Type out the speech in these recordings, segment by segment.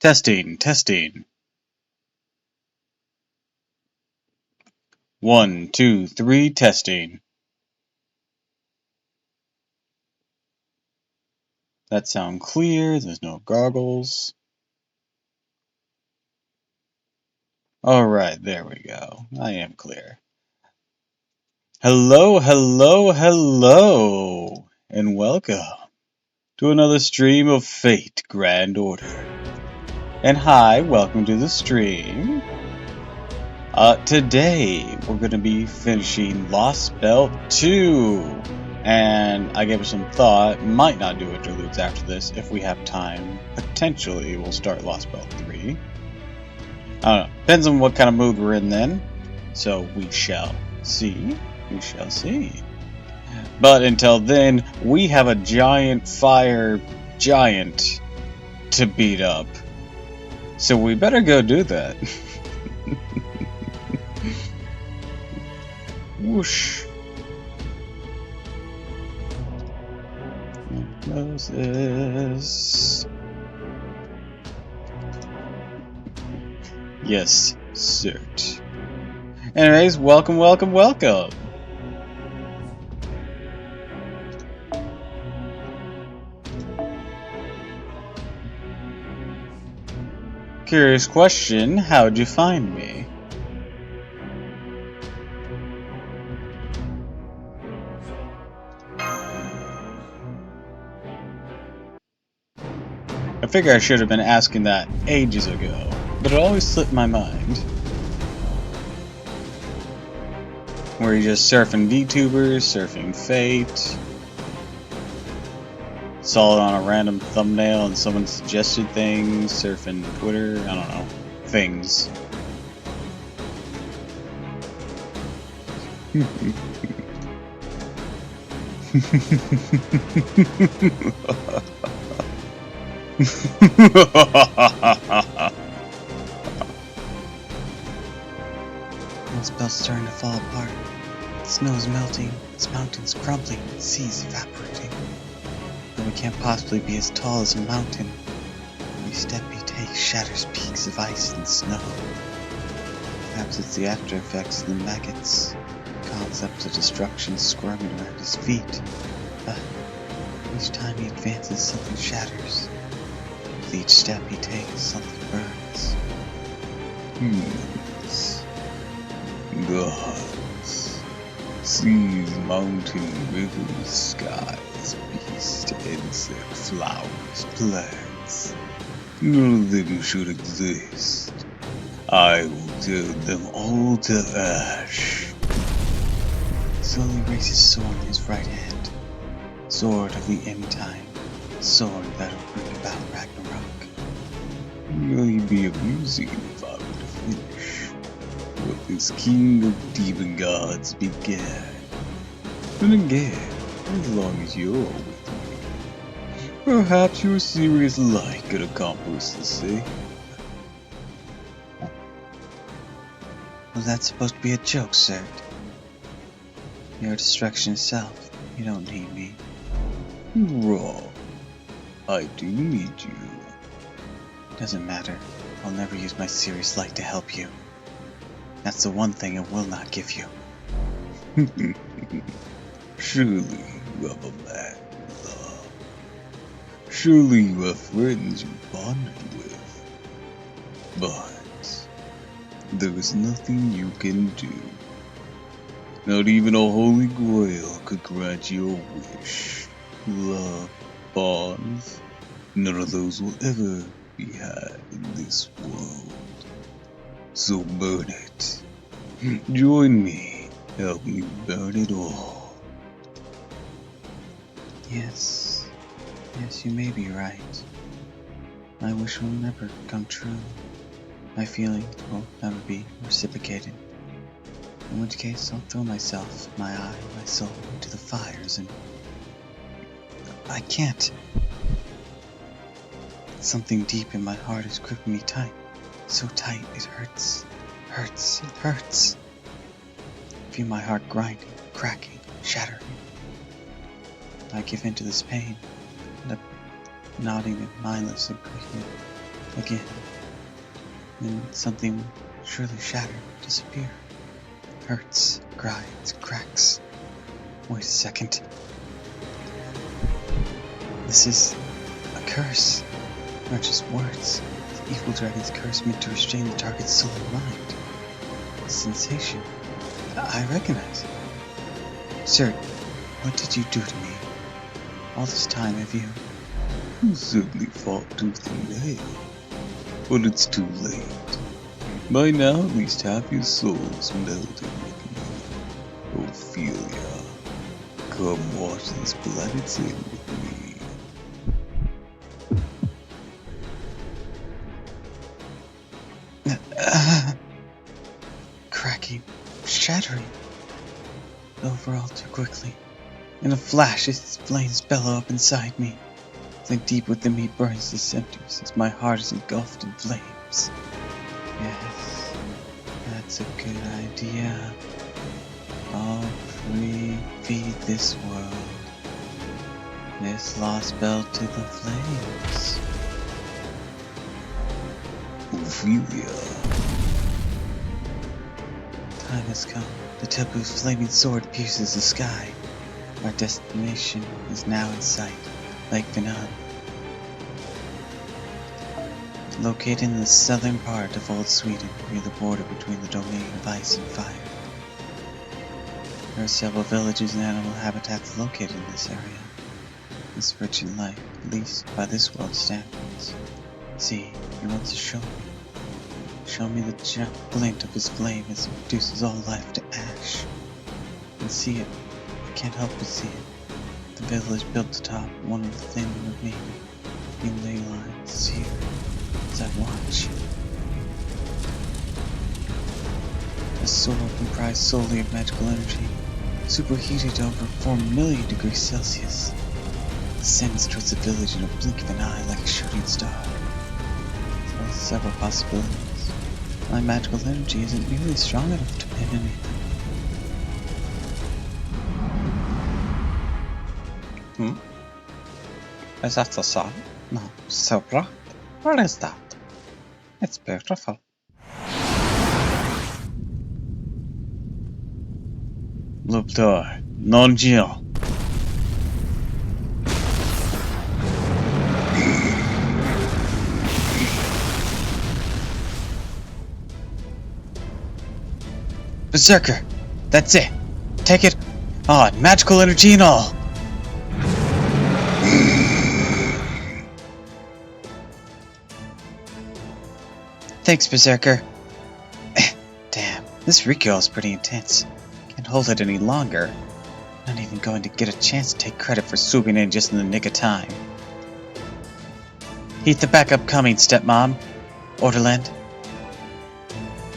Testing, testing. 1, 2, 3, testing. That sound clear, there's no gargles. Alright, there we go. I am clear. Hello, hello, hello, and welcome to another stream of Fate Grand Order. And hi, welcome to the stream. Today, we're going to be finishing Lost Belt 2. And I gave it some thought, might not do interludes after this if we have time. Potentially, we'll start Lost Belt 3. I don't know. Depends on what kind of mood we're in then. So, we shall see. We shall see. But until then, we have a giant fire giant to beat up. So we better go do that. Whoosh. Moses. Yes, cert. Anyways, welcome, welcome, welcome. Curious question, how'd you find me? I figure I should have been asking that ages ago, but it always slipped my mind. Were you just surfing VTubers, surfing Fate? Saw it on a random thumbnail and someone suggested things, surfing Twitter, I don't know, things. Lost Belt's starting to fall apart. The snow's melting, its mountains crumbling, the sea's evaporating. But we can't possibly be as tall as a mountain. Every step we take shatters peaks of ice and snow. Perhaps it's the after effects of the maggots, concepts of destruction squirming around his feet. But each time he advances, something shatters. With each step he takes, something burns. Humans, gods, seas, mountains, rivers, skies, beasts, insects, flowers, plants. None of them should exist. I will turn them all to ash. Slowly raises his sword in his right hand. Sword of the end time. Sword that'll bring about Ragnarok. Really be amusing if I were to finish what this king of demon gods began. And again, as long as you're with me, perhaps your serious light could accomplish the same. Was that supposed to be a joke, sir? You're destruction itself. You don't need me. Wrong. I do need you. Doesn't matter. I'll never use my serious light to help you. That's the one thing it will not give you. Surely you have a man you love. Surely you have friends you bonded with. But there is nothing you can do. Not even a holy grail could grant your wish. Love, bonds, none of those will ever be had in this world. So burn it. Join me. Help me burn it all. Yes, you may be right. My wish will never come true. My feelings will never be reciprocated. In which case, I'll throw myself, my eye, my soul, into the fires and... I can't. Something deep in my heart is gripping me tight. So tight, it hurts. It hurts. I feel my heart grinding, cracking, shattering. I give in to this pain, end up nodding and mindless agreement. again. Then something will surely shatter, disappear. Hurts, grinds, cracks. Wait a second. This is a curse, not just words. The evil dragon's curse meant to restrain the target's soul and mind. A sensation. I recognize it. Sir, what did you do to me? All this time, have you? You certainly fought tooth and nail. But it's too late. By now, at least half your soul's melted with me. Ophelia, come watch these planets in with me. Cracking, shattering. Over all too quickly. In a flash, its flames bellow up inside me. Then deep within me burns the centers as my heart is engulfed in flames. Yes, that's a good idea. I'll feed this world. This lost belt to the flames. Ophelia. Time has come. The tip of his flaming sword pierces the sky. Our destination is now in sight, Lake Vinan. Located in the southern part of old Sweden, near the border between the domain of ice and fire. There are several villages and animal habitats located in this area. It's rich in life, at least by this world's standards. See, he wants to show me. Show me the glint of his flame as it reduces all life to ash. I can see it. I can't help but see it. The village built atop one of the thin remaining ley lines is here as I watch. A sword comprised solely of magical energy, superheated to over 4 million degrees Celsius, descends towards the village in a blink of an eye like a shooting star. There are several possibilities. My magical energy isn't nearly strong enough to pin anything. Is that the sun? No, so bright. What is that? It's beautiful. Luptar, non-geo. Berserker! That's it! Take it on! Magical energy and all! Thanks, Berserker. Damn, this recoil is pretty intense. Can't hold it any longer. Not even going to get a chance to take credit for swooping in just in the nick of time. Heat the backup coming, stepmom. Orderland.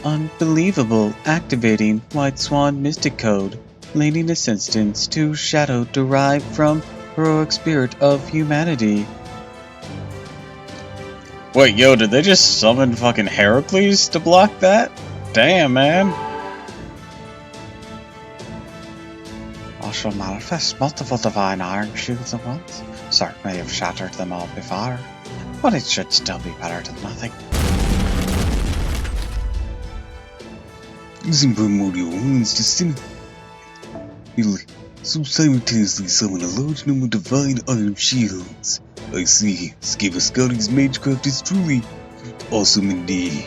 Unbelievable. Activating White Swan Mystic Code. Leading this instance to shadow derived from heroic spirit of humanity. Wait, yo, did they just summon fucking Heracles to block that? Damn, man. I shall manifest multiple divine iron shields at once. Certainly have shattered them all before, but it should still be better than nothing. Using primordial runes to stimulate. He'll simultaneously summon a large number of divine iron shields. I see. Skiva Scouting's magecraft is truly awesome indeed.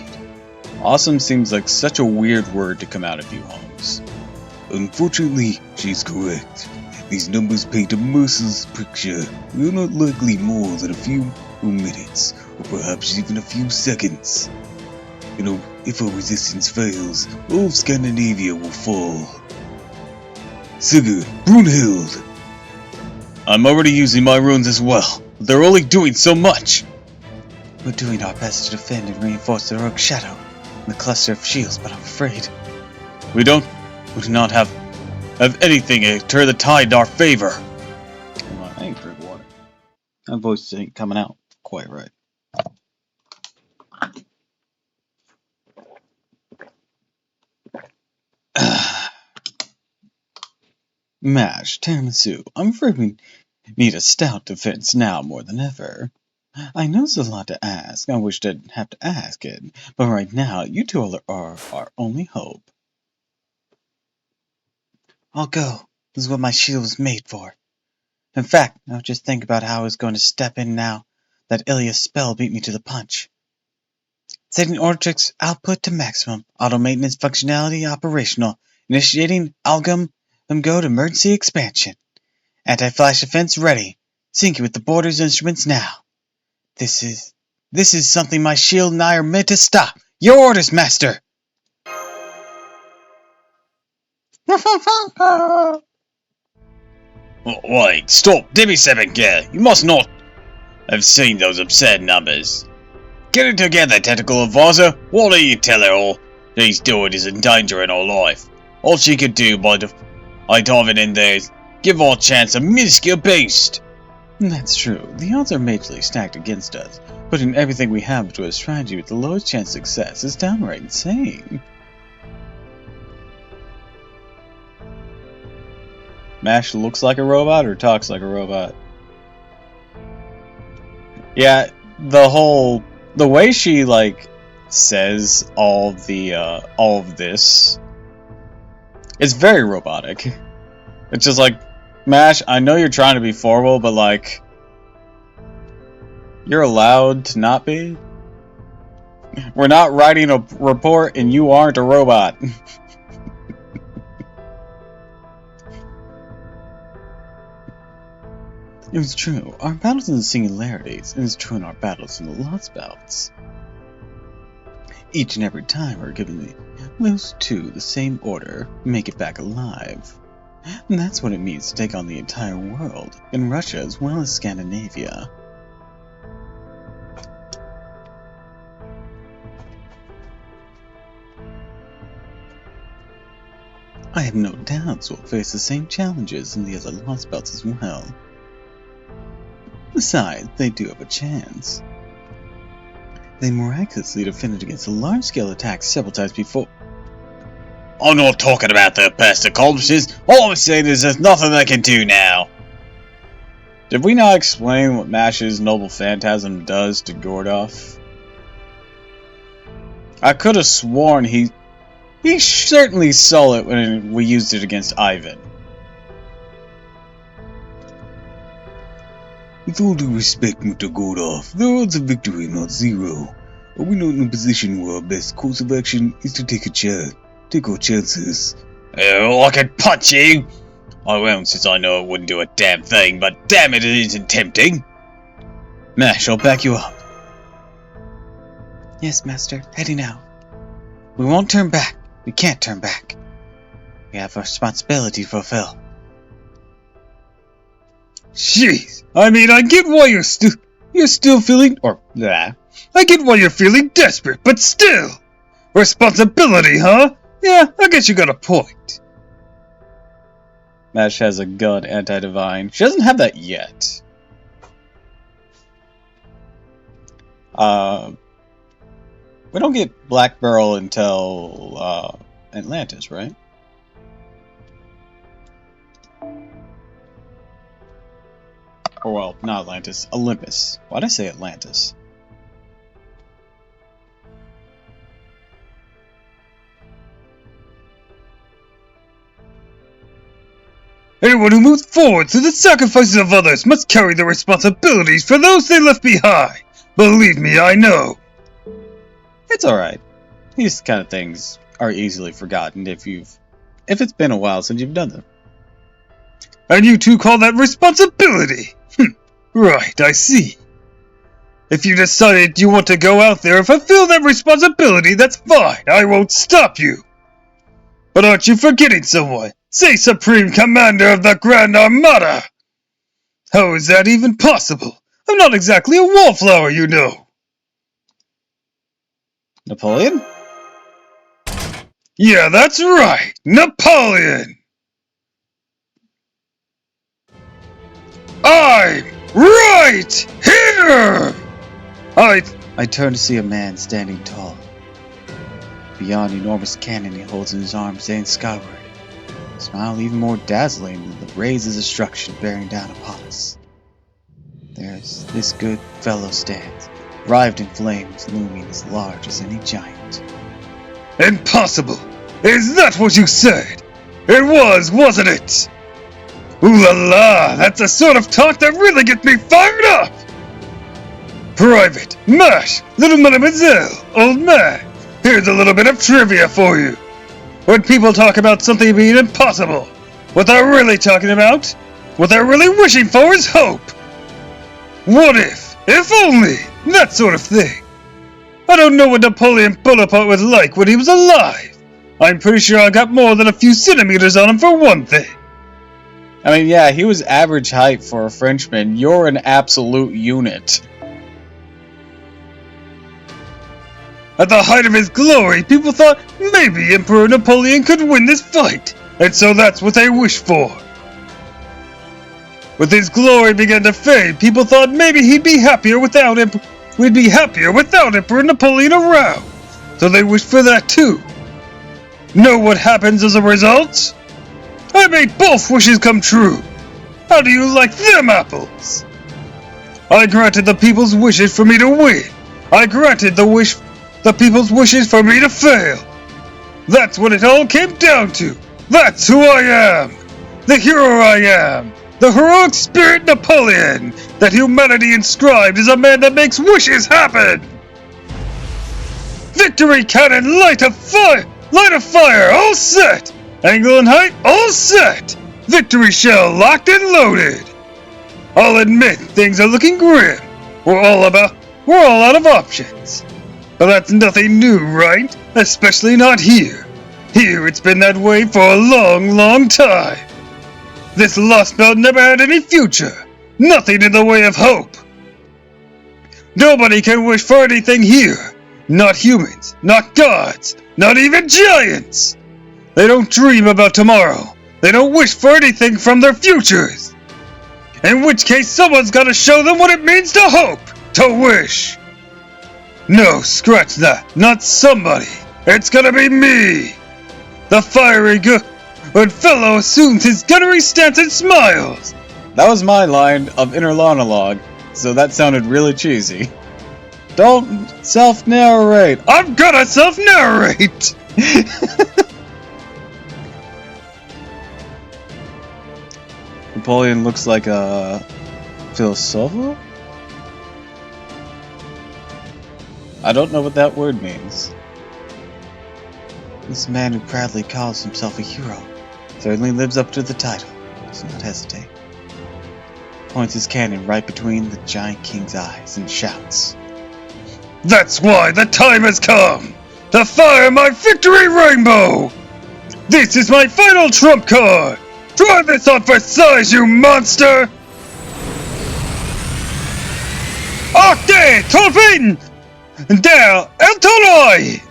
Awesome seems like such a weird word to come out of you, Holmes. Unfortunately, she's correct. These numbers paint a merciless picture. We're not likely more than a few minutes, or perhaps even a few seconds. You know, if our resistance fails, all of Scandinavia will fall. Sigurd, Brunhild! I'm already using my runes as well. They're only doing so much! We're doing our best to defend and reinforce the rogue shadow and the cluster of shields, but I'm afraid We do not have anything to turn the tide in our favor. Come on, I ain't drink water. That voice ain't coming out quite right. Mash, tiramisu. I'm afraid we need a stout defense now more than ever. I know it's a lot to ask. I wish I didn't have to ask it. But right now, you two are our only hope. I'll go. This is what my shield was made for. In fact, now just think about how I was going to step in now that Ilya's spell beat me to the punch. Setting Ortrix output to maximum. Auto maintenance functionality operational. Initiating Algum go to emergency expansion. Anti-flash defense ready. Syncing with the border's instruments now. This is something my shield and I are meant to stop. Your orders, Master! Wait, stop, Dibby 7 gear. You must not have seen those absurd numbers. Get it together, Tentacle Advisor. What do you tell her all? She's doing is endangering her life. All she could do by diving in there is give our chance a minuscule boost. That's true. The odds are majorly stacked against us. Putting everything we have into a strategy with the lowest chance of success is downright insane. Mash looks like a robot or talks like a robot? Yeah, the way she says all of this is very robotic. It's just like, Mash, I know you're trying to be formal, but you're allowed to not be. We're not writing a report and you aren't a robot. It was true. Our battles in the singularities, and it's true in our battles in the lost belts. Each and every time we're given those two the same order, make it back alive. And that's what it means to take on the entire world, in Russia as well as Scandinavia. I have no doubts we'll face the same challenges in the other lost belts as well. Besides, they do have a chance. They miraculously defended against a large-scale attack several times before. I'm not talking about their past accomplishments. All I'm saying is there's nothing they can do now. Did we not explain what Mash's Noble Phantasm does to Gordov? I could have sworn he certainly saw it when we used it against Ivan. With all due respect, Mr. Gordov, the odds of victory are not zero. Are we not in a position where our best course of action is to take our chances? I could punch you! I won't, since I know it wouldn't do a damn thing, but damn it, it isn't tempting! Mash, I'll back you up. Yes, Master, heading out. We won't turn back. We can't turn back. We have a responsibility to fulfill. Jeez, I mean, I get why you're still feeling, I get why you're feeling desperate, but still! Responsibility, huh? Yeah, I guess you got a point. Mash has a gun anti-divine. She doesn't have that yet. We don't get Black Barrel until Atlantis, right? Or well, not Atlantis, Olympus. Why'd I say Atlantis? Anyone who moves forward through the sacrifices of others must carry the responsibilities for those they left behind. Believe me, I know. It's alright. These kind of things are easily forgotten if it's been a while since you've done them. And you two call that responsibility? Right, I see. If you decided you want to go out there and fulfill that responsibility, that's fine. I won't stop you. But aren't you forgetting someone? Say Supreme Commander of the Grand Armada! How is that even possible? I'm not exactly a wallflower, you know. Napoleon? Yeah, that's right! Napoleon! I'm right here! I turn to see a man standing tall. Beyond the enormous cannon he holds in his arms, aimed skyward. A smile even more dazzling than the rays of destruction bearing down upon us. there's this good fellow stands, writhed in flames, looming as large as any giant. Impossible! Is that what you said? It was, wasn't it? Ooh la la! That's the sort of talk that really gets me fired up! Private, Mash, little mademoiselle, old man, here's a little bit of trivia for you. When people talk about something being impossible, what they're really talking about, what they're really wishing for is hope. What if only, that sort of thing. I don't know what Napoleon Bonaparte was like when he was alive. I'm pretty sure I got more than a few centimeters on him for one thing. I mean, yeah, he was average height for a Frenchman. You're an absolute unit. At the height of his glory, people thought maybe Emperor Napoleon could win this fight, and so that's what they wished for. With his glory began to fade, people thought maybe we'd be happier without Emperor Napoleon around, so they wished for that too. Know what happens as a result? I made both wishes come true. How do you like them apples? I granted the people's wishes for me to win. I granted the people's wishes for me to fail. That's what it all came down to. That's who I am. The hero I am. The heroic spirit Napoleon that humanity inscribed as a man that makes wishes happen. Victory cannon, light a fire, all set. Angle and height, all set. Victory shell locked and loaded. I'll admit things are looking grim. We're all out of options. But that's nothing new, right? Especially not here. Here it's been that way for a long, long time. This lost belt never had any future. Nothing in the way of hope. Nobody can wish for anything here. Not humans, not gods, not even giants. They don't dream about tomorrow. They don't wish for anything from their futures. In which case, someone's gotta show them what it means to hope, to wish. No, scratch that. Not somebody. It's gonna be me. The fiery good fellow assumes his gunnery stance and smiles. That was my line of inner monologue, so that sounded really cheesy. Don't self-narrate. I'm gonna self-narrate. Napoleon looks like a philosopher? I don't know what that word means. This man who proudly calls himself a hero certainly lives up to the title. Does not hesitate. Points his cannon right between the giant king's eyes and shouts. That's why the time has come to fire my victory rainbow. This is my final trump card. Try this on for size, you monster! Octe Torpin! Der Eltonoi!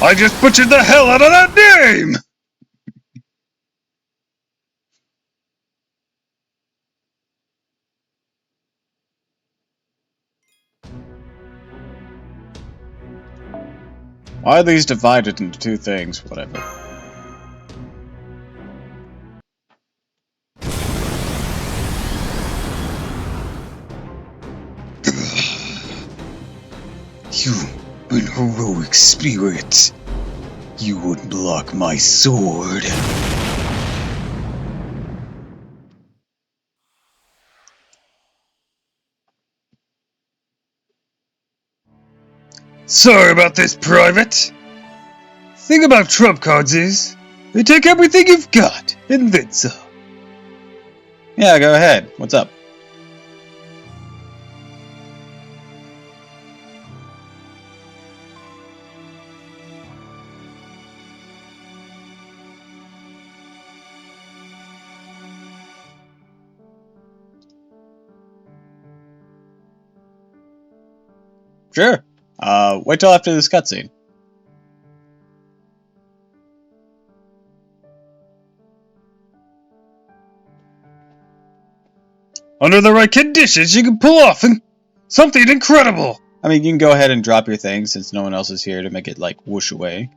I just butchered the hell out of that name! Why are these divided into two things? Whatever. You, an heroic spirit. You would block my sword. Sorry about this, Private. Thing about trump cards is, they take everything you've got, and then some. Yeah, go ahead. What's up? Sure. Wait till after this cutscene. Under the right conditions, you can pull off something incredible. I mean, you can go ahead and drop your thing since no one else is here to make it, like, whoosh away.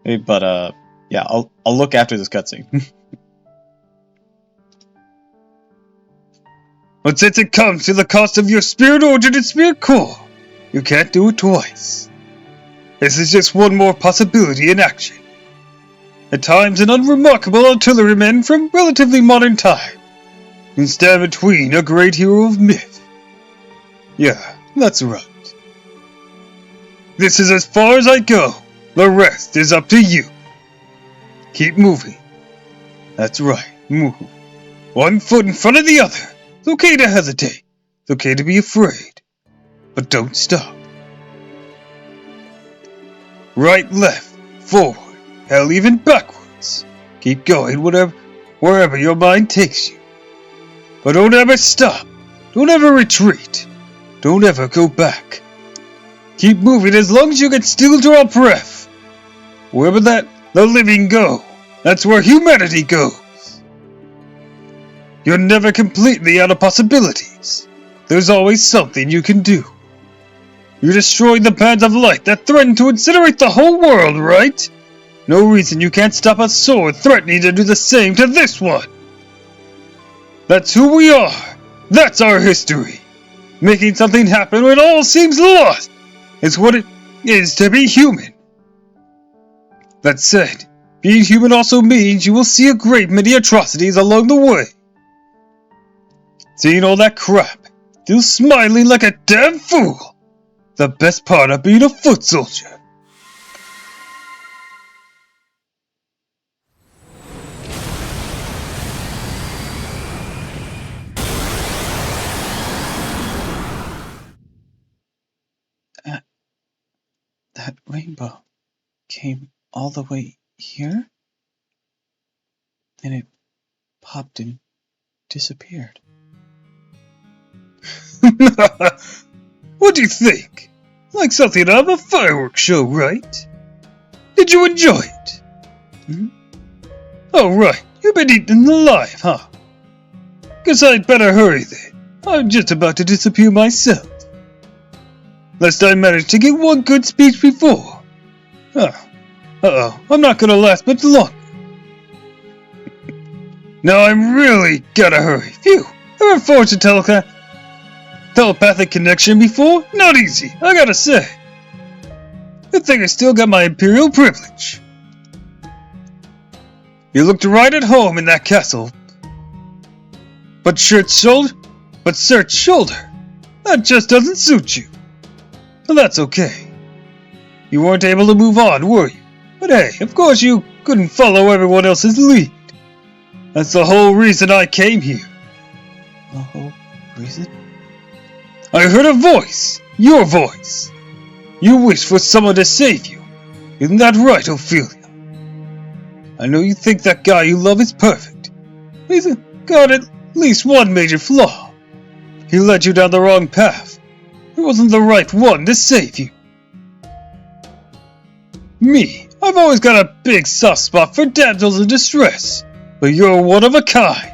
But, yeah, I'll look after this cutscene. But since it comes to the cost of your spirit origin and spirit core, you can't do it twice. This is just one more possibility in action. At times, an unremarkable artilleryman from relatively modern time can stand between a great hero of myth. Yeah, that's right. This is as far as I go. The rest is up to you. Keep moving. That's right, move. One foot in front of the other. It's okay to hesitate. It's okay to be afraid. But don't stop. Right, left, forward, hell, even backwards. Keep going wherever your mind takes you. But don't ever stop. Don't ever retreat. Don't ever go back. Keep moving as long as you can still draw breath. Wherever the living go, that's where humanity goes. You're never completely out of possibilities. There's always something you can do. You destroyed the bands of light that threaten to incinerate the whole world, right? No reason you can't stop a sword threatening to do the same to this one. That's who we are. That's our history. Making something happen when all seems lost is what it is to be human. That said, being human also means you will see a great many atrocities along the way. Seeing all that crap, still smiling like a damn fool. The best part of being a foot soldier. That rainbow came all the way here? Then it popped and disappeared. What do you think? Like something out of a fireworks show, right? Did you enjoy it? Oh, right. You've been eaten alive, huh? Guess I'd better hurry then. I'm just about to disappear myself. Lest I manage to get one good speech before. Uh-oh. I'm not gonna last much longer. Now I'm really gotta hurry. Phew. Ever forged a telepathic connection before? Not easy, I gotta say. Good thing I still got my imperial privilege. You looked right at home in that castle. But search shoulder, that just doesn't suit you. But that's okay. You weren't able to move on, were you? But hey, of course you couldn't follow everyone else's lead. That's the whole reason I came here. The whole reason? I heard a voice. Your voice. You wish for someone to save you. Isn't that right, Ophelia? I know you think that guy you love is perfect. He's got at least one major flaw. He led you down the wrong path. He wasn't the right one to save you. Me, I've always got a big soft spot for damsels in distress, but you're one of a kind.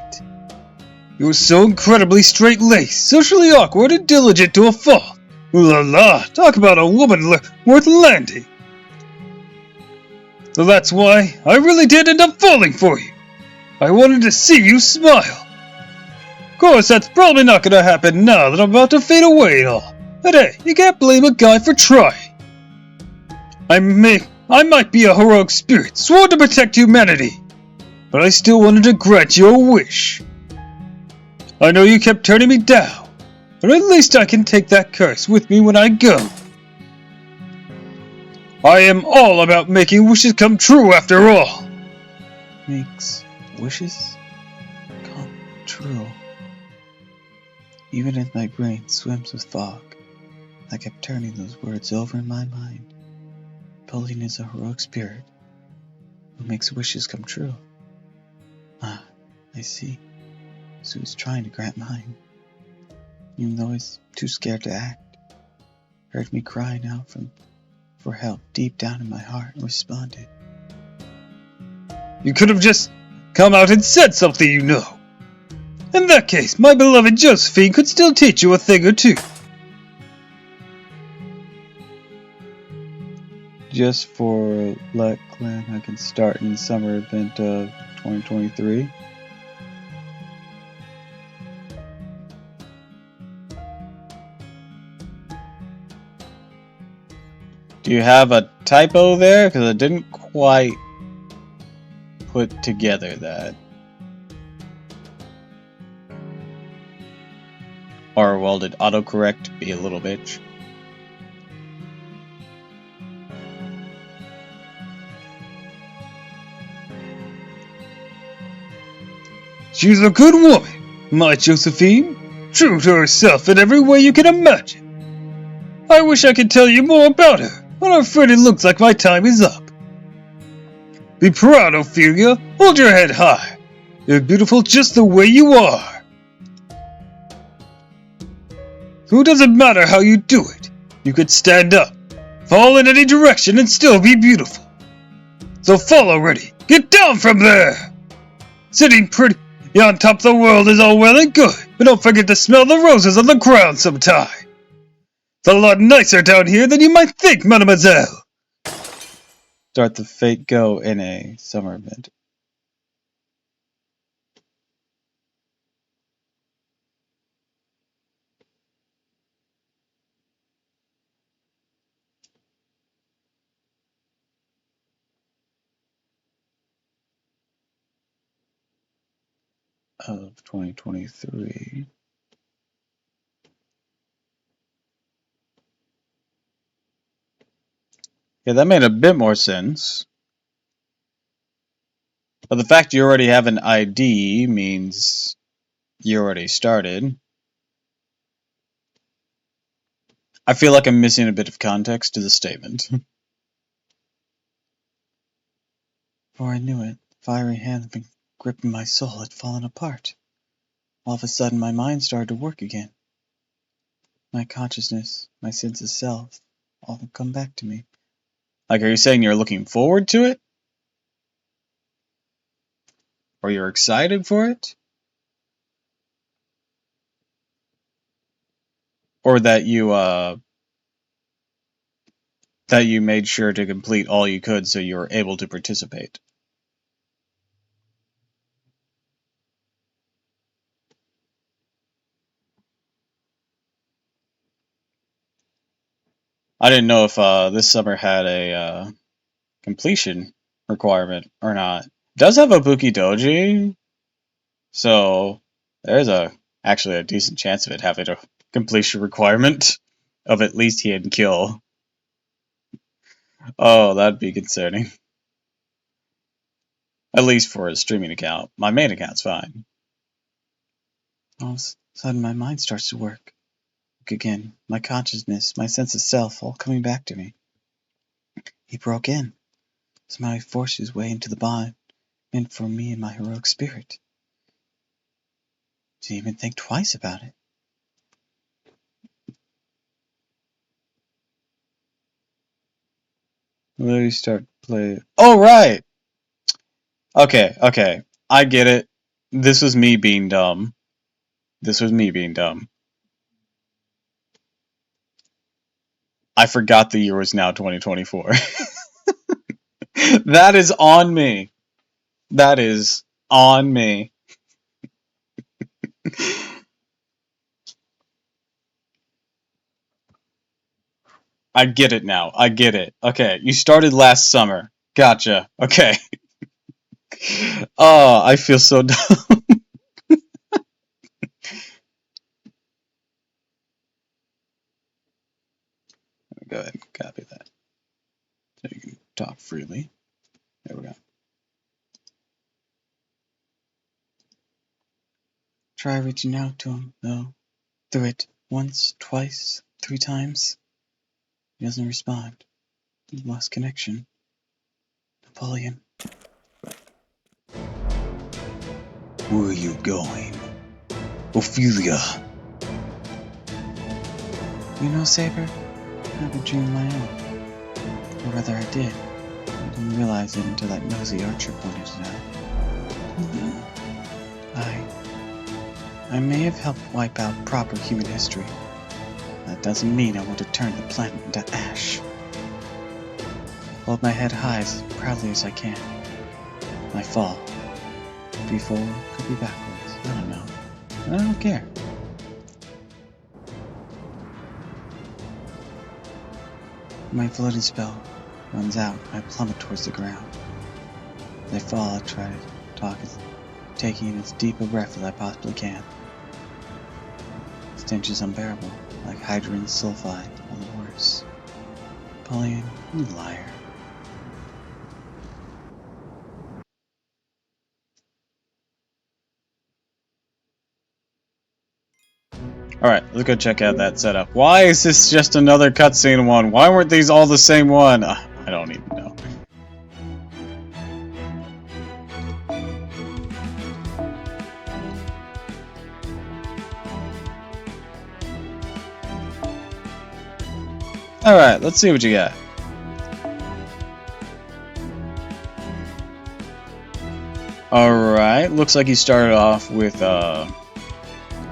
You're so incredibly straight-laced, socially awkward, and diligent to a fault. Ooh la la, talk about a woman worth landing. So that's why I really did end up falling for you. I wanted to see you smile. Of course, that's probably not going to happen now that I'm about to fade away and all. But hey, you can't blame a guy for trying. I might be a heroic spirit, sworn to protect humanity, but I still wanted to grant you a wish. I know you kept turning me down, but at least I can take that curse with me when I go. I am all about making wishes come true after all. Makes wishes come true. Even as my brain swims with fog, I kept turning those words over in my mind. Pauline is a heroic spirit who makes wishes come true. Ah, I see. So he's trying to grant mine, even though he's too scared to act. Heard me crying out for help deep down in my heart and responded. You could have just come out and said something you know. In that case, my beloved Josephine could still teach you a thing or two. Just for luck, Glenn, I can start in the summer event of 2023. Do you have a typo there? Because I didn't quite put together that. Or, well, did autocorrect be a little bitch? She's a good woman, my Josephine. True to herself in every way you can imagine. I wish I could tell you more about her, but I'm afraid it looks like my time is up. Be proud, Ophelia. Hold your head high. You're beautiful just the way you are. So it doesn't matter how you do it. You could stand up, fall in any direction, and still be beautiful. So fall already. Get down from there. Sitting pretty on top of the world is all well and good, but don't forget to smell the roses on the ground sometime. It's a lot nicer down here than you might think, mademoiselle. Start the Fate Go in a summer event. Of 2023. Yeah, that made a bit more sense. But the fact you already have an ID means you already started. I feel like I'm missing a bit of context to the statement. Before I knew it, the fiery hand had been gripping my soul had fallen apart. All of a sudden, my mind started to work again. My consciousness, my sense of self, all had come back to me. Like, are you saying you're looking forward to it? Or you're excited for it? Or that you made sure to complete all you could so you were able to participate? I didn't know if this summer had a completion requirement or not. It does have a Buki Doji, so there's actually a decent chance of it having a completion requirement of at least hit and kill. Oh, that'd be concerning. At least for a streaming account. My main account's fine. All of a sudden, my mind starts to work again. My consciousness, my sense of self, all coming back to me. He broke in. Somehow he forced his way into the bond meant for me and my heroic spirit. Didn't even think twice about it. Let me start playing. Oh, right! Okay. I get it. This was me being dumb. I forgot the year was now 2024. That is on me. That is on me. I get it now. I get it. Okay, you started last summer. Gotcha. Okay. Oh, I feel so dumb. Go ahead and copy that. So you can talk freely. There we go. Try reaching out to him, though. Do it once, twice, 3 times. He doesn't respond. We've lost connection. Napoleon. Where are you going? Ophelia. You know, Saber, I have a dream of my own. Or rather, I did. I didn't realize it until that nosy archer pointed it out. I may have helped wipe out proper human history. That doesn't mean I want to turn the planet into ash. Hold my head high as proudly as I can. I fall. Could be forward, could be backwards. I don't know. And I don't care. My floating spell runs out, I plummet towards the ground. As I fall, I try to talk, taking as deep a breath as I possibly can. The stench is unbearable, like hydrogen sulfide, or the worse. Pauline, you liar. Alright, let's go check out that setup. Why is this just another cutscene one? Why weren't these all the same one? I don't even know. Alright, let's see what you got. Alright, looks like you started off with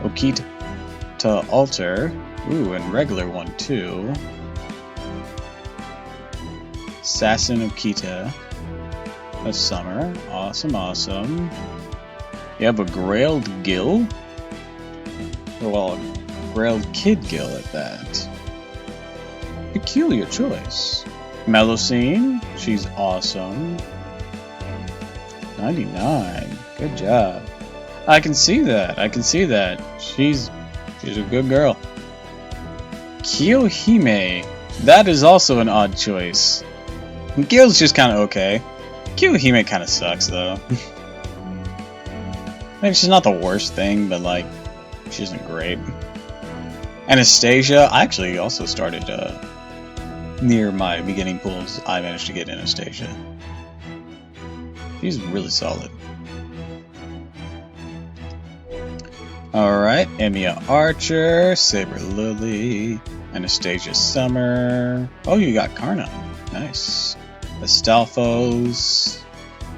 Okita Altar. Ooh, and regular one too. Assassin Okita. That's Summer. Awesome, awesome. You have a Grailed Gill? Well, a Grailed Kid Gill at that. Peculiar choice. Melusine, she's awesome. 99. Good job. I can see that. I can see that. She's a good girl. Kiyohime. That is also an odd choice. Gil's just kind of okay. Kiyohime kind of sucks though. I mean, she's not the worst thing, but like, she isn't great. Anastasia. I actually also started near my beginning pools. I managed to get Anastasia. She's really solid. Alright, Emiya Archer, Saber Lily, Anastasia Summer. Oh, you got Karna. Nice. Astalphos.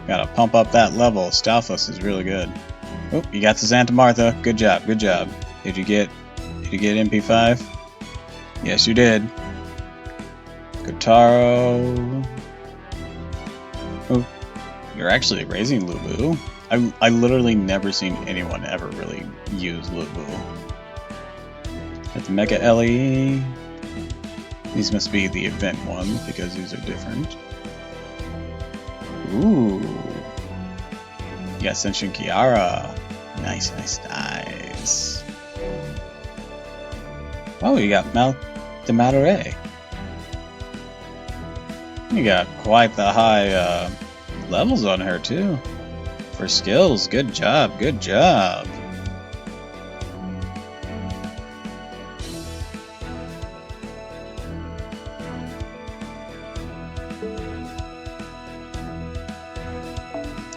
Gotta pump up that level. Astalphos is really good. Oh, you got the Santa Martha. Good job, good job. Did you get MP5? Yes, you did. Kotaro. Oh, you're actually raising Lubu. I literally never seen anyone ever really use Lubu. Got the Mecha LE. These must be the event ones because these are different. Ooh. You got Senshin Kiara. Nice, nice, nice. Oh, you got the Madurai. You got quite the high levels on her too. For skills, good job, good job.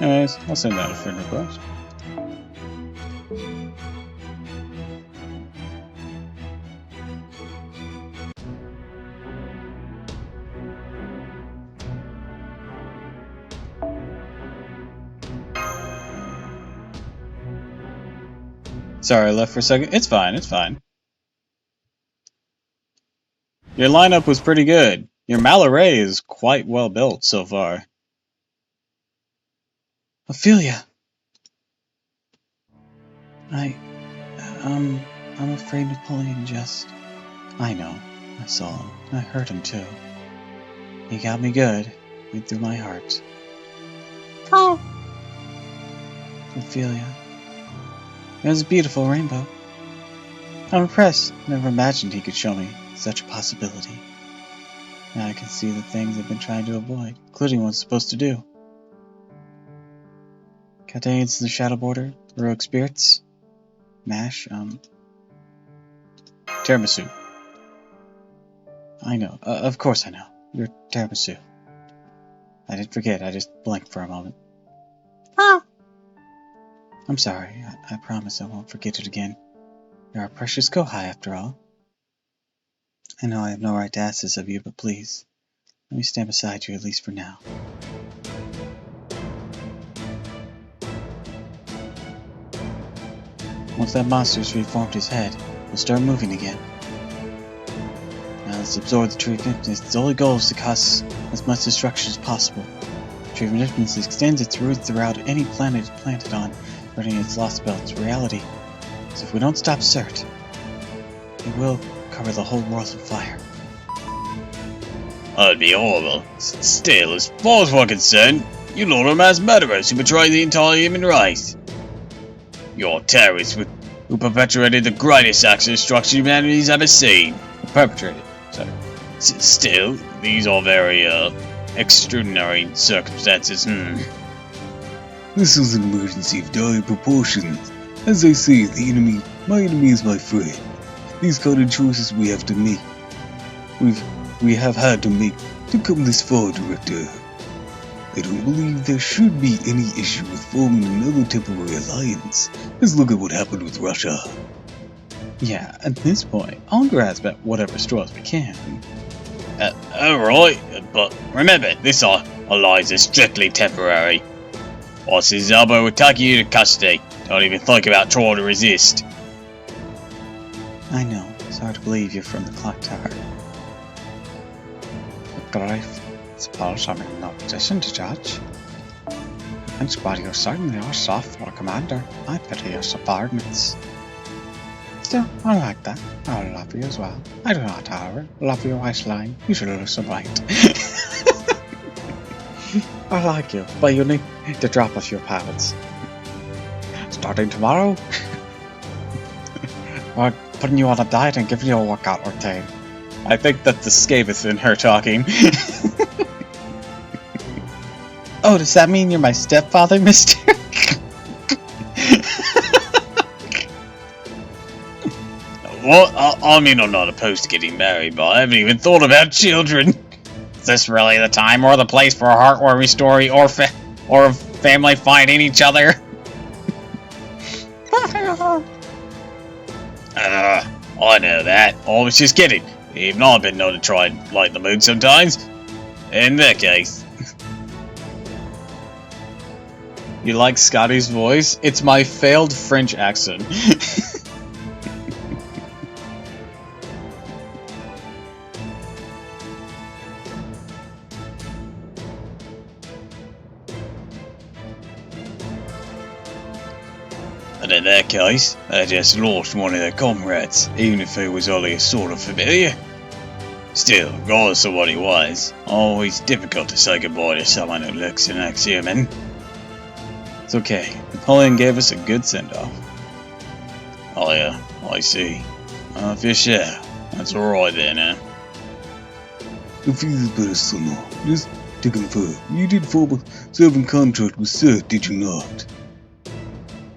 Anyways, I'll send out a friend request. Sorry, I left for a second. It's fine, it's fine. Your lineup was pretty good. Your Malaray is quite well built so far. Ophelia! I'm afraid Napoleon just... I know. I saw him. I heard him too. He got me good. Went through my heart. Oh! Ophelia. It was a beautiful rainbow. I'm impressed. Never imagined he could show me such a possibility. Now I can see the things I've been trying to avoid, including what I'm supposed to do. Contains the Shadow Border, Heroic Spirits, MASH, Tiramisu. I know, of course I know. You're Tiramisu. I didn't forget, I just blinked for a moment. Ah! I'm sorry, I promise I won't forget it again. You're our precious Kohai, after all. I know I have no right to ask this of you, but please, let me stand beside you at least for now. Once that monster's reformed his head, he'll start moving again. Now let's absorb the treatment. Its only goal is to cause as much destruction as possible. The treatment extends its roots throughout any planet it's planted on, running its lost spell to reality. So if we don't stop Cert, it will cover the whole world in fire. That'd be horrible. Still, as far as we're concerned, you lot are mass murderers who betray the entire human race. You're terrorists who perpetuated the greatest acts of destruction humanity's ever seen. Perpetrated. Sorry. Still, these are very, extraordinary circumstances. This is an emergency of dire proportions. As I say, my enemy is my friend. These kind of choices we have to make. We have had to make to come this far, Director. I don't believe there should be any issue with forming another temporary alliance. Let's look at what happened with Russia. Yeah, at this point, I'll grasp at whatever straws we can. Alright, but remember, this alliance is strictly temporary. Boss's elbow will take you to custody. Don't even think about trying to resist. I know, it's hard to believe you're from the clock tower. But I suppose I'm in no position to judge. And while you certainly are soft for a commander, I pity your subordinates. Still, I like that. I love you as well. I do not, however, love your waistline. You should lose some weight. I like you, but you need to drop a few pounds. Starting tomorrow, we're putting you on a diet and giving you a workout routine. I think that's the scabies in her talking. Oh, does that mean you're my stepfather, mister? Well, I mean, I'm not opposed to getting married, but I haven't even thought about children. Is this really the time or the place for a heartwarming story or a family finding each other? I know that. I was just kidding. Even I've been known to try and lighten the mood sometimes. In that case. You like Scotty's voice? It's my failed French accent. And in that case, I just lost one of their comrades, even if it was only a sort of familiar. Still, regardless of what he was, always difficult to say goodbye to someone who looks and acts human. It's okay. Napoleon gave us a good send-off. Oh yeah, I see. If you're sure, that's alright then, huh? It feels better, Sono. Just to confirm, you did form a serving contract with Sir, did you not?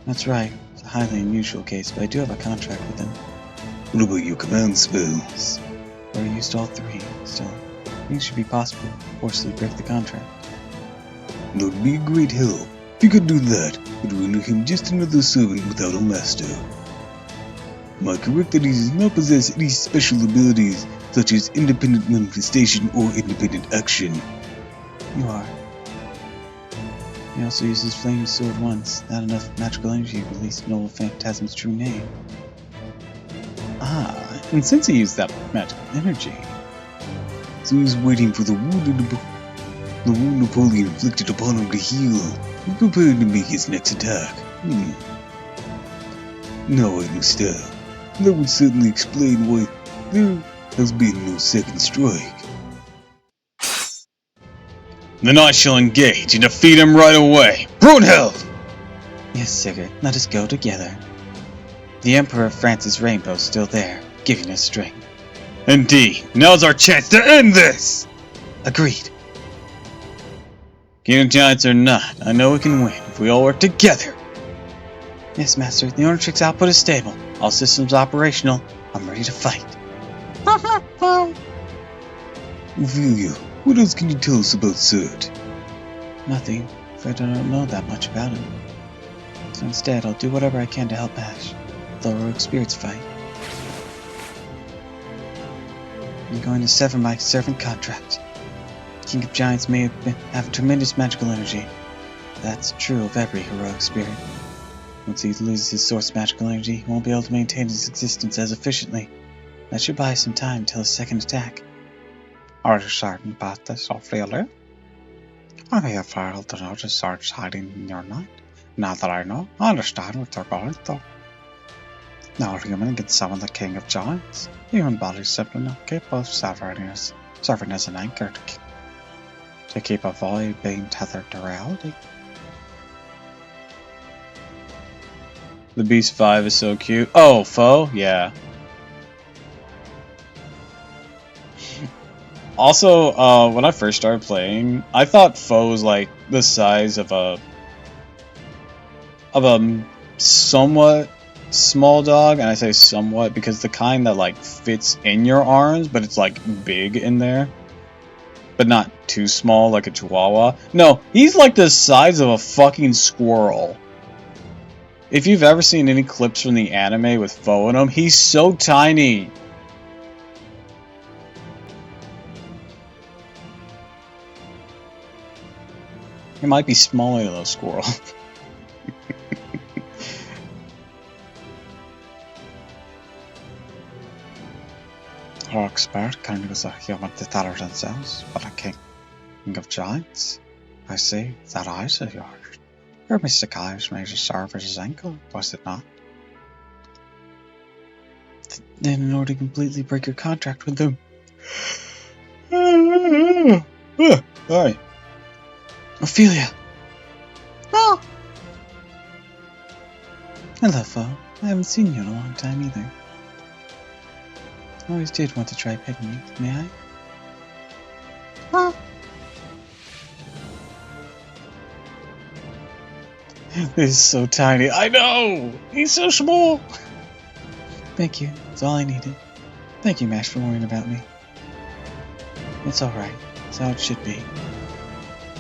That's right. It's a highly unusual case, but I do have a contract with him. What about your command spells? I used all three. Still, it should be possible to forcibly break the contract. That would be a great help. If you could do that, it would render him just another servant without a master. Am I correct that he does not possess any special abilities such as independent manifestation or independent action? You are. He also uses Flame Sword once. Not enough magical energy to release Noble Phantasm's true name. Ah, and since he used that magical energy... So he's waiting for the wound Napoleon inflicted upon him to heal, and preparing to make his next attack. Now I understand. That would certainly explain why there has been no second strike. Then I shall engage and defeat him right away. Brunhild! Yes, Sigurd, let us go together. The Emperor of France's rainbow is still there, giving us strength. Indeed, now's our chance to end this! Agreed. King of Giants or not, I know we can win if we all work together. Yes, Master, the Orntrix output is stable. All systems operational. I'm ready to fight. Ophelia, what else can you tell us about Cert? Nothing, for I don't know that much about him. So instead, I'll do whatever I can to help Ash, the heroic spirits fight. I'm going to sever my servant contract. King of Giants may have tremendous magical energy. That's true of every heroic spirit. Once he loses his source magical energy, he won't be able to maintain his existence as efficiently. That should buy some time till his second attack. Are you certain about this, Ophelia? I have heard the notice Sarge hiding in your night. Now that I know, I understand what they're going through. No human can summon the King of Giants. Even bodies simply not capable of severing his serving as an anchor to keep a void being tethered to reality. The Beast 5 is so cute. Oh, Foe? Yeah. Also, when I first started playing, I thought Foe was like the size of a somewhat small dog, and I say somewhat because the kind that like fits in your arms, but it's like big in there, but not too small like a chihuahua. No, he's like the size of a fucking squirrel. If you've ever seen any clips from the anime with Foe in him, he's so tiny. He might be smaller than a squirrel. Hawkspark kind was a human to taller themselves, but a king of giants. I see that eyes of yours. Your mystic eyes made to serve as his ankle, was it not? Then in order to completely break your contract with them. Sorry. Ophelia! Oh! Hello, Fo. I haven't seen you in a long time either. I always did want to try petting you. May I? Oh! He's so tiny. I know! He's so small! Thank you. That's all I needed. Thank you, Mash, for worrying about me. It's alright. It's how it should be.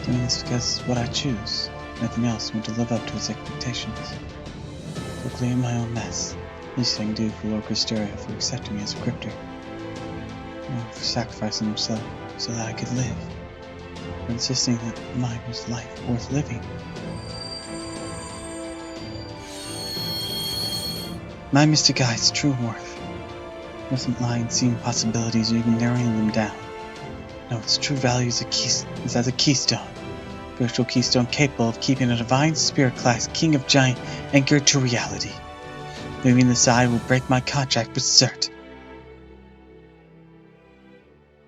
Doing this because it's what I choose. Nothing else but to live up to its expectations. To clean my own mess. Least I can do for Lord Cristeria for accepting me as a cryptor. For sacrificing himself so that I could live. For insisting that mine was life worth living. My mystic eye's true worth doesn't lie in seeing possibilities or even narrowing them down. No, its true value is as a keystone. Spiritual keystone capable of keeping a divine spirit-class king of giant anchored to reality. Moving this eye will break my contract with Cert.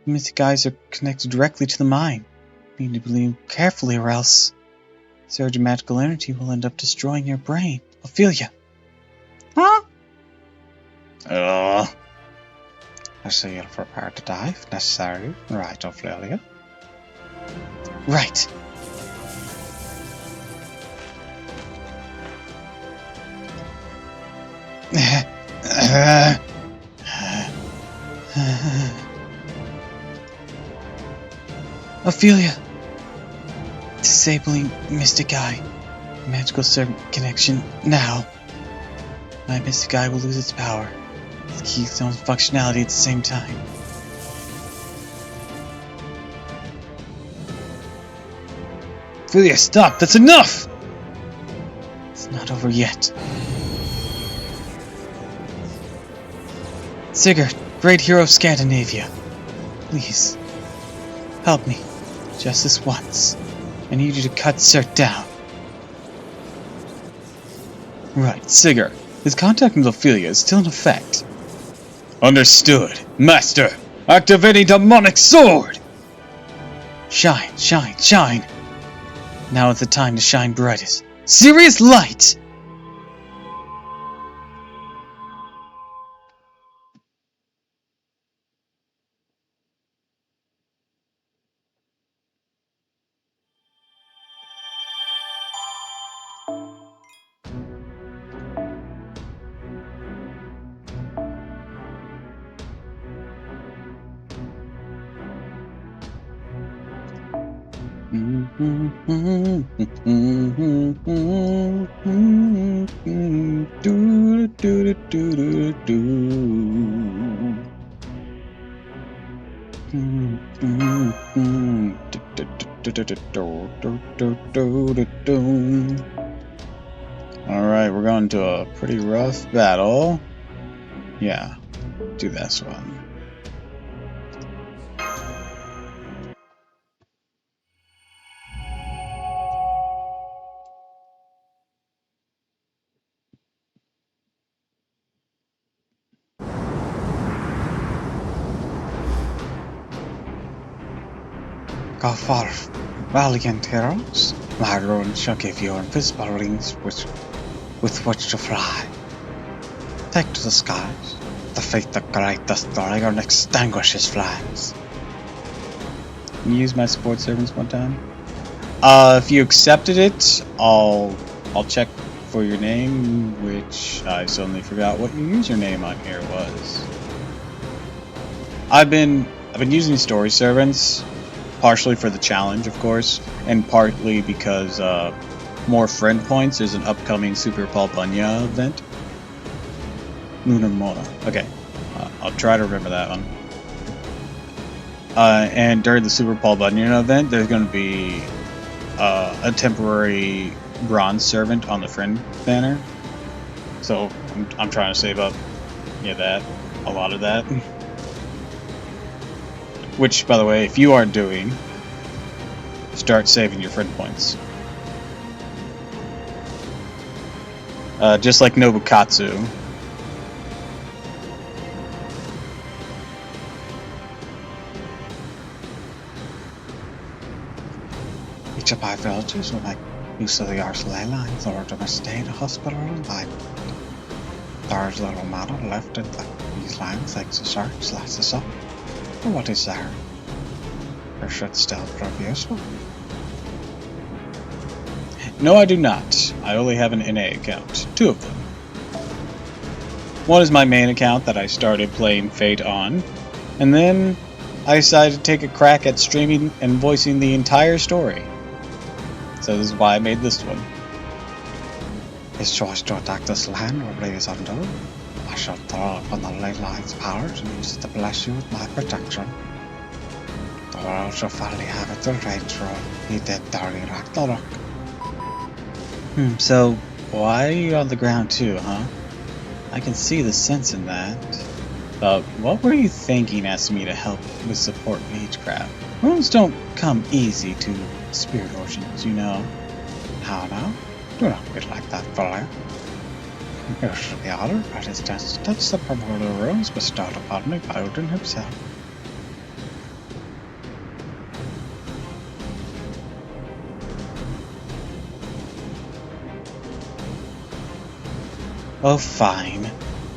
The mystic eyes are connected directly to the mind. You need to believe carefully or else surge of magical energy will end up destroying your brain. Ophelia! Huh? I see you're prepared to die if necessary. Right, Ophelia? Right. Ophelia! Disabling Mystic Eye. Magical servant connection now. My Mystic Eye will lose its power. Its keystone's functionality at the same time. Ophelia, stop! That's enough! It's not over yet. Sigurd, great hero of Scandinavia. Please, help me. Just this once. I need you to cut Cert down. Right, Sigurd. His contact with Ophelia is still in effect. Understood. Master, activating demonic sword! Shine, shine, shine! Now is the time to shine brightest. Serious light! Alright, we're going to a pretty rough battle. Yeah, do this one. Go forth, valiant heroes. My rune shall give you invisible wings with which to fly. Take to the skies, defeat the great destroyer and extinguish his flames. Can you use my support servants one time? If you accepted it, I'll check for your name, which I suddenly forgot what your username on here was. I've been using story servants, partially for the challenge, of course, and partly because more friend points. There's an upcoming Super Palpanya event. Lunar Mona. Okay, I'll try to remember that one. And during the Super Palpanya event, there's going to be a temporary bronze servant on the friend banner. So I'm trying to save up, a lot of that. Which, by the way, if you aren't doing, start saving your friend points. Just like Nobukatsu. Each of our villagers will make use of the art's ley lines or to stay in a hospital environment. There's little matter left in these lines thanks to search, that's the song. But what is there? There should still prove useful. No, I do not. I only have an NA account. 2 of them. One is my main account that I started playing Fate on, and then I decided to take a crack at streaming and voicing the entire story. So this is why I made this one. His choice to attack this land will leave us undone. I shall throw upon the ley line's powers and use it to bless you with my protection. The world shall finally have its revenge for he did during Ragnarök. So why are you on the ground too, huh? I can see the sense in that. What were you thinking asking me to help with support magecraft? Runes don't come easy to spirit origins, you know. Now, do not be like that, fella. You should be honored by his chance to touch the primordial runes bestowed upon me by Odin himself. Oh, fine.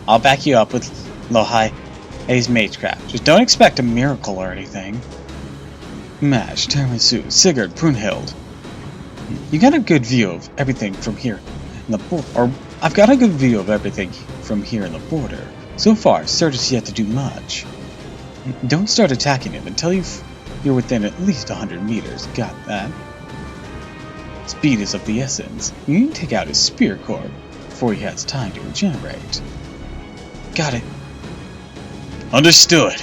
I'll back you up with Lohai's magecraft. Just don't expect a miracle or anything. Mash, Tiramisu, Sigurd, Brunhild. You got a good view of everything from here in the I've got a good view of everything from here in the border. So far, Surt has yet to do much. Don't start attacking him until you're within at least 100 meters. Got that? Speed is of the essence. You need to take out his spear core before he has time to regenerate. Got it. Understood.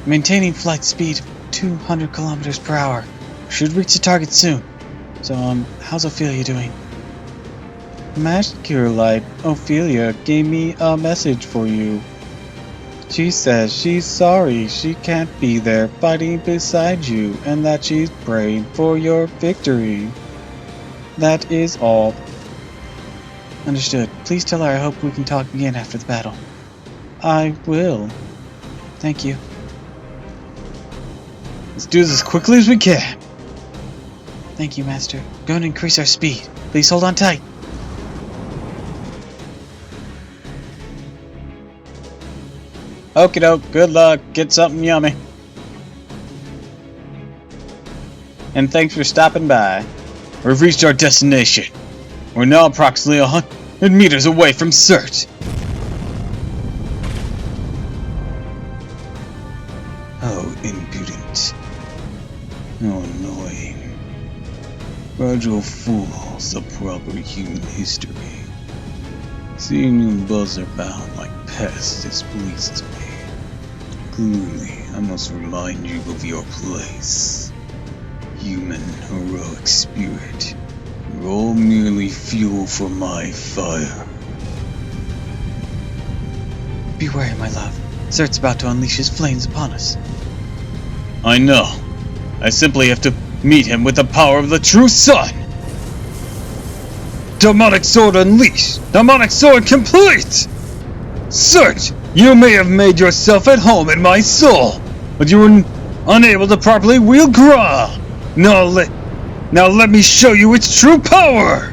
Maintaining flight speed 200 kilometers per hour. Should reach the target soon. So, how's Ophelia doing? Master Light, Ophelia gave me a message for you. She says she's sorry she can't be there fighting beside you, and that she's praying for your victory. That is all. Understood. Please tell her I hope we can talk again after the battle. I will. Thank you. Let's do this as quickly as we can. Thank you, Master. Going to increase our speed. Please hold on tight. Okie doke. Good luck. Get something yummy. And thanks for stopping by. We've reached our destination. We're now approximately 100 meters away from Surt. How impudent. How annoying. Fragile fools of proper human history. Seeing you buzz about like pests displeases me. Clearly, I must remind you of your place. Human heroic spirit. You're all merely fuel for my fire. Be wary, my love. Surt's about to unleash his flames upon us. I know. I simply have to meet him with the power of the true sun. Demonic sword unleashed. Demonic sword complete. Surt, you may have made yourself at home in my soul, but you were unable to properly wield Gra. Now let me show you its true power!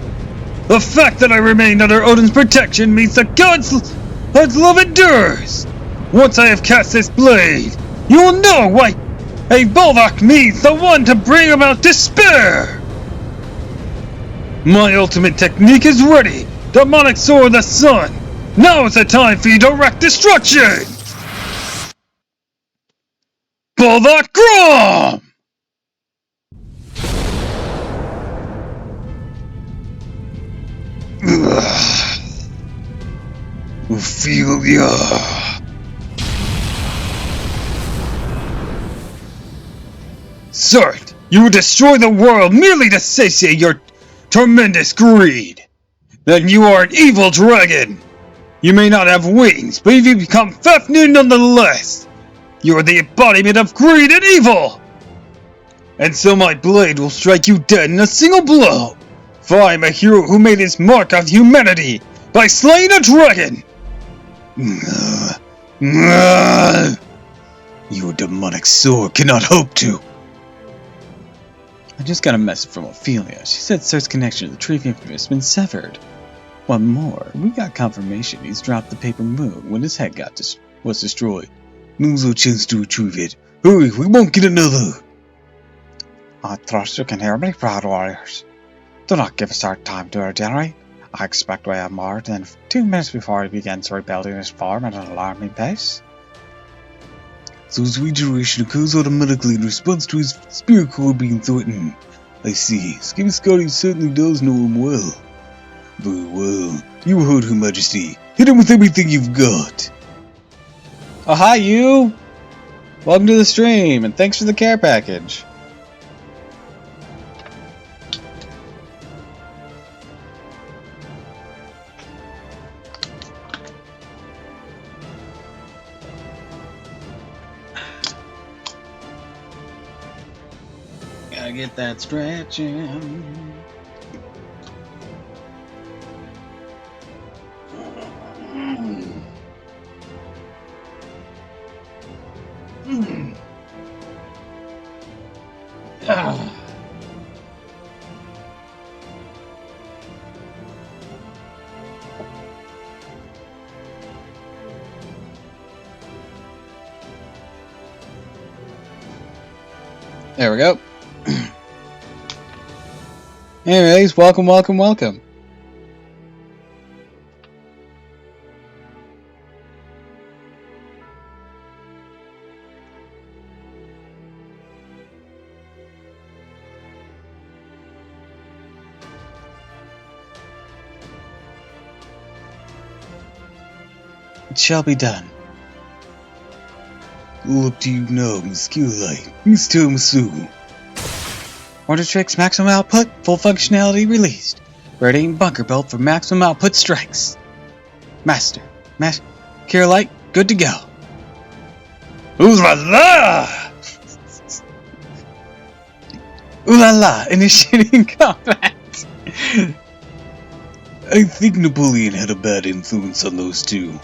The fact that I remained under Odin's protection means that God's love endures! Once I have cast this blade, you will know why a Bolvark means the one to bring about despair! My ultimate technique is ready! Demonic Sword of the Sun! Now is the time for you to wreak destruction! Bolvark Grom! Ophelia! Sir, you would destroy the world merely to satiate your tremendous greed! Then you are an evil dragon! You may not have wings, but you become Fafnir nonetheless! You are the embodiment of greed and evil! And so my blade will strike you dead in a single blow! For I am a hero who made his mark on humanity by slaying a dragon! Your demonic sword cannot hope to. I just got a message from Ophelia. She said Sir's connection to the Tree of Infamy has been severed. One more, we got confirmation he's dropped the paper moon when his head was destroyed. Lose a chance to retrieve it. Hurry, we won't get another. I trust you can hear me, proud warriors. Do not give us our time to regenerate. I expect we have more than 2 minutes before he begins rebuilding his farm at an alarming pace. So his regeneration occurs automatically in response to his spirit core being threatened. I see. Skimmy Scotty certainly does know him well. Very well. You heard Her Majesty. Hit him with everything you've got. Oh, hi, you! Welcome to the stream, and thanks for the care package. Gotta get that stretching. There we go. Anyways, welcome. It shall be done. All up to you now, Miss Skilllight. Miss Tiramisu. Order Tricks maximum output, full functionality released. Readying bunker belt for maximum output strikes. Master, Kirillite, good to go. Ooh la la! Ooh la la, initiating combat. I think Napoleon had a bad influence on those two.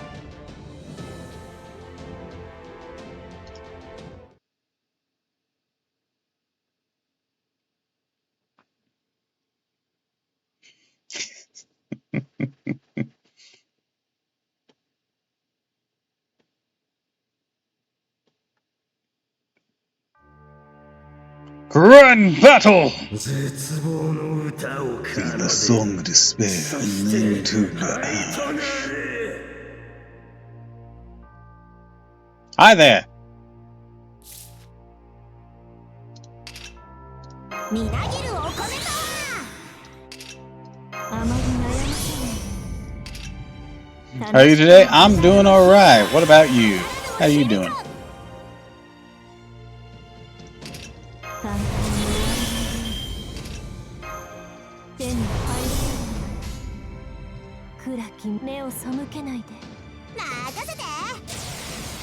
Grand battle! Sing the song of despair and then turn to ash. Hi there. How are you today? I'm doing alright. What about you? How you doing?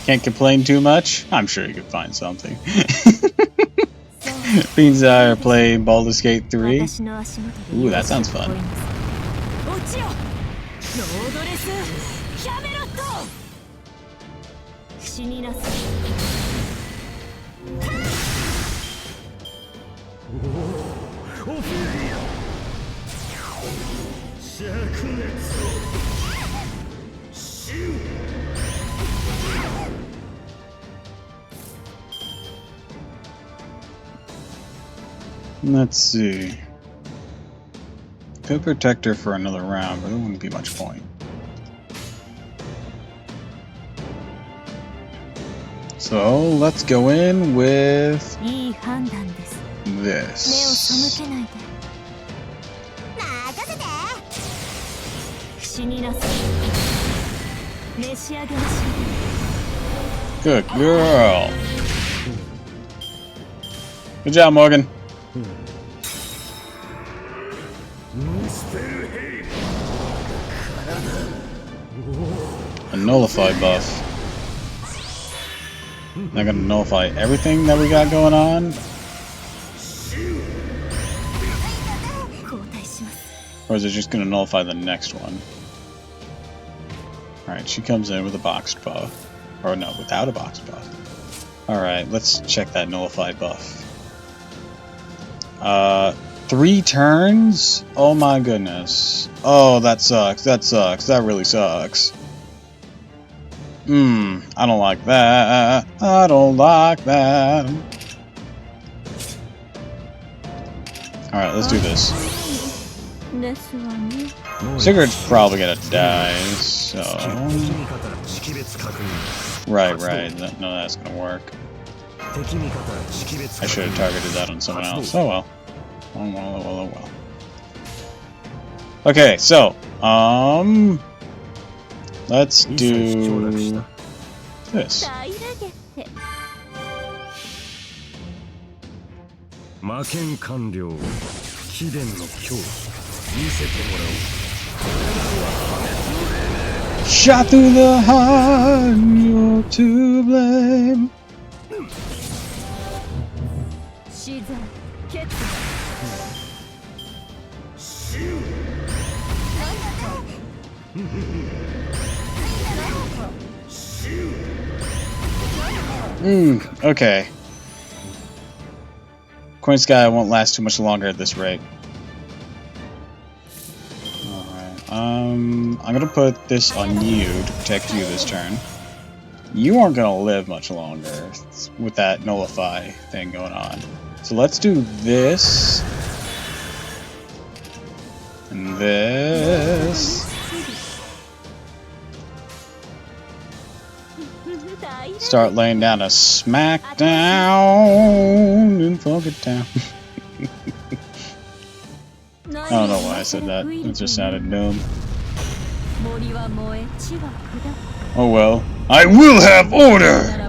Can't complain too much? I'm sure you can find something. Beans and I are playing Baldur's Gate 3. Ooh, that sounds fun. Let's see. Could protect her for another round, but there wouldn't be much point. So let's go in with this. Good girl. Good job, Morgan. A nullify buff. Not gonna nullify everything that we got going on? Or is it just gonna nullify the next one? Alright, she comes in with a boxed buff. Or no, without a boxed buff. Alright, let's check that nullified buff. 3 turns? Oh my goodness. Oh, that sucks. That sucks. That really sucks. I don't like that. I don't like that. Alright, let's do this. Sigurd's probably gonna die, so... Right. No, that's gonna work. I should have targeted that on someone else. Oh well. Oh well. Okay, so, let's do this. Shot through the heart, you're to blame. Okay. Coin Sky won't last too much longer at this rate. Alright, I'm gonna put this on you to protect you this turn. You aren't gonna live much longer with that nullify thing going on. So let's do this. And this. Start laying down a smackdown in Focus Town. I don't know why I said that. It just sounded dumb. Oh well. I will have order!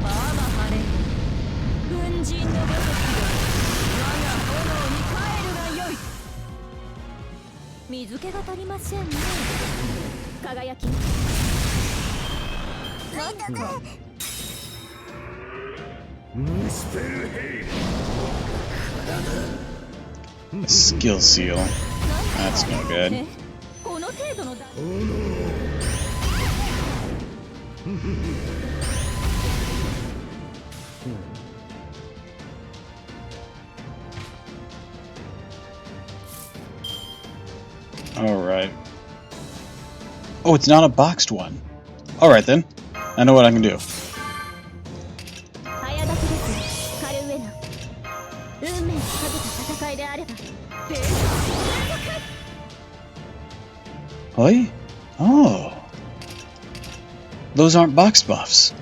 A skill seal. That's no good. Alright. Oh, it's not a boxed one. Alright then. I know what I can do. Oi? Oh. Those aren't box buffs.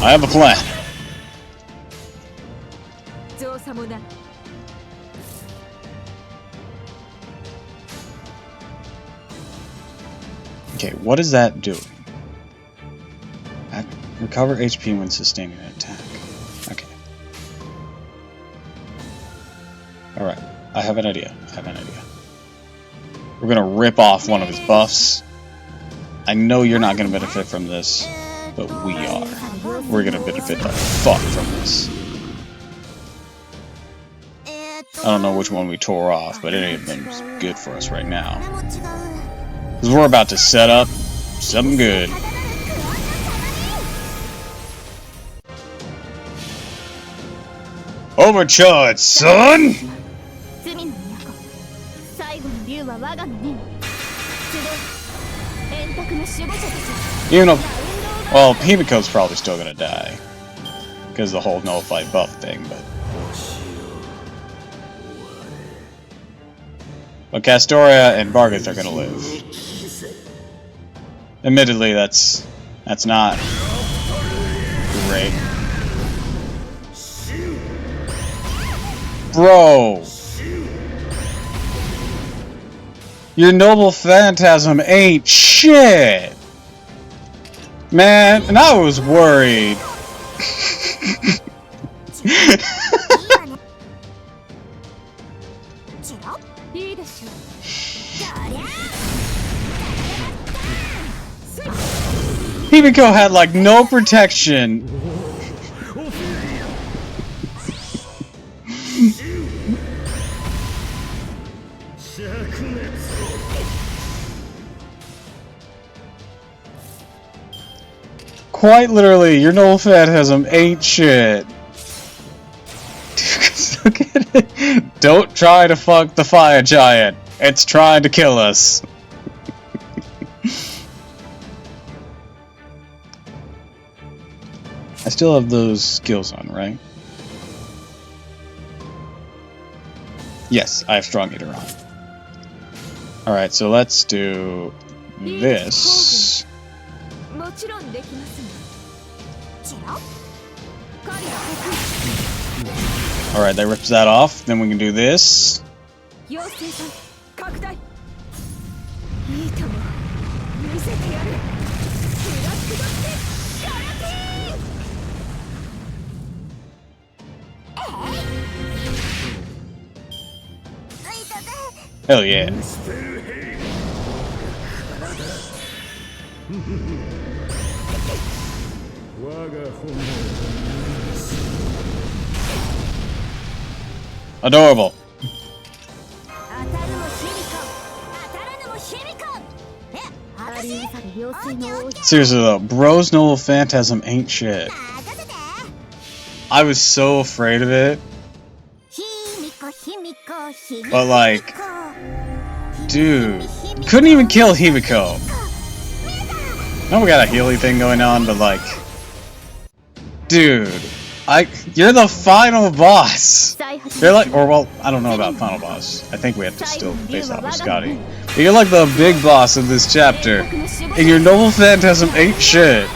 I have a plan. Okay, what is that doing? Recover HP when sustaining an attack. Okay. Alright, I have an idea. We're gonna rip off one of his buffs. I know you're not gonna benefit from this, but we are. We're gonna benefit the fuck from this. I don't know which one we tore off, but any of them's good for us right now. Because we're about to set up something good. Overcharged, son! Even though, well, Himiko's probably still gonna die. Because the whole nullified buff thing, but Castoria and Bargith are gonna live. Admittedly, that's not great. Bro! Your noble phantasm ain't shit! Man, and I was worried. Himiko had like no protection. Quite literally, your noble phantasm ain't shit. Look at it. Don't try to fuck the fire giant. It's trying to kill us. I still have those skills on, right? Yes, I have Strong Eater on. Alright, so let's do this. Alright, that rips that off. Then we can do this. Hell yeah. Adorable. Seriously though, Bro's Noble Phantasm ain't shit. I was so afraid of it. But like, dude, couldn't even kill Himiko. No, we got a Healy thing going on, but like, dude, you're the final boss. You're like, or well, I don't know about final boss. I think we have to still face off with Scotty. But you're like the big boss of this chapter, and your Noble Phantasm ain't shit.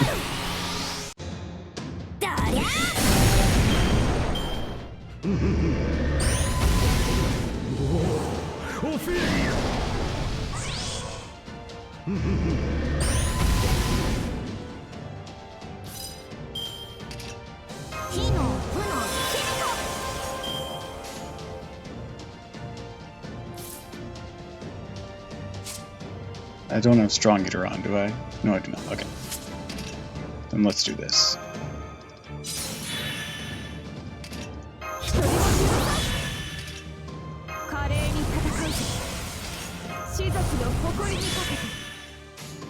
I don't have Strong Eater on, do I? No, I do not. Okay. Then let's do this.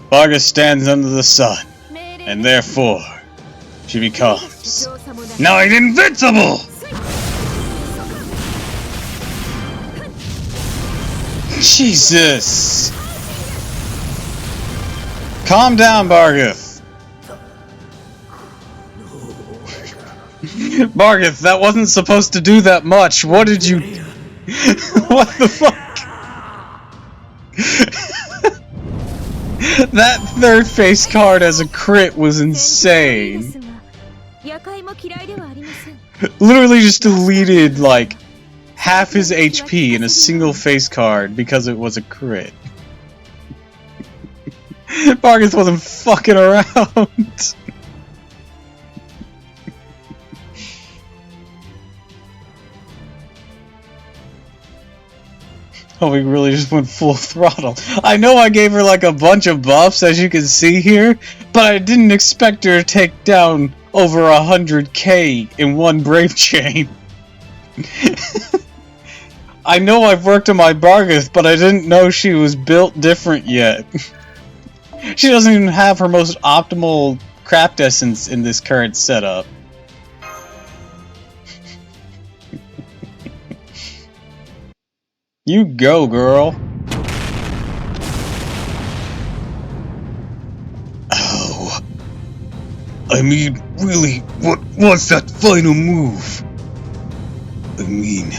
Varga stands under the sun, and therefore, she becomes now invincible! Jesus! Calm down, Bargith. Bargith, that wasn't supposed to do that much. What did you... What the fuck? That third face card as a crit was insane. Literally just deleted, like, half his HP in a single face card because it was a crit. Bargith wasn't fucking around. Oh, we really just went full throttle. I know I gave her like a bunch of buffs, as you can see here, but I didn't expect her to take down over 100k in one Brave Chain. I know I've worked on my Bargith, but I didn't know she was built different yet. She doesn't even have her most optimal craft essence in this current setup. You go, girl. I mean, really, what was that final move? I mean,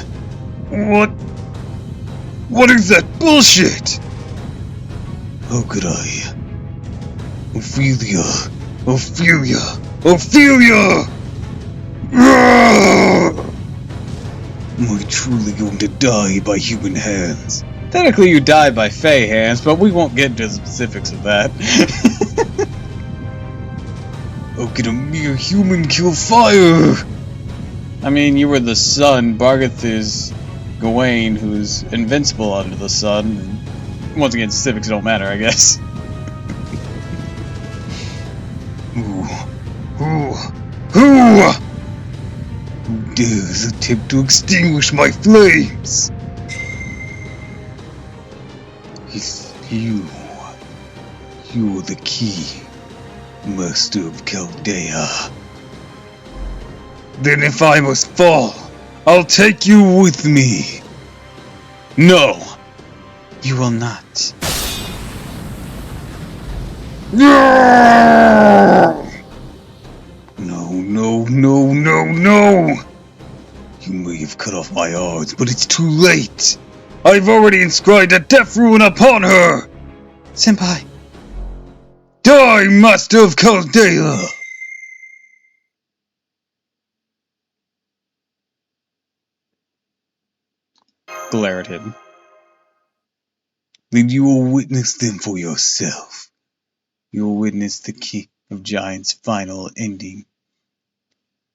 what is that bullshit? How could I? Ophelia! Ophelia! Ophelia! Am I truly going to die by human hands? Technically, you died by Fey hands, but we won't get into the specifics of that. How can a mere human kill fire? I mean, you were the sun. Bargath is Gawain, who's invincible under the sun. And once again, specifics don't matter, I guess. Who dares attempt to extinguish my flames? It's you. You're the key, Master of Chaldea. Then if I must fall, I'll take you with me. No! You will not. No. You may have cut off my arms, but it's too late. I've already inscribed a death rune upon her. Senpai! Die, Master of Chaldea! Glare at him. Then you will witness them for yourself. You will witness the King of Giants' final ending.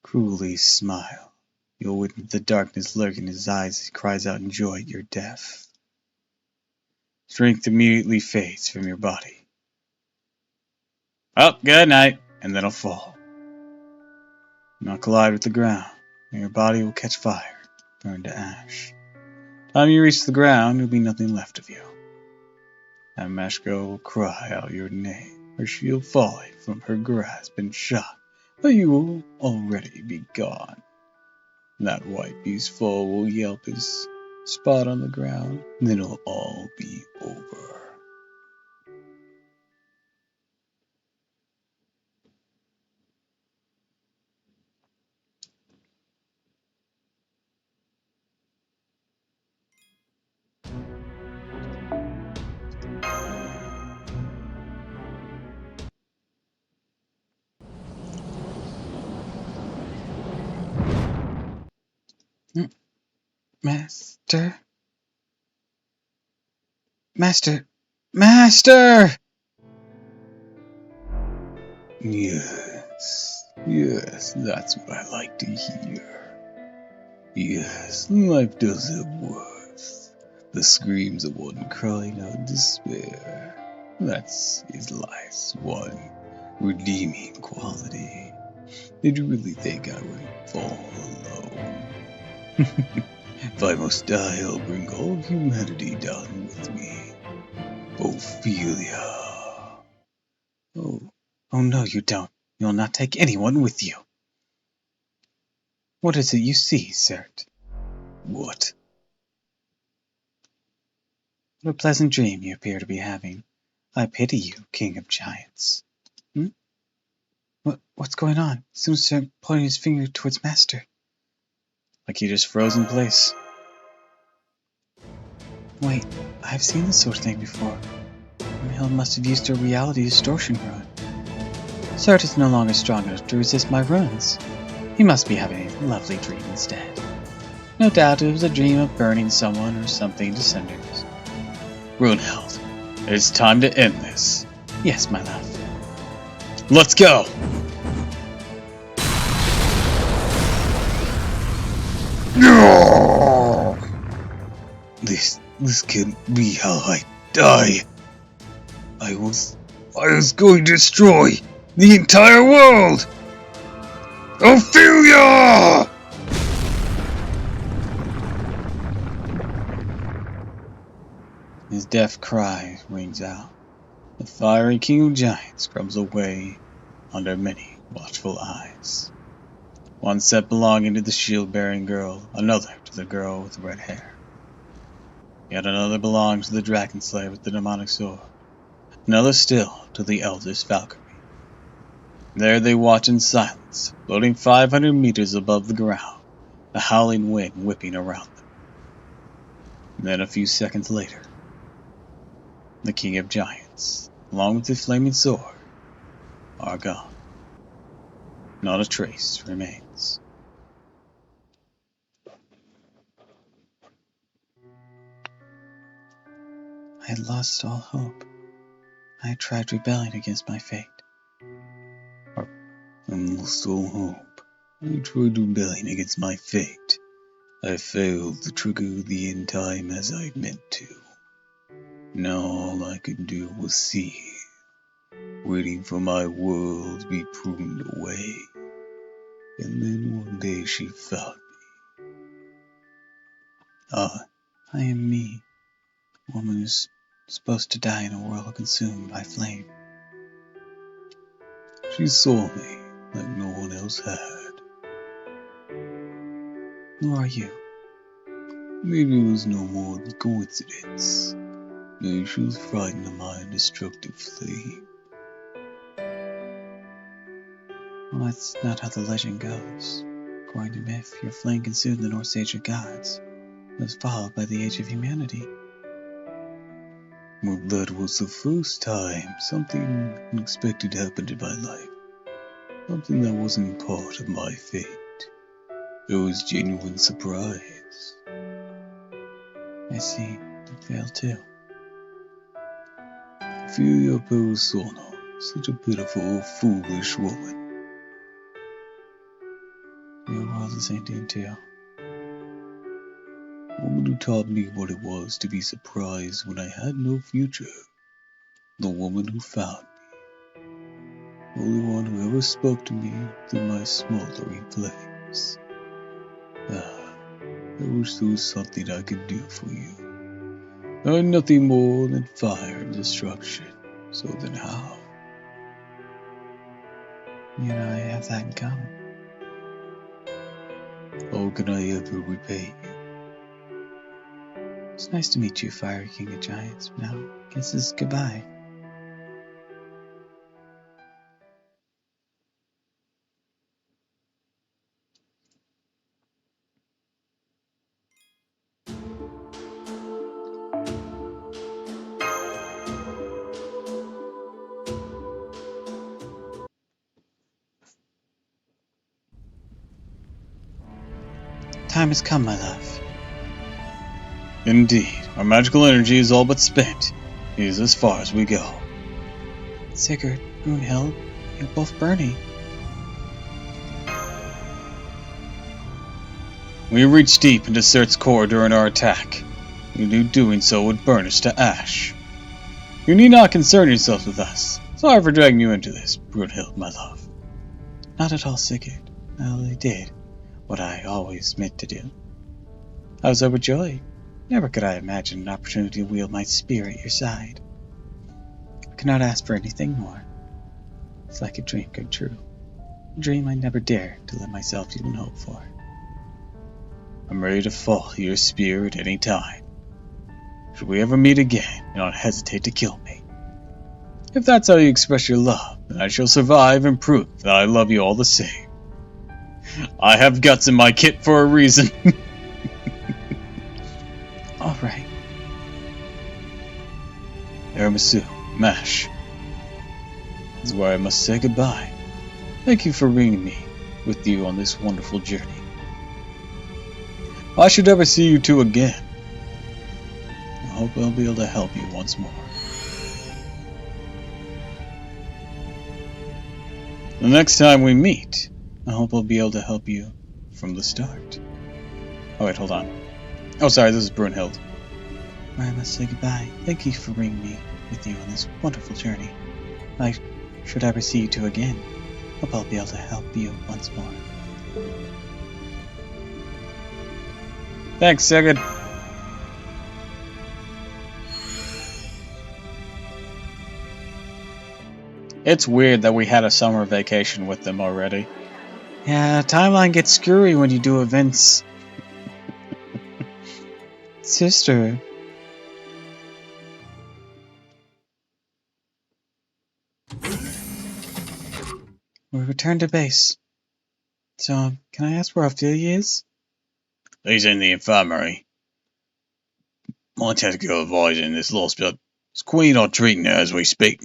Cruelly smile. You will witness the darkness lurk in his eyes as he cries out in joy at your death. Strength immediately fades from your body. Well, good night, and then I'll fall. And I'll collide with the ground, and your body will catch fire, burn to ash. By the time you reach the ground, there will be nothing left of you. And Mashko will cry out your name, her shield falling from her grasp and shot, but you will already be gone. And that white beast foe will yelp his spot on the ground, and then it'll all be over. Master? Master! Master! Yes, that's what I like to hear. Yes, life does have worth. The screams of one crying out despair. That's his life's one redeeming quality. Did you really think I would fall alone? If I must die, I'll bring all of humanity down with me. Ophelia. Oh no, you don't. You'll not take anyone with you. What is it you see, Sert? What? What a pleasant dream you appear to be having. I pity you, King of Giants. What's going on? Seems to be pointing his finger towards Master. Like he just froze in place. Wait, I've seen this sort of thing before. Hill must have used a reality distortion rune. Sert is no longer strong enough to resist my runes. He must be having a lovely dream instead. No doubt it was a dream of burning someone or something to cinders. Runeheld, it's time to end this. Yes, my love. Let's go! No! This can't be how I die. I was going to destroy the entire world! Ophelia! His death cry rings out. The fiery King of Giants scrubs away under many watchful eyes. One set belonging to the shield-bearing girl, another to the girl with red hair. Yet another belongs to the dragon slayer with the demonic sword. Another still to the eldest Valkyrie. There they watch in silence, floating 500 meters above the ground, the howling wind whipping around them. And then a few seconds later, the King of Giants, along with his flaming sword, are gone. Not a trace remains. I had lost all hope. I had tried rebelling against my fate. I lost all hope. I tried rebelling against my fate. I failed to trigger the end time as I meant to. Now all I could do was see, waiting for my world to be pruned away. And then one day she found me. I am me, woman who's supposed to die in a world consumed by flame. She saw me like no one else had. Who are you? Maybe it was no more than coincidence. Maybe she was frightened of my destructive flame. Well, that's not how the legend goes. According to myth, your flame consumed the Norse Age of Gods. It was followed by the Age of Humanity. Well, that was the first time something unexpected happened in my life. Something that wasn't part of my fate. It was genuine surprise. I see. You failed too. Filia Persona, such a pitiful, foolish woman. Your world is ending too. A woman who taught me what it was to be surprised when I had no future. The woman who found me. The only one who ever spoke to me through my smoldering flames. I wish there was something I could do for you. I'm nothing more than fire and destruction. So then how? You and I have that in common. How can I ever repay you? It's nice to meet you, Fiery King of Giants. Now, guess this is goodbye. Time has come, my love. Indeed, our magical energy is all but spent. It is as far as we go. Sigurd, Brunhild, you're both burning. We reached deep into Surt's core during our attack. We knew doing so would burn us to ash. You need not concern yourself with us. Sorry for dragging you into this, Brunhild, my love. Not at all, Sigurd. I only did what I always meant to do. I was overjoyed. Never could I imagine an opportunity to wield my spear at your side. I could not ask for anything more. It's like a dream come true. A dream I never dared to let myself even hope for. I'm ready to fall to your spear at any time. Should we ever meet again, do not hesitate to kill me. If that's how you express your love, then I shall survive and prove that I love you all the same. I have guts in my kit for a reason. All right. Eramasu, Mash. This is where I must say goodbye. Thank you for bringing me with you on this wonderful journey. If I should ever see you two again, I hope I'll be able to help you once more. The next time we meet, I hope I'll be able to help you from the start. Oh wait, hold on. Oh sorry, this is Brunhild. Where I must say goodbye. Thank you for bringing me with you on this wonderful journey. If I should ever see you two again, hope I'll be able to help you once more. Thanks, Sigurd. It's weird that we had a summer vacation with them already. Yeah, timeline gets screwy when you do events. Sister. returned to base. So, can I ask where Ophelia is? He's in the infirmary. Might have to go advising this lost, but it's Queen are treating her as we speak.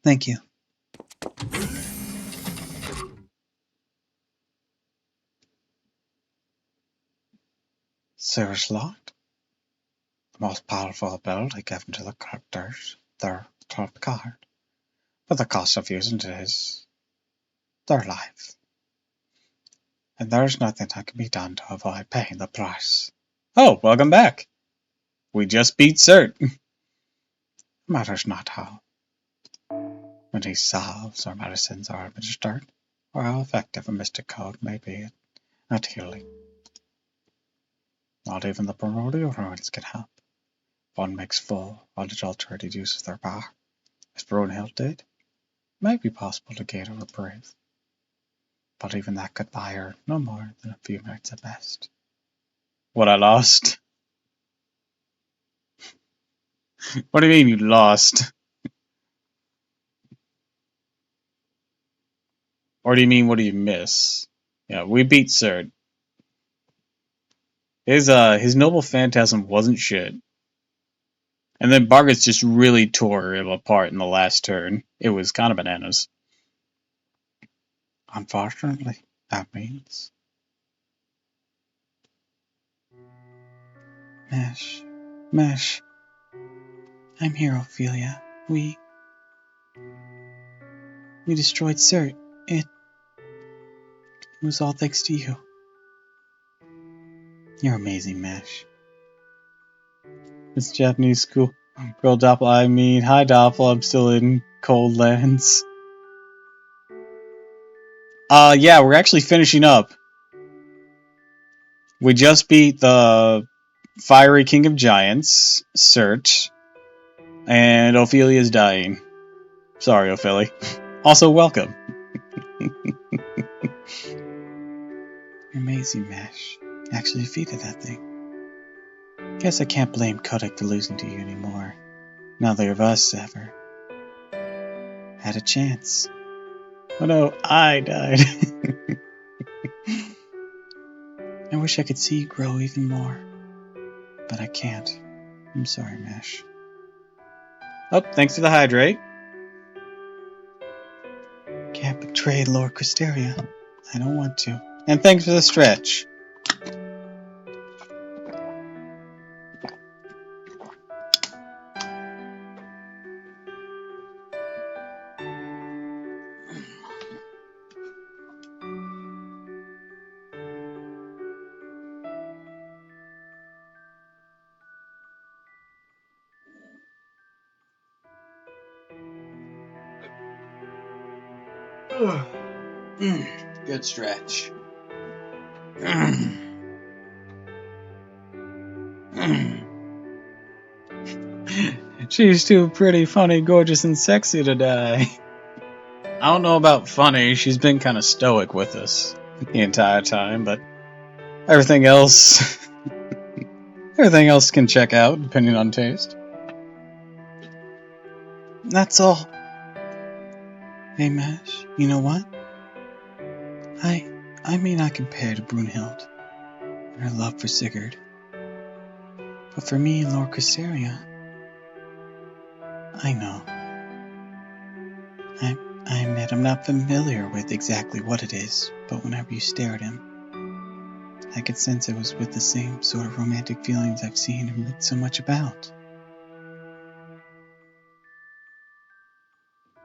Thank you. Sewer's locked. The most powerful ability given to the characters, their club card. But the cost of using it is their life. And there's nothing that can be done to avoid paying the price. Oh, welcome back. We just beat Cert. Matters not how many salves or medicines are administered, or how effective a mystic code may be at healing. Not even the primordial ruins can help. One makes full, unadulterated use of their power, as Brunhild did. It might be possible to gain a reprieve, but even that could buy her no more than a few minutes at best. What, I lost? What do you mean you lost? Or do you mean what do you miss? Yeah, we beat Cert. His noble phantasm wasn't shit. And then Bargats just really tore him apart in the last turn. It was kind of bananas. Unfortunately, that means Mesh. I'm here, Ophelia. We destroyed Cert. It was all thanks to you. You're amazing, Mesh. It's Japanese school. Girl Doppel, I mean, hi Doppel, I'm still in Cold Lands. Yeah, we're actually finishing up. We just beat the Fiery King of Giants, Cert, and Ophelia's dying. Sorry, Ophelia. Also, welcome. You're amazing, Mesh. Actually defeated that thing. Guess I can't blame Kodak for losing to you anymore. Neither of us ever had a chance. Oh no, I died. I wish I could see you grow even more. But I can't. I'm sorry, Mesh. Oh, thanks for the hydrate. Can't betray Lord Cristeria. I don't want to. And thanks for the stretch. Good stretch. She's too pretty, funny, gorgeous, and sexy to die. I don't know about funny, she's been kind of stoic with us the entire time, but everything else can check out, depending on taste. That's all. Hey, Mesh, you know what? I may not compare to Brunhild and her love for Sigurd. But for me and Lord Cristeria, I know. I admit I'm not familiar with exactly what it is, but whenever you stare at him, I could sense it was with the same sort of romantic feelings I've seen and read so much about.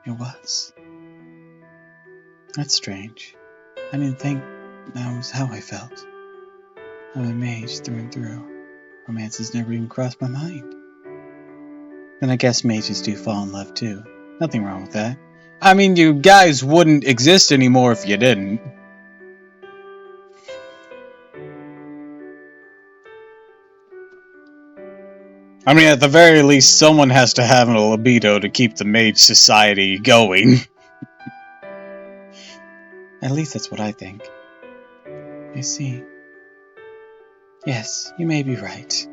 It was. That's strange. I didn't think that was how I felt. I'm a mage through and through. Romance has never even crossed my mind. Then I guess mages do fall in love too. Nothing wrong with that. I mean, you guys wouldn't exist anymore if you didn't. I mean, at the very least, someone has to have a libido to keep the mage society going. At least that's what I think. I see. Yes, you may be right.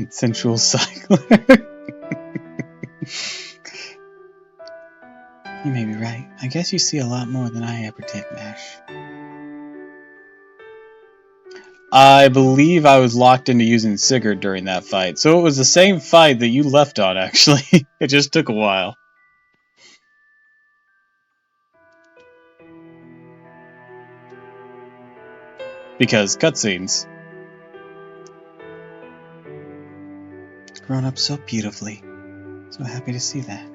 Sensual cycler. You may be right. I guess you see a lot more than I ever did, Mash. I believe I was locked into using Sigurd during that fight, so it was the same fight that you left on, actually. It just took a while. Because cutscenes. Grown up so beautifully. So happy to see that.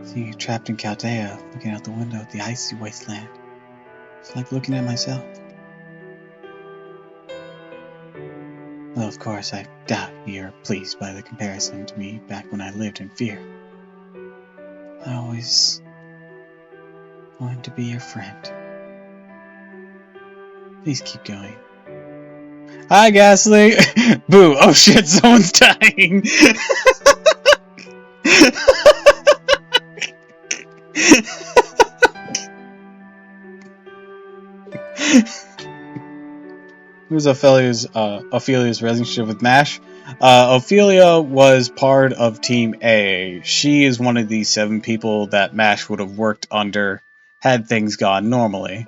Seeing you trapped in Chaldea, looking out the window at the icy wasteland. It's like looking at myself. Well, of course, I doubt you're pleased by the comparison to me back when I lived in fear. I always wanted to be your friend. Please keep going. Hi, Ghastly! Boo! Oh shit, someone's dying! Who's Ophelia's relationship with Mash? Ophelia was part of Team A. She is one of the 7 people that Mash would have worked under had things gone normally.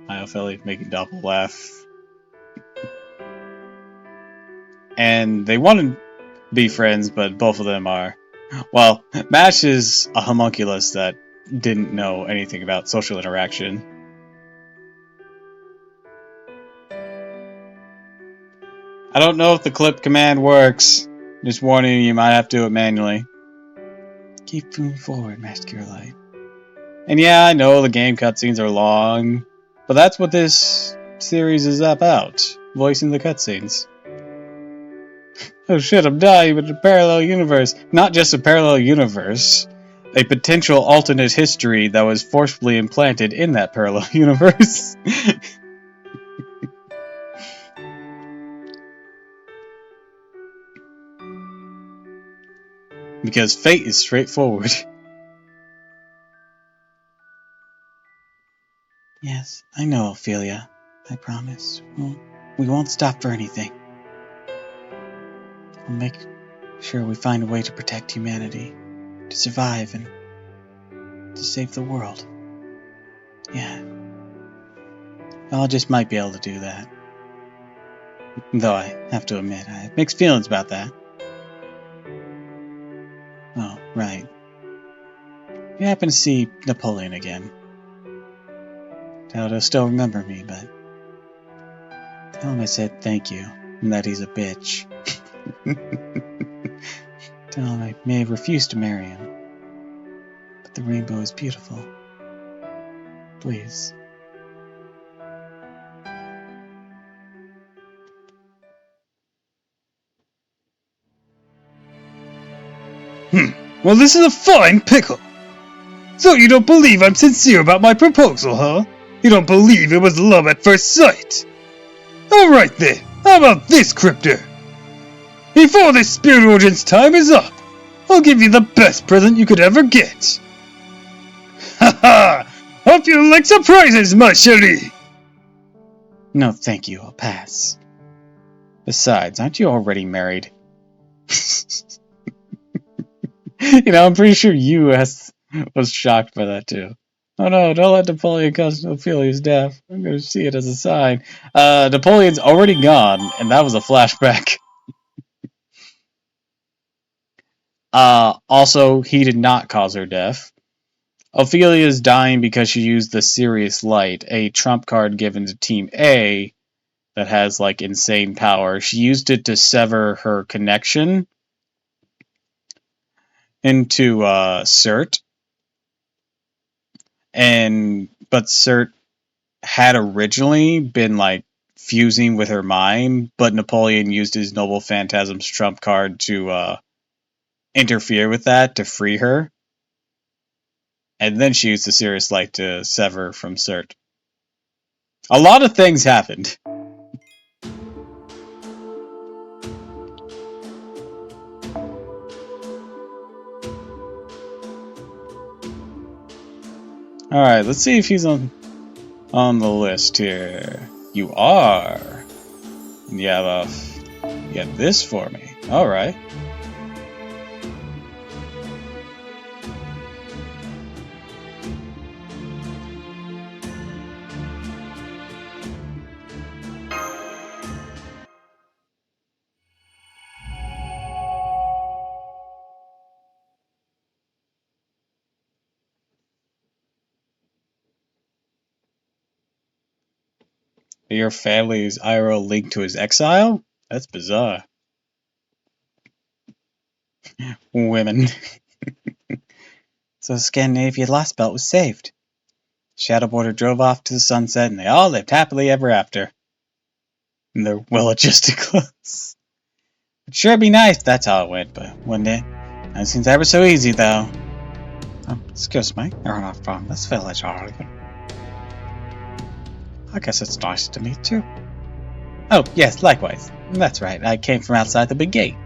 Hi, Ophelia, making Doppel laugh. And they want to be friends, but both of them are... Well, Mash is a homunculus that didn't know anything about social interaction. I don't know if the clip command works. Just warning you, might have to do it manually. Keep moving forward, Master Light. And yeah, I know the game cutscenes are long, but that's what this series is about. Voicing the cutscenes. Oh shit, I'm dying in a parallel universe. Not just a parallel universe. A potential alternate history that was forcibly implanted in that parallel universe. Because fate is straightforward. Yes, I know, Ophelia. I promise. We won't stop for anything. I'll make sure we find a way to protect humanity, to survive, and to save the world. Yeah. I just might be able to do that. Though I have to admit, I have mixed feelings about that. Oh, right. You happen to see Napoleon again. Doubt he'll still remember me, but tell him I said thank you, and that he's a bitch. Tell him I may have refused to marry him, but the rainbow is beautiful. Please. Well, this is a fine pickle. So you don't believe I'm sincere about my proposal, huh? You don't believe it was love at first sight? Alright then, how about this, Cryptor? Before this Spirit Origins time is up, I'll give you the best present you could ever get. Haha! Hope you like surprises, my chérie! No, thank you. I'll pass. Besides, aren't you already married? I'm pretty sure you was shocked by that too. Oh no, don't let Napoleon cause Ophelia's death. I'm going to see it as a sign. Napoleon's already gone, and that was a flashback. Also, he did not cause her death. Ophelia is dying because she used the Serious Light, a trump card given to Team A that has, insane power. She used it to sever her connection into Cert. But Cert had originally been fusing with her mind, but Napoleon used his Noble Phantasm's trump card to interfere with that to free her. And then she used the Serious Light to sever from Cert. A lot of things happened. Alright, let's see if he's on the list here. You are. And you have this for me. Alright. Your family's IRL linked to his exile? That's bizarre. Women. So the Scandinavian lost belt was saved. Shadowboarder drove off to the sunset and they all lived happily ever after. In their well-adjusted clothes. It'd sure be nice if that's how it went, but wouldn't it? That seems ever so easy, though. Excuse me, you're not from this village, are you? I guess it's nice to meet you. Oh, yes, likewise. That's right, I came from outside the big gate.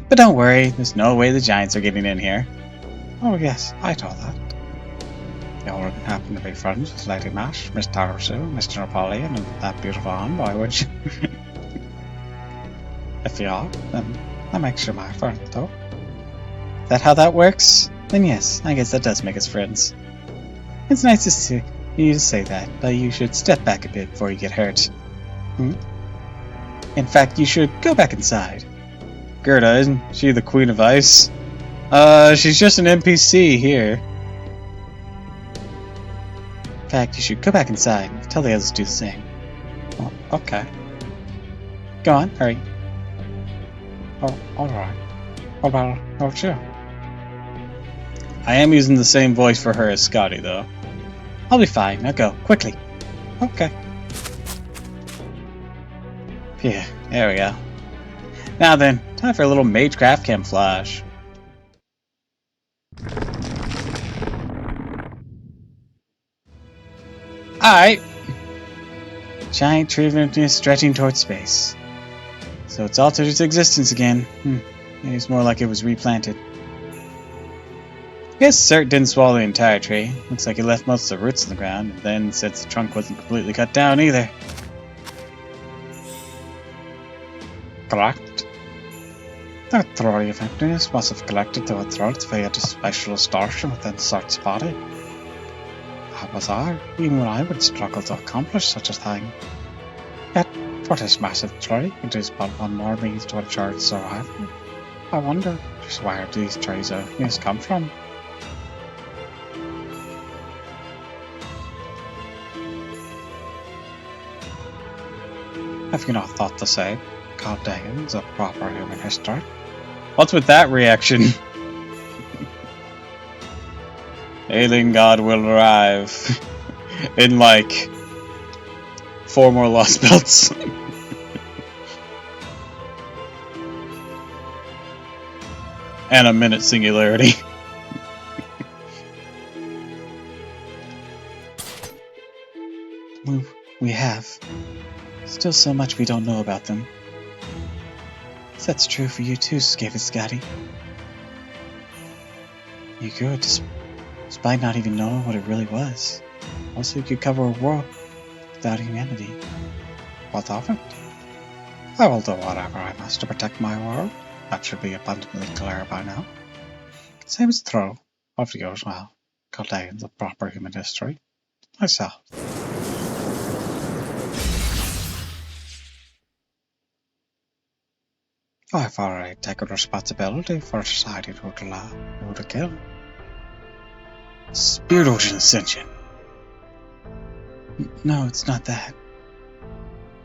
But don't worry, there's no way the giants are getting in here. Oh, yes, I know that. You wouldn't happen to be friends with Lady Mash, Miss Tarasu, Mr. Napoleon, and that beautiful envoy, would you? If you are, then that makes you my friend, though. Is that how that works? Then yes, I guess that does make us friends. It's nice to see you to say that, but you should step back a bit before you get hurt. In fact, you should go back inside. Gerda, isn't she the Queen of Ice? She's just an NPC here. In fact, you should go back inside and tell the others to do the same. Oh, okay. Go on, hurry. Oh, alright. What about you? I am using the same voice for her as Scotty, though. I'll be fine. Now go, quickly. Okay. Yeah, there we go. Now then, time for a little Magecraft camouflage. Alright. Giant tree of emptiness stretching towards space. So it's altered its existence again. Maybe it's more like it was replanted. I guess Cert didn't swallow the entire tree. Looks like he left most of the roots in the ground, and then since the trunk wasn't completely cut down either. Correct. The tree of emptiness must have collected to its roots via the special distortion within Cert's body. How bizarre, even I would struggle to accomplish such a thing. Yet, for this massive tree, it is but one more means to ensure its survival. I wonder just where these trees come from. Have you not thought the same? Chaldeans, a proper human history. What's with that reaction? Alien God will arrive in like 4 more lost belts. And a minute singularity. We have. Still so much we don't know about them. That's true for you too, Scotty. You could, despite not even knowing what it really was. Also, you could cover a world without humanity. What of it? I will do whatever I must to protect my world. That should be abundantly clear by now. Same is true of you as well. Chaldeans of proper human history. Myself. I've already taken responsibility for deciding who to kill. Spirit Ocean Ascension. No, it's not that.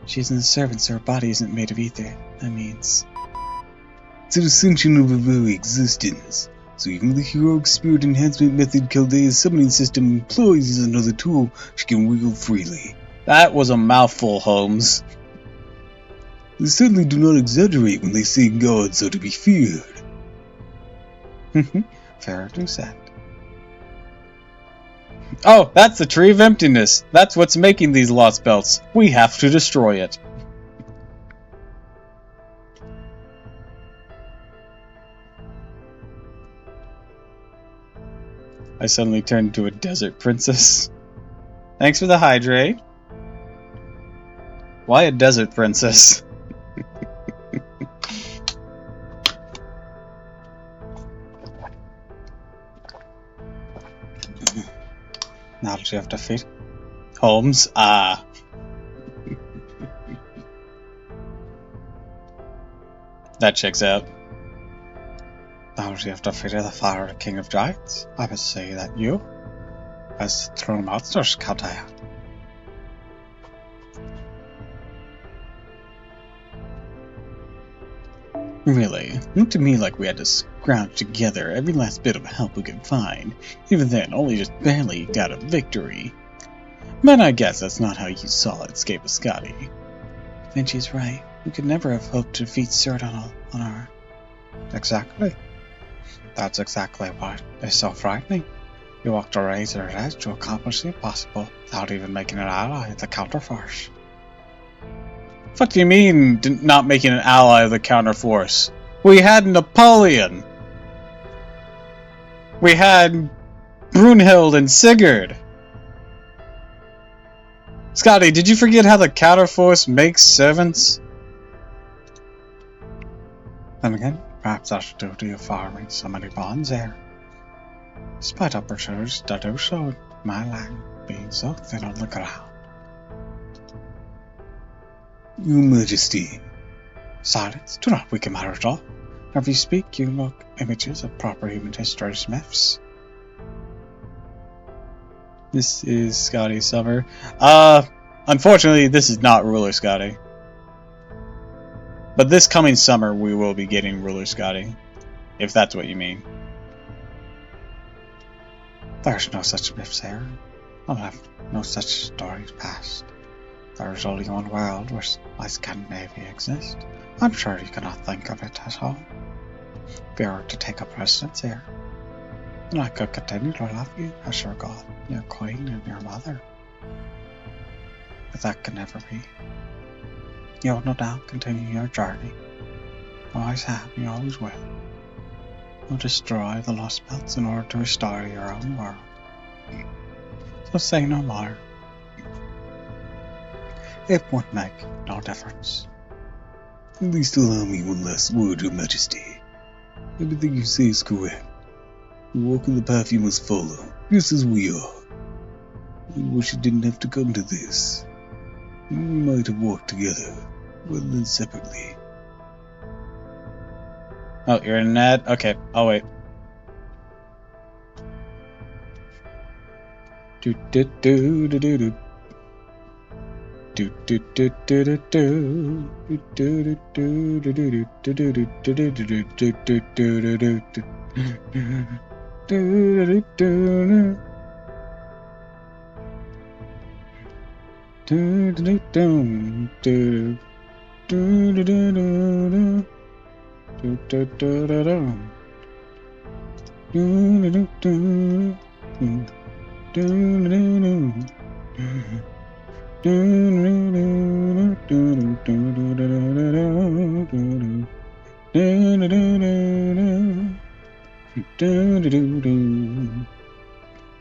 She's in the servant, so her body isn't made of ether. That means... It's an ascension of her very existence. So even the heroic spirit enhancement method Chaldea's summoning system employs is another tool she can wield freely. That was a mouthful, Holmes. They certainly do not exaggerate when they say gods are to be feared. Fairly said. Oh, that's the Tree of Emptiness. That's what's making these lost belts. We have to destroy it. I suddenly turned into a desert princess. Thanks for the hydrate. Why a desert princess? Knowledge of defeat. Holmes, That checks out. Knowledge of defeated the fire king of giants. I must say that you, as true monsters, Chaldea. Really, it looked to me like we had to scrounge together every last bit of help we could find. Even then, only just barely got a victory. But I guess that's not how you saw it, Scotty. Vinci's right. We could never have hoped to defeat Cert on our... Exactly. That's exactly what is so frightening. You walked a razor's edge to accomplish the impossible without even making an ally of the counterforce. What do you mean, not making an ally of the counterforce? We had Napoleon! We had Brunhild and Sigurd! Scotty, did you forget how the counterforce makes servants? Then again, perhaps that's due to you farming so many bonds there. Despite opportunities to do so, my land being so thin on the ground. Your Majesty. Silence, do not weaken my resolve. If you speak, you look images of proper human history smiths. This is Scotty Summer. Unfortunately, this is not Ruler Scotty. But this coming summer, we will be getting Ruler Scotty. If that's what you mean. There's no such myths here. I'll have no such stories past. There is only one world where Scandinavia exists. I'm sure you cannot think of it at all. If you were to take up residence here, and I could continue to love you as your god, your queen, and your mother. But that can never be. You'll no doubt continue your journey. Always have, you always will. You'll destroy the lost belts in order to restore your own world. So say no more. It would make no difference. At least allow me one last word, Your Majesty. Everything you say is correct. You walk in the path you must follow, just as we are. I wish it didn't have to come to this. We might have walked together, rather than separately. Oh, you're in an ad? Okay, I'll wait. Do do do do do do. Do do do do do do. Do do do do do do do do do do do do do do do do. Do do do do do do do do do do do. Do do do do do.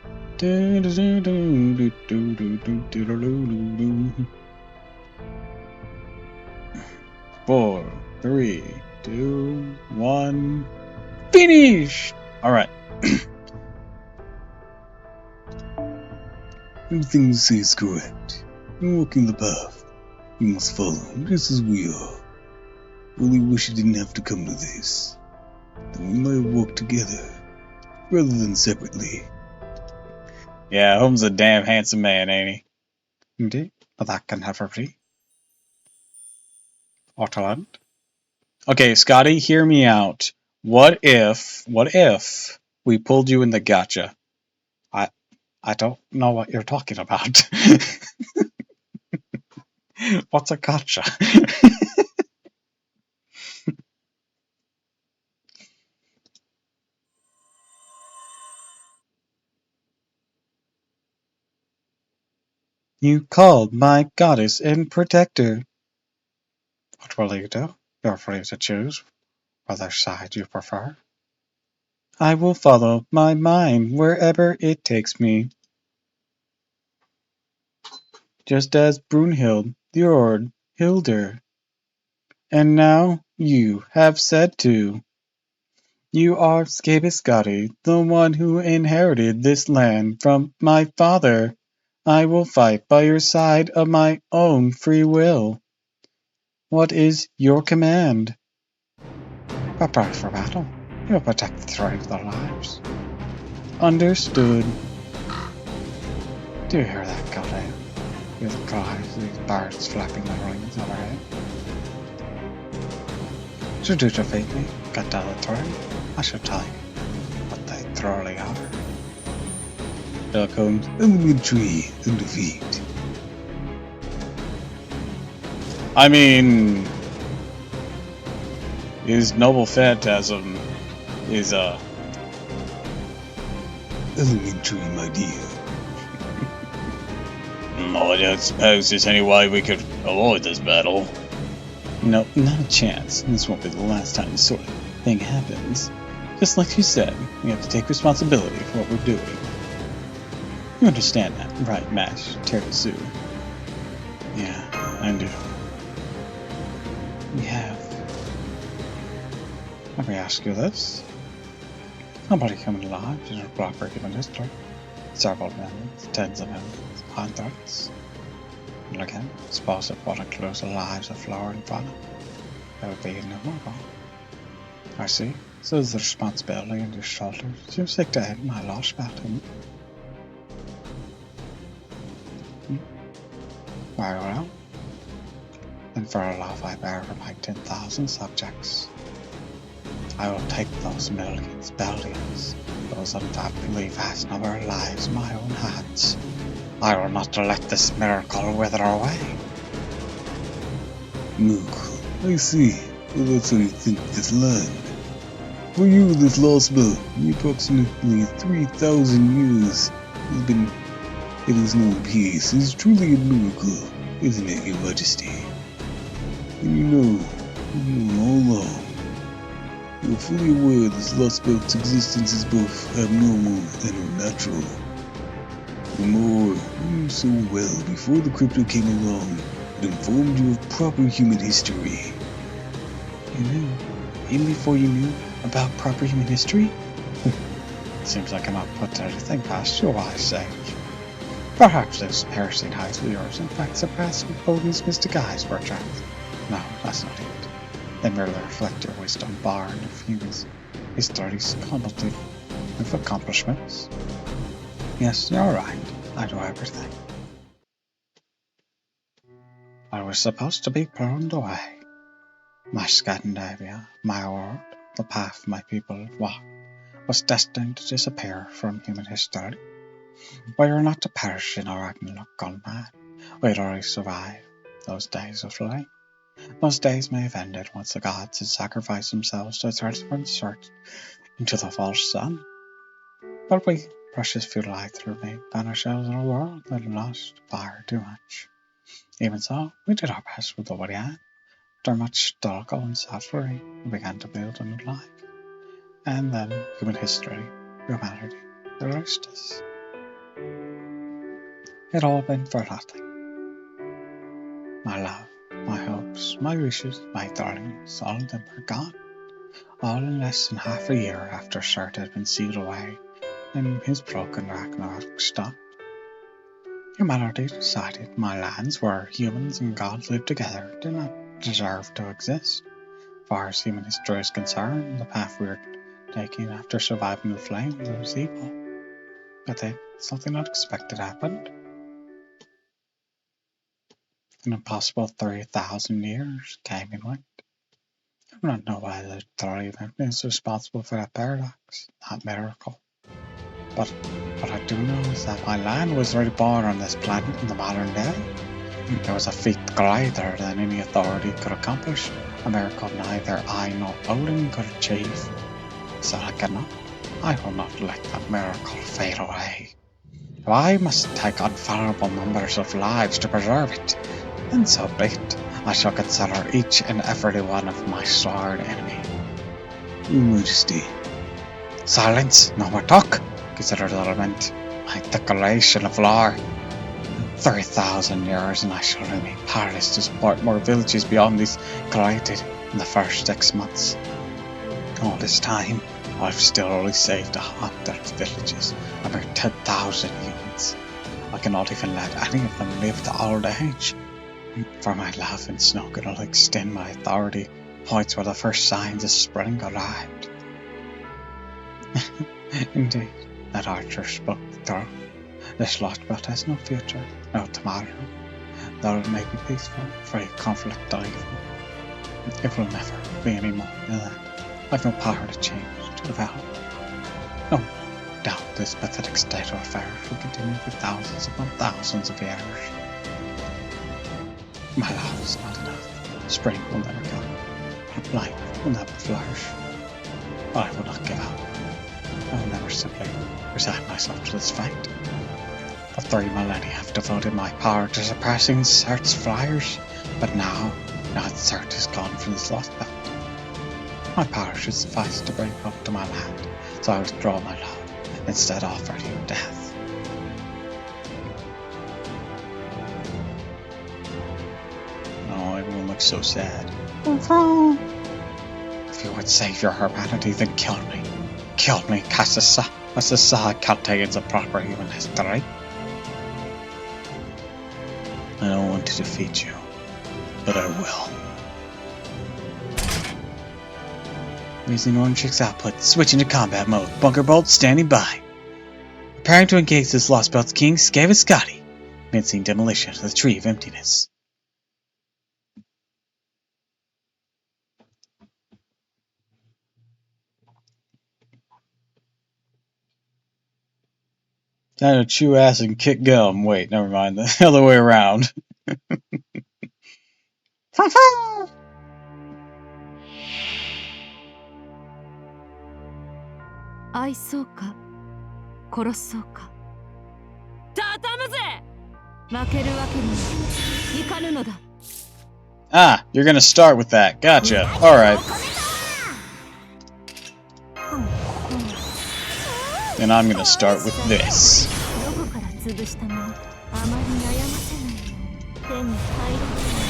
Do do do do. Do do do. Four, three, two, one, finish! Alright. Everything you say is correct. You walk in the path you must follow, just as we are. Only wish it didn't have to come to this. Then we might have walked together, rather than separately. Yeah, Holmes a damn handsome man, ain't he? Indeed, but that can never be. Otterland? Okay, Scotty, hear me out. What if we pulled you in the gotcha? I don't know what you're talking about. What's a gotcha? You called my goddess and protector. What will you do? You're free to choose whether side you prefer. I will follow my mind wherever it takes me. Just as Brunhild, Thjord, Hildur. And now you have said to. You are Scabiscati, the one who inherited this land from my father. I will fight by your side of my own free will. What is your command? Prepare for battle. You'll protect the throne of their lives. Understood. Do you hear that, Goddamn? Hear the cries of these birds flapping their wings overhead? Should you defeat me, get down the throne, I shall tell you what they thoroughly are. Here comes elementary and defeat. I mean, his noble phantasm is Elementary, my dear. I don't suppose there's any way we could avoid this battle. No, not a chance. This won't be the last time this sort of thing happens. Just like you said, we have to take responsibility for what we're doing. You understand that, right, Mash Terrasu? Yeah, I do. We have. Let me ask you this. Nobody human alive in a proper human history. Several millions, tens of millions, hundreds. And again, suppose if one includes the lives of flora and fauna, there would be innumerable. I see. So is the responsibility on your shoulders. You seek to end my lost battle. Very well. And for a love I bear for my 10,000 subjects, I will take those millions, billions, those undoubtedly vast number of lives in my own hands. I will not let this miracle wither away. Miracle, I see. Well, that's how you think this land. For you, this lost belt, in approximately 3,000 years, it has known peace. It is truly a miracle, isn't it, Your Majesty? And you know all along. You are fully aware this lost belt's existence is both abnormal and unnatural. The more you knew so well before the crypto came along, it informed you of proper human history. You knew? Even before you knew about proper human history? Seems like I'm not put anything past you, I say. Perhaps those piercing eyes of yours in fact surpass Odin's mystic eyes for a chance. No, that's not it. They merely reflect your wisdom born of humans' history's cumulative of accomplishments. Yes, you're right. I do everything. I was supposed to be pruned away. My Scandinavia, my world, the path my people have walked, was destined to disappear from human history. We were not to perish in our Ragnarök gone mad. We had already survived those days of flame. Those days may have ended once the gods had sacrificed themselves to transfer search into the false sun. But we, precious few light through me, found ourselves in a world that had lost far too much. Even so, we did our best with what we had. After much struggle and suffering, we began to build a new life. And then human history, humanity, erased us. It all been for nothing. My love, my hopes, my wishes, my darlings, all of them were gone. All in less than half a year after Surt had been sealed away and his broken Ragnarök stopped. Humanity decided my lands where humans and gods live together did not deserve to exist. As far as human history is concerned, the path we were taking after surviving the flames was evil. But then something unexpected happened. An impossible 3,000 years came and went. I do not know why the third event is responsible for that paradox, that miracle. But what I do know is that my land was reborn on this planet in the modern day. It was a feat greater than any authority could accomplish, a miracle neither I nor Odin could achieve. So I will not let that miracle fade away. If I must take unfathomable numbers of lives to preserve it, then so be it. I shall consider each and every one of my sworn enemy. Your Majesty. Silence! No more talk! Consider the element my declaration of war. 3,000 years and I shall remain powerless to support more villages beyond these created in the first 6 months. All this time, I've still only saved 100 villages, a mere 10,000 humans. I cannot even let any of them live to old age. For my love and snow can only extend my authority points where the first signs of spring arrived. Indeed, that archer spoke the truth. This lost belt has no future, no tomorrow, though it may be peaceful, free of conflict or evil. It will never be any more than that. I've no power to change, to devour. No doubt this pathetic state of affairs will continue for thousands upon thousands of years. My love is not enough. Spring will never come. Life will never flourish. But I will not give up. I will never simply resign myself to this fate. For 3 millennia I've devoted my power to suppressing Cert's flyers, but now that Cert is gone from this lost belt, my power should suffice to bring hope to my land, so I withdraw my love, and instead offer you death. Oh, everyone looks so sad. If you would save your humanity, then kill me. Kill me, Kassasa. Kassasa contains a proper human history. I don't want to defeat you, but I will. Raising Orange Chick's output, switching to combat mode, Bunker Bolt standing by. Preparing to engage this Lost Belt's king, Scotty, mincing demolition of the Tree of Emptiness. Time to chew ass and kick gum. Wait, never mind. The other way around. 愛そうか殺そうか畳むぜ負けるわけにはいかぬのだ Ah, you're gonna start with that. Gotcha. Alright. Then I'm gonna start with this. どこから潰したものあまり悩ませないよう手に入らない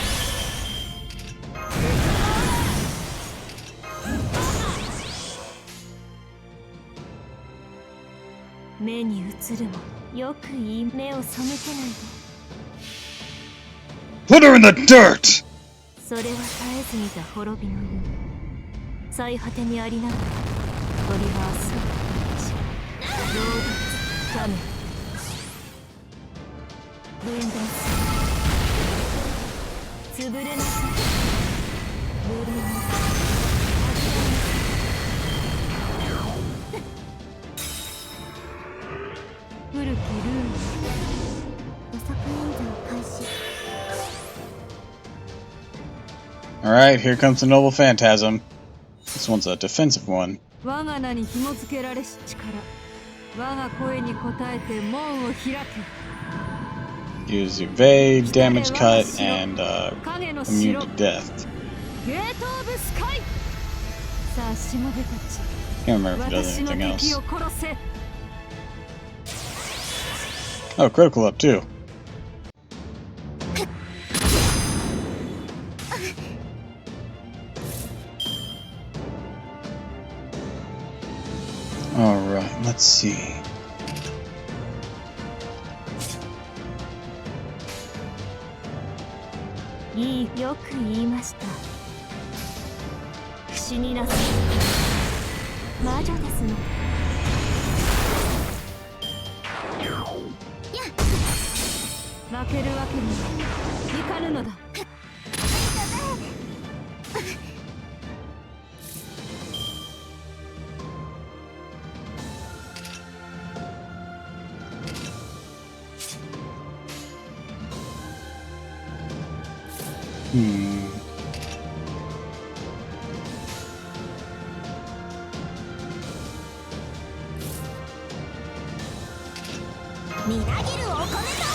目に映るもよくいい目を背けないで Put her in the dirt! それは絶えず見た滅びの夢最果てにありながら鳥は明日をし動物亀分断する潰れなさいブルーム古きルール予測演算開始 Alright, here comes the Noble Phantasm. This one's a defensive one. 我が名に紐付けられし力我が声に応えて門を開け Use evade, damage cut, and immune to death. ゲートオブスカイさあしもべたち Can't remember if it does 私の anything 敵 else. を殺せ Oh, critical up too. Alright, let's see. Yoく言いました不死になさい魔女ですの負けるわけにはいかぬのだみなぎるお米と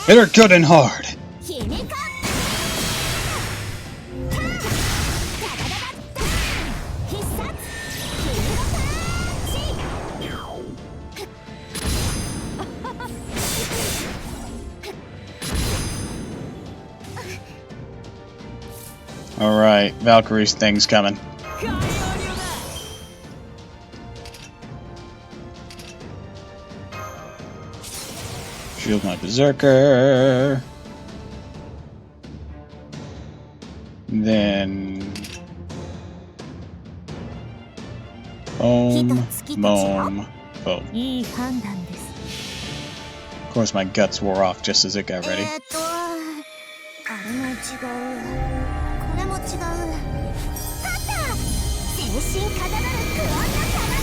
Hit her good and hard! Alright, Valkyrie's thing's coming. Shield my berserker. Then boom, boom, boom. いい判断です Of course, my guts wore off just as it got ready. あれも違う、これも違う。勝った！精神かだなるクワンナサナ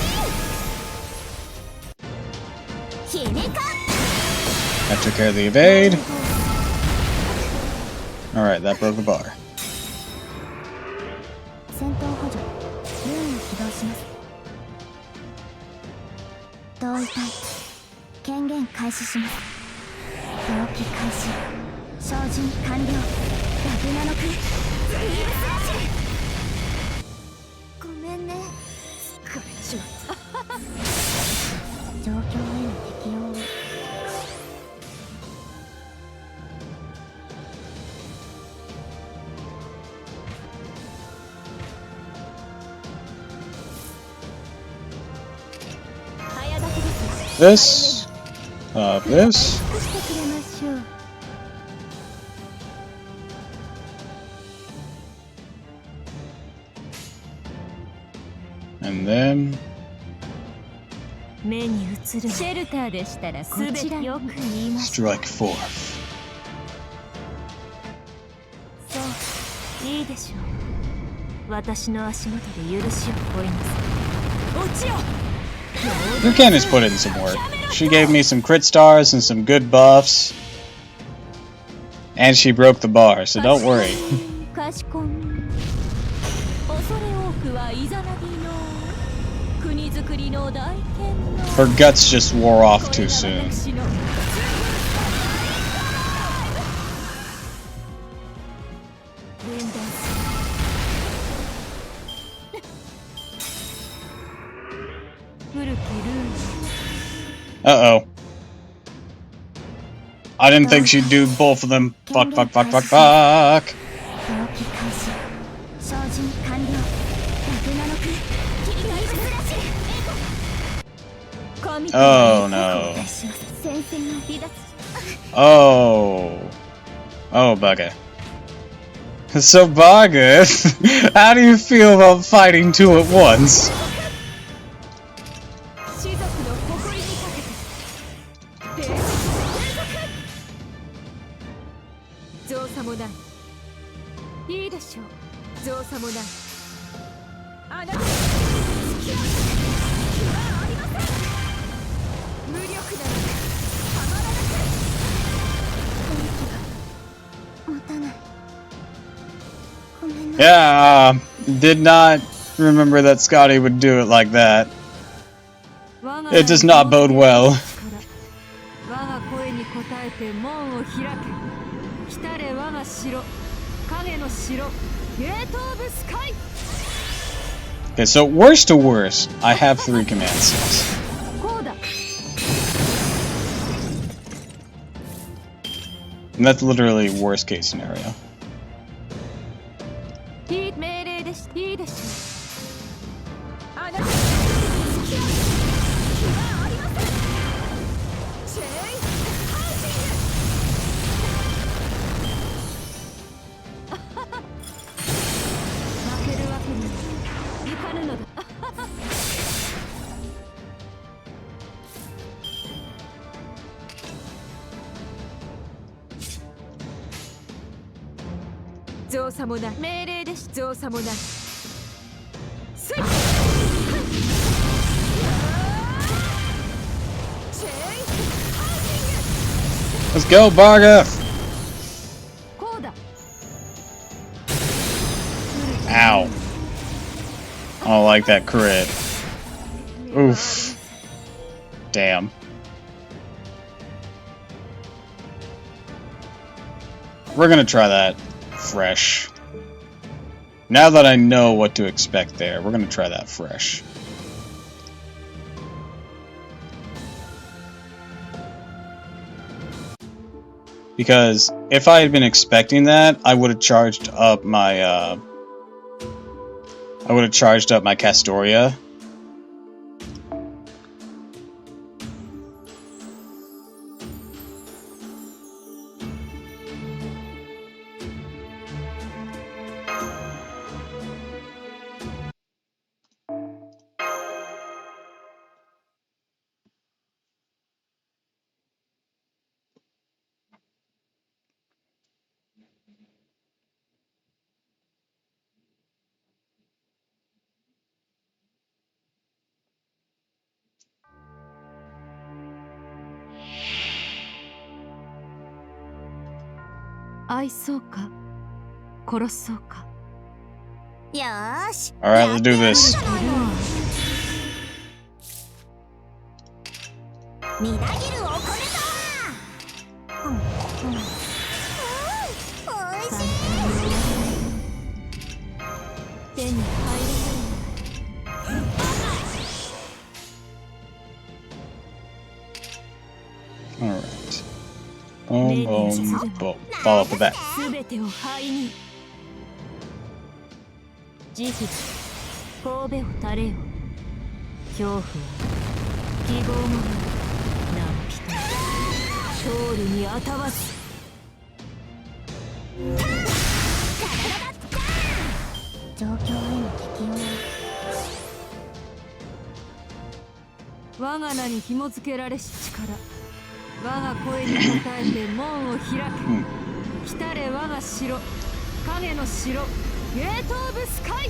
ミ！姫か！ That took care of the evade. Alright, that broke the bar. 戦闘補助、ルーンを起動します。同意隊、権限開始します。同期開始。照準完了。ラグナの句、リーブスラッシュ。ごめんね。疲れちまった。状況への適応を。早炊きです。 This. してくれましょう。And then 目に映るシェルターでしたらこちらよく言います。 strike fourth. そういいでしょう。私の足元で許しを乞います。落ちよ。 Lucanus put in some work. She gave me some crit stars and some good buffs. And she broke the bar, so don't worry. かしこん。恐れ多くはいざなぎの国づくりの大剣の Her guts just wore off too soon. 古きルール Uh-oh. I didn't think she'd do both of them. Fuck, fuck, fuck, fuck, fuck. 同期開始。照準完了。ラグナの句、リーブスラッシュ。神と Oh no. 戦線の離脱。 Oh. Oh, bugger. So, Bugger, how do you feel about fighting two at once? 士族の誇りにかけて。造作もない。いいでしょう。造作もない。あなた。気はありません。無力なのでたまらなく。息が持たない。ごめんなさい。 Yeah, did not remember that Scotty would do it like that. It does not bode well. 我が声に応えて門を開け。来たれ我が城、影の城、ゲートオブスカイ。 Okay, so worst to worst, I have 3 command cells. こうだ。 And that's literally worst case scenario. いい命令です。いいでしょう。あなた。気はありません。チェインハウジング。負けるわけにはいかぬのだ。造作もない。命令です。造作もない。スイッチ。チェインハウジング。 Let's go, Barga! こうだ。 Ow. I don't like that crit. Oof. Damn. We're gonna try that fresh. Now that I know what to expect there, we're gonna try that fresh. Because if I had been expecting that, I would have charged up my Castoria. 愛そうか殺そうか。よーし。 Alright, let's do this. みなぎるお米だ。おいしい。手に入れない。 Alright. Boom, boom, boom. Follow up with that. すべてを灰に。慈悲だ。神戸を垂れよ。恐怖は記号もない。何人勝利にあたわず。状況への適応。我が名に紐付けられし力。我が声に応えて門を開く。来たれ我が城。影の城。ゲートオブスカイ。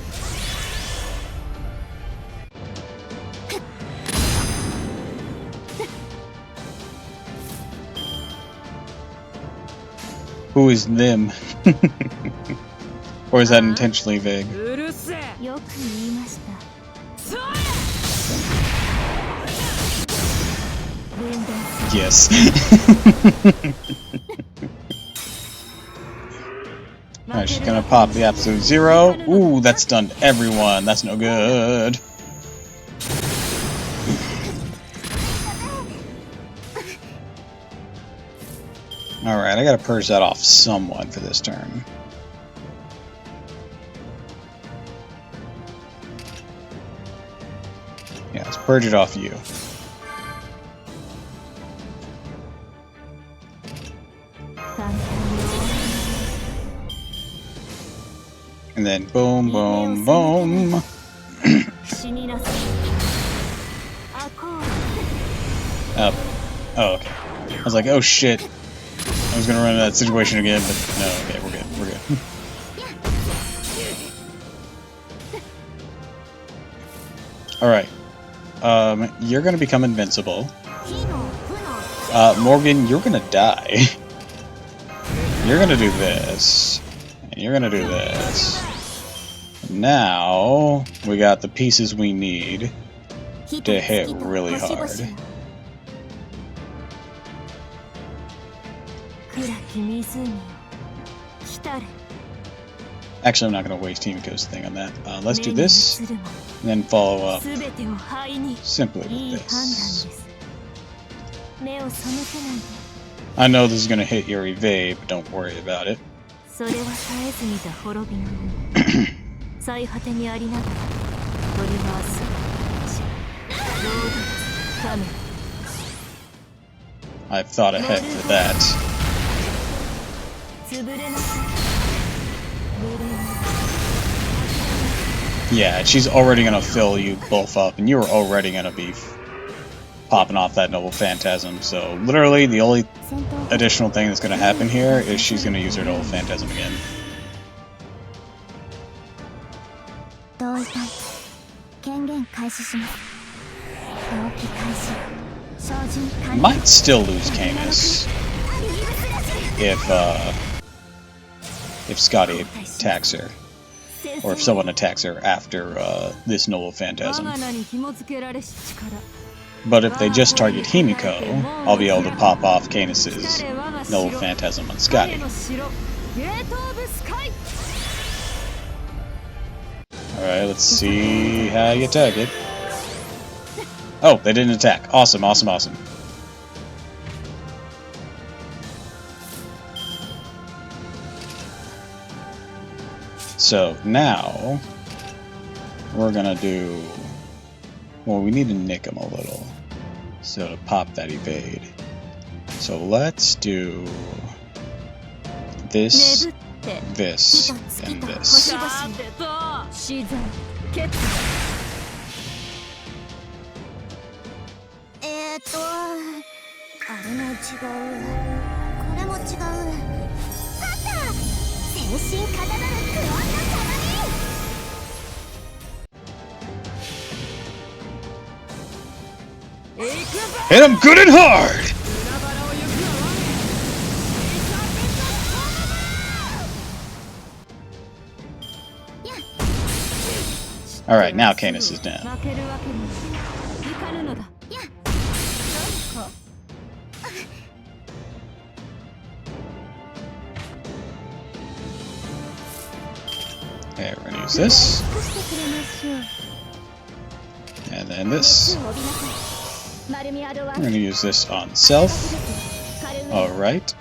Who is them? Or is that intentionally vague? うるせえ。よく言いました。Yes. Alright, she's gonna pop the absolute zero. Ooh, that stunned everyone. That's no good. Alright, I gotta purge that off someone for this turn. Yeah, let's purge it off you. And then boom, boom, boom. Up. Oh, okay. I was like, oh shit. I was gonna run into that situation again, but no, okay, we're good, we're good. Alright. You're gonna become invincible. Morgan, you're gonna die. You're gonna do this. And you're gonna do this. Now, we got the pieces we need to hit really hard. Actually, I'm not going to waste Himiko's thing on that. Let's do this, and then follow up simply with this. I know this is going to hit your evade, but don't worry about it. I've thought ahead for that. Yeah, she's already gonna fill you both up, and you're already gonna be popping off that Noble Phantasm, so literally the only additional thing that's gonna happen here is she's gonna use her Noble Phantasm again. Might still lose Camus if Scotty attacks her, or if someone attacks her after this Noble Phantasm. But if they just target Himiko, I'll be able to pop off Camus's Noble Phantasm on Scotty. Alright, let's see how you attack it. Oh, they didn't attack. Awesome, awesome, awesome. So now we're gonna do, well, we need to nick him a little, so to pop that evade. So let's do this, this, and this. 身かただるクワンのさなみ。 Hit him good and hard! Alright, now Canis is down. Okay, we're gonna use this. And then this. We're gonna use this on self. Alright.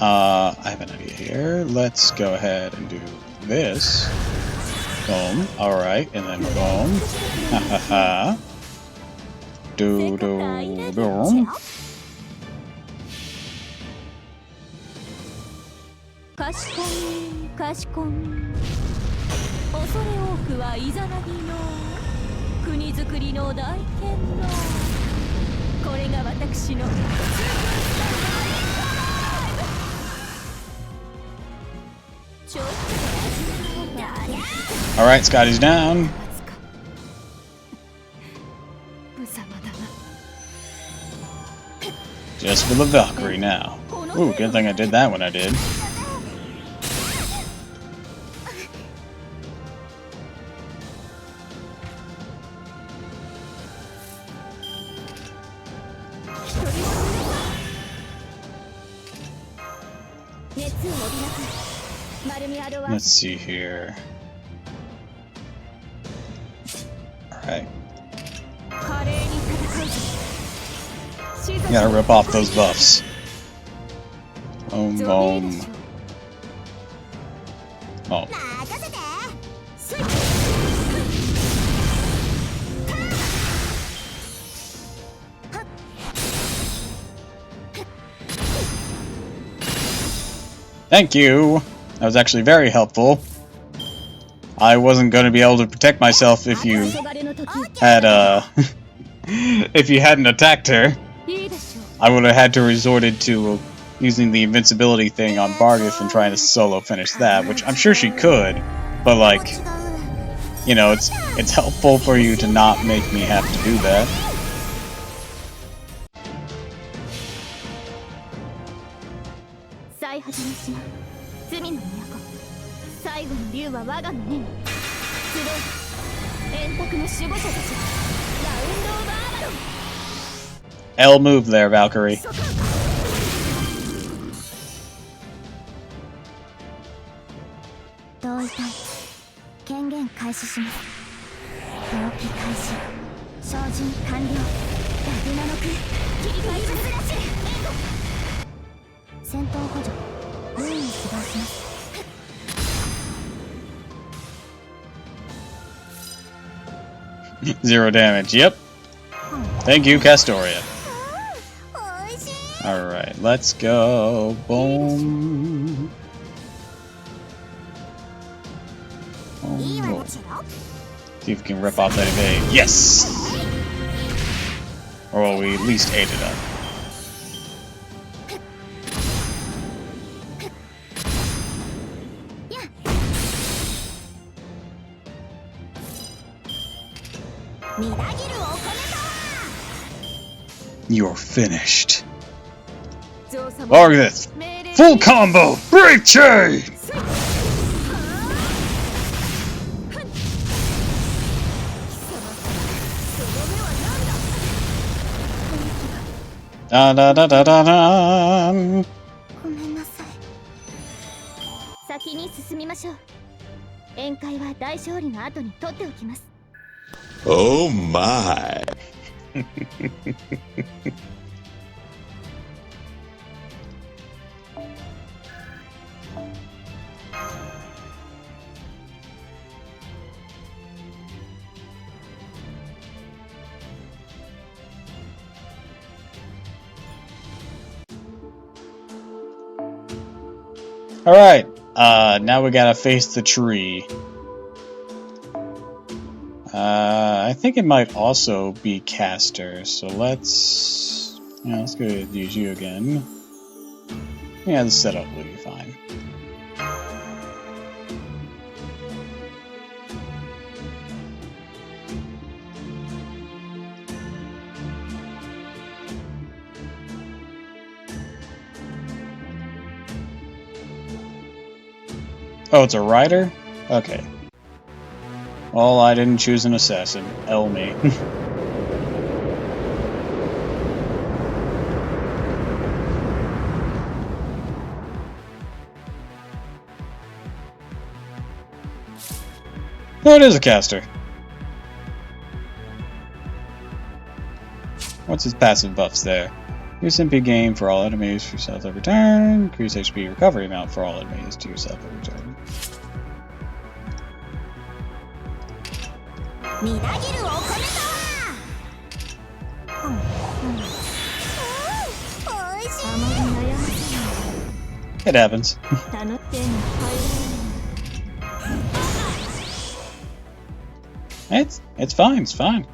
I have an idea here. Let's go ahead and do this. Boom. Alright, and then boom. Ha ha ha. Do do do. かしこみかしこみ恐れ多くはイザナギの国づくりの大剣のこれが私の Alright, Scotty's down. Just for the Valkyrie now. Ooh, good thing I did that when I did. Let's see here. Alright. Gotta rip off those buffs. Boom, boom. Oh. Thank you! That was actually very helpful. I wasn't going to be able to protect myself if you had, if you hadn't attacked her. I would have had to resorted to using the invincibility thing on Bargith and trying to solo finish that, which I'm sure she could, but like, you know, it's helpful for you to not make me have to do that. L move there, Valkyrie. Zero damage, yep. Thank you, Castoria. Alright, let's go. Boom. Boom. See if we can rip off that evade. Yes! Or will we at least ate it up? You're finished. Bargith! Full combo! Brave chain! Da da da da da da. 先に進みましょう。宴会は大勝利の後に取っておきます。 Oh my! Alright, now we gotta face the tree. I think it might also be caster, so let's go ahead and use you again. Yeah, the setup will be fine. Oh, it's a rider? Okay. Well, I didn't choose an assassin. L me. Oh, it is a caster. What's his passive buffs there? Increase MP gain for all enemies for yourself every turn. Increase HP recovery amount for all enemies to yourself every turn. It happens. It's fine, it's fine.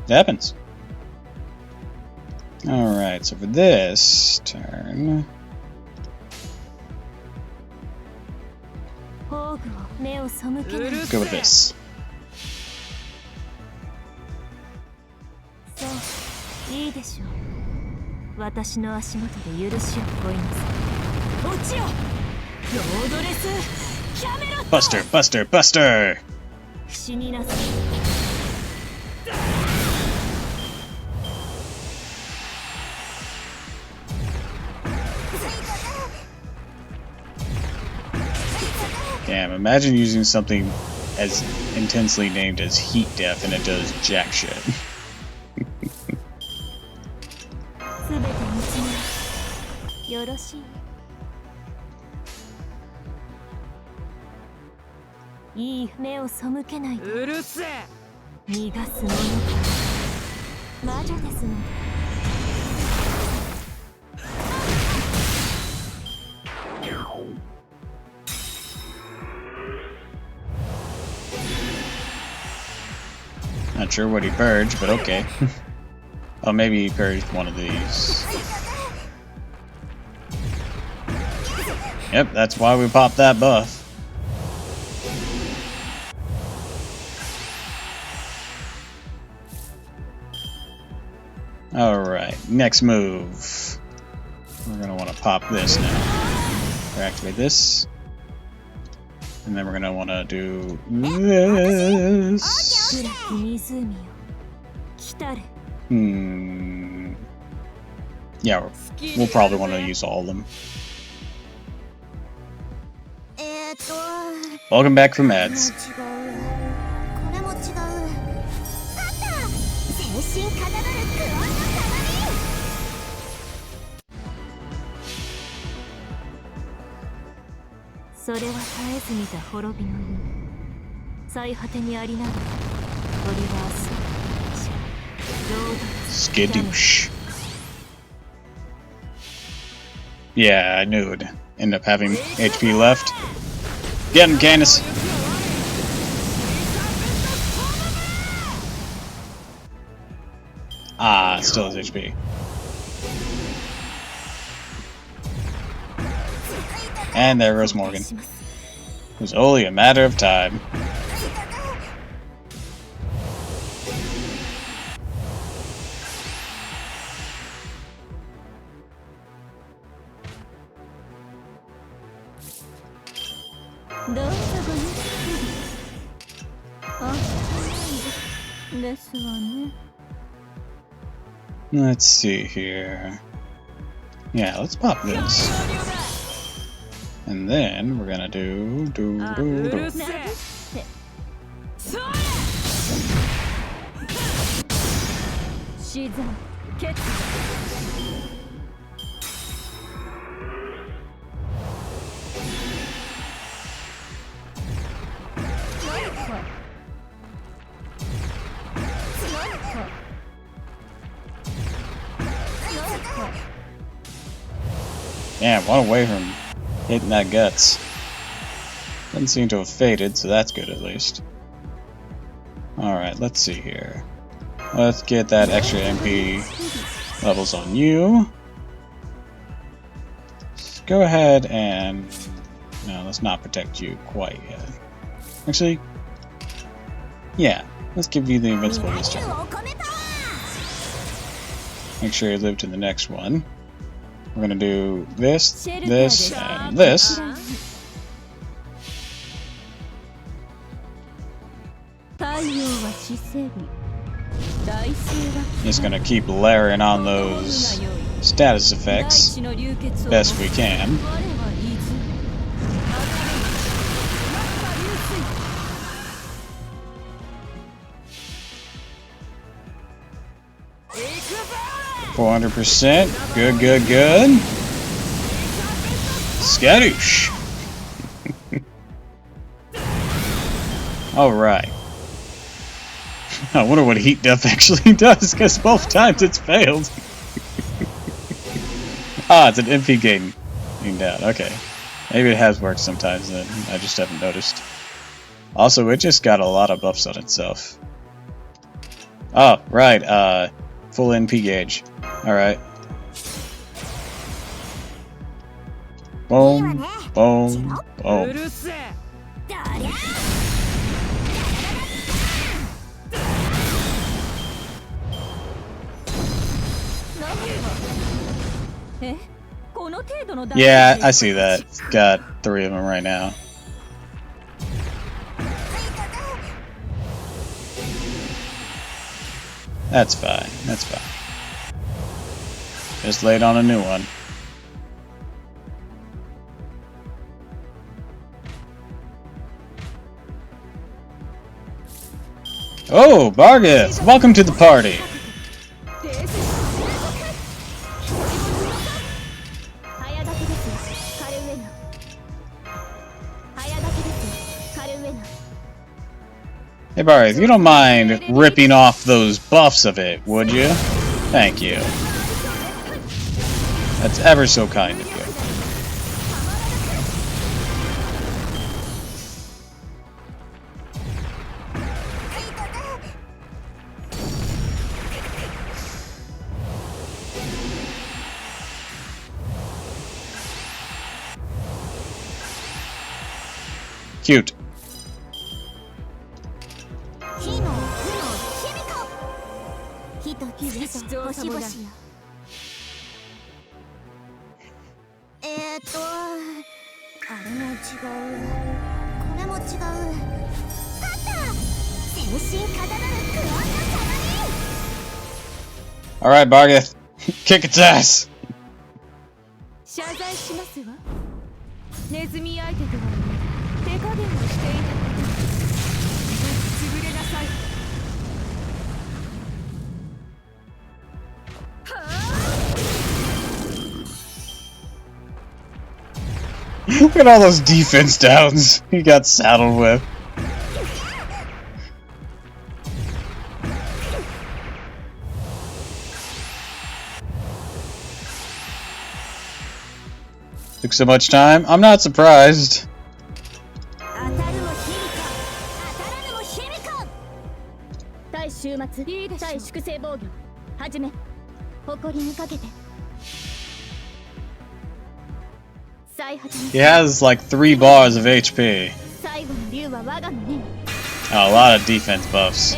It happens. Alright, so for this turn... go with this. Buster, Buster, Buster! Damn, imagine using something as intensely named as Heat Death and it does jack shit. Not sure what he purged, but okay. Oh, maybe he purged one of these. Yep, that's why we popped that buff. Alright, next move. We're gonna want to pop this now. Or activate this. And then we're gonna want to do this. Yeah, we'll probably want to use all of them. Welcome back from ads. Skadoosh. Yeah, I knew it would end up having HP left. Get him, Candace! Ah, still has HP. And there goes Morgan. It was only a matter of time. Let's see here. Yeah, let's pop this. And then we're gonna do. Damn, one away from hitting that guts. Doesn't seem to have faded, so that's good at least. Alright, let's see here. Let's get that extra MP levels on you. Let's go ahead and... No, let's not protect you quite yet. Actually, yeah, let's give you the invincible this turn. Make sure you live to the next one. We're gonna do this, this, and this. Just gonna keep layering on those status effects best we can. %. Good, good, good. Skadoosh. Alright. I wonder what heat death actually does, because both times it's failed. Ah, it's an MP gain down. Okay. Maybe it has worked sometimes then. I just haven't noticed. Also, it just got a lot of buffs on itself. Oh, right. Full NP gauge. Alright. Boom, boom, boom. Yeah, I see that. Got 3 of them right now. That's fine. That's fine. Just laid on a new one. Oh, Bargith! Welcome to the party! Hey Bargith, if you don't mind ripping off those buffs of it, would you? Thank you. That's ever so kind of you. Cute. Alright, Bargith. Kick its ass! Look at all those defense downs he got saddled with. Took so much time. I'm not surprised. He has like 3 bars of HP. Oh, a lot of defense buffs.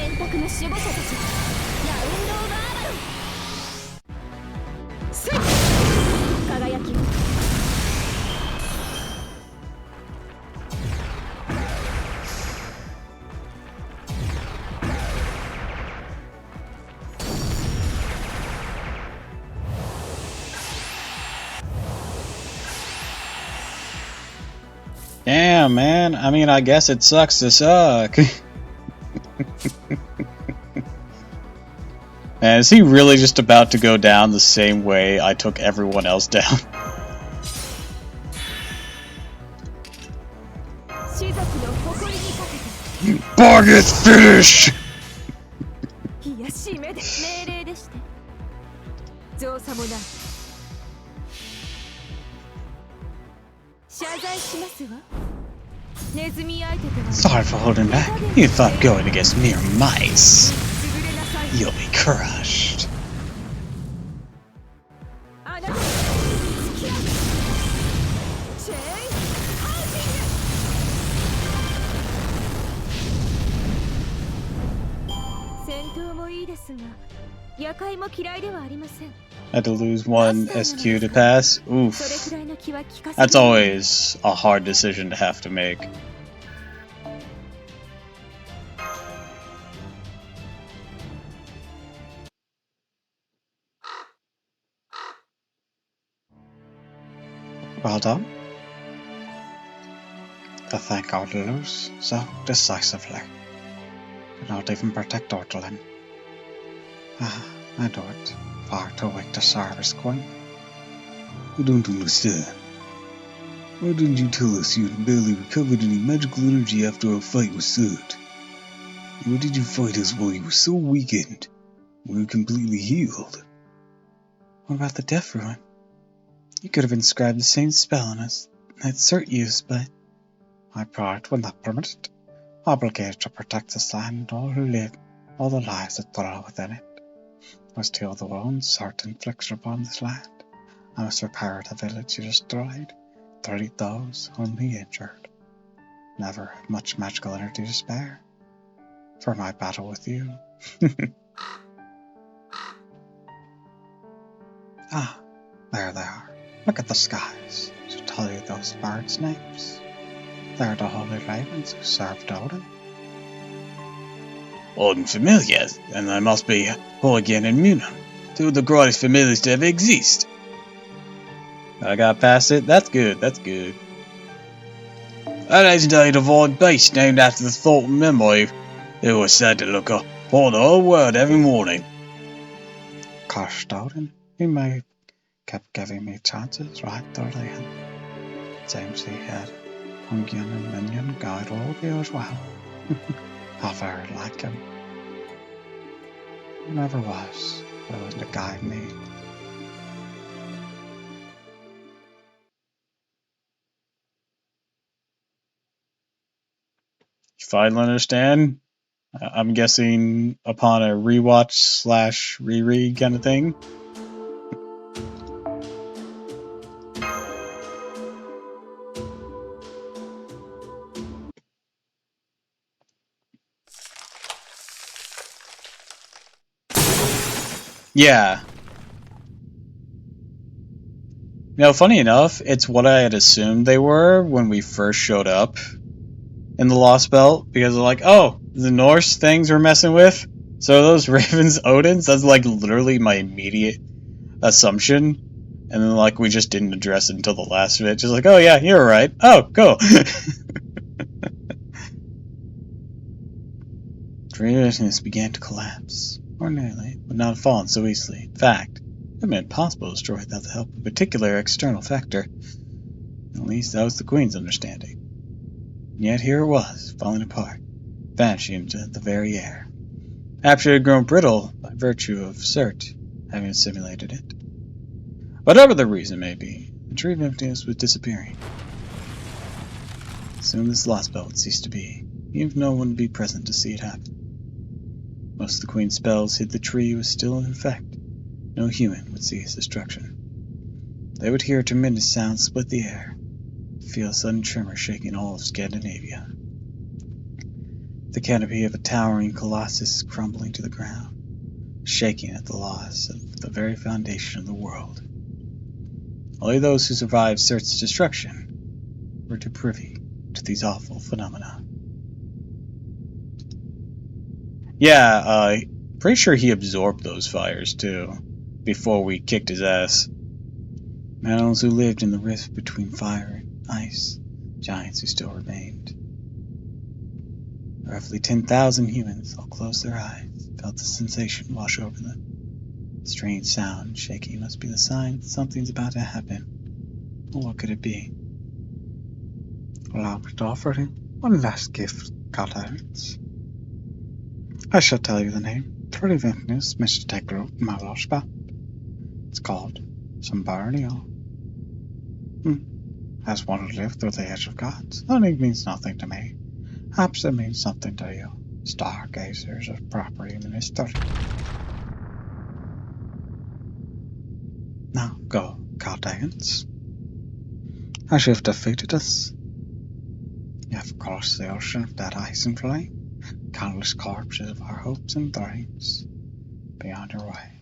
Damn, man. I mean, I guess it sucks to suck. Man, is he really just about to go down the same way I took everyone else down? Bargith, finish! Sorry for holding back. You thought going against mere mice. You'll be crushed. Had to lose 1 SQ to pass. Oof. That's always a hard decision to have to make. Well done. To think I would lose so decisively. Could not even protect Ortolin. I do it. Far too weak to serve as queen. I don't understand. Why didn't you tell us you had barely recovered any magical energy after our fight with Surt? Why did you fight us while you were so weakened? We were completely healed. What about the Death Ruin? You could have inscribed the same spell on us that Surt used, but my pride would not permit it. Obligated to protect this land and all who live, all the lives that dwell within it. Must heal the wounds Surt inflicted upon this land. I must repair the village you destroyed, treat those only injured. Never have much magical energy to spare for my battle with you. Ah, there they are. Look at the skies. To tell you those birds' names. They're the holy ravens who served Odin. Odin familiars, and they must be Horgan and Munin, two of the greatest familiars to ever exist. I got past it. That's good. That's good. A legendary divine beast named after the thought and memory. It was said to look upon the whole world every morning. Cursed Odin, he may kept giving me chances right through the end. Seems he had Pungian and Minion guide all of you as well. How very like him. He never was willing to guide me. You finally understand? I'm guessing upon a rewatch / reread kind of thing. Yeah. Funny enough, it's what I had assumed they were when we first showed up in the Lost Belt, because they're like, oh, the Norse things we're messing with? So those Ravens Odins? That's like literally my immediate assumption. And then like we just didn't address it until the last bit. Just like, oh yeah, you're right. Oh, cool. Dreariness began to collapse. Ordinarily, it would not have fallen so easily. In fact, it would have been impossible to destroy without the help of a particular external factor. At least that was the Queen's understanding. And yet here it was, falling apart, vanishing into the very air. After it had grown brittle by virtue of Surt having assimilated it. Whatever the reason may be, the tree of emptiness was disappearing. Soon this lost belt would cease to be, even if no one would be present to see it happen. Most of the Queen's spells hid the tree was still in effect. No human would see its destruction. They would hear a tremendous sound split the air, feel a sudden tremor shaking all of Scandinavia. The canopy of a towering colossus crumbling to the ground, shaking at the loss of the very foundation of the world. Only those who survived Surt's destruction were too privy to these awful phenomena. Yeah, pretty sure he absorbed those fires too, before we kicked his ass. Animals who lived in the rift between fire and ice, giants who still remained. Roughly 10,000 humans all closed their eyes, felt the sensation wash over them. The strange sound, shaking, must be the sign that something's about to happen. Well, what could it be? Allow me to offer him one last gift, godparents. I shall tell you the name. Truly Vintness, Mr. Tegro, my Lost Belt. It's called Sombarnio. As one who lived through the Edge of Gods, the name means nothing to me. Perhaps it means something to you, stargazers of proper human history. Now go, Cardaeans. As you have defeated us, you have crossed the ocean of dead ice and flame, countless corpses of our hopes and dreams, beyond your way.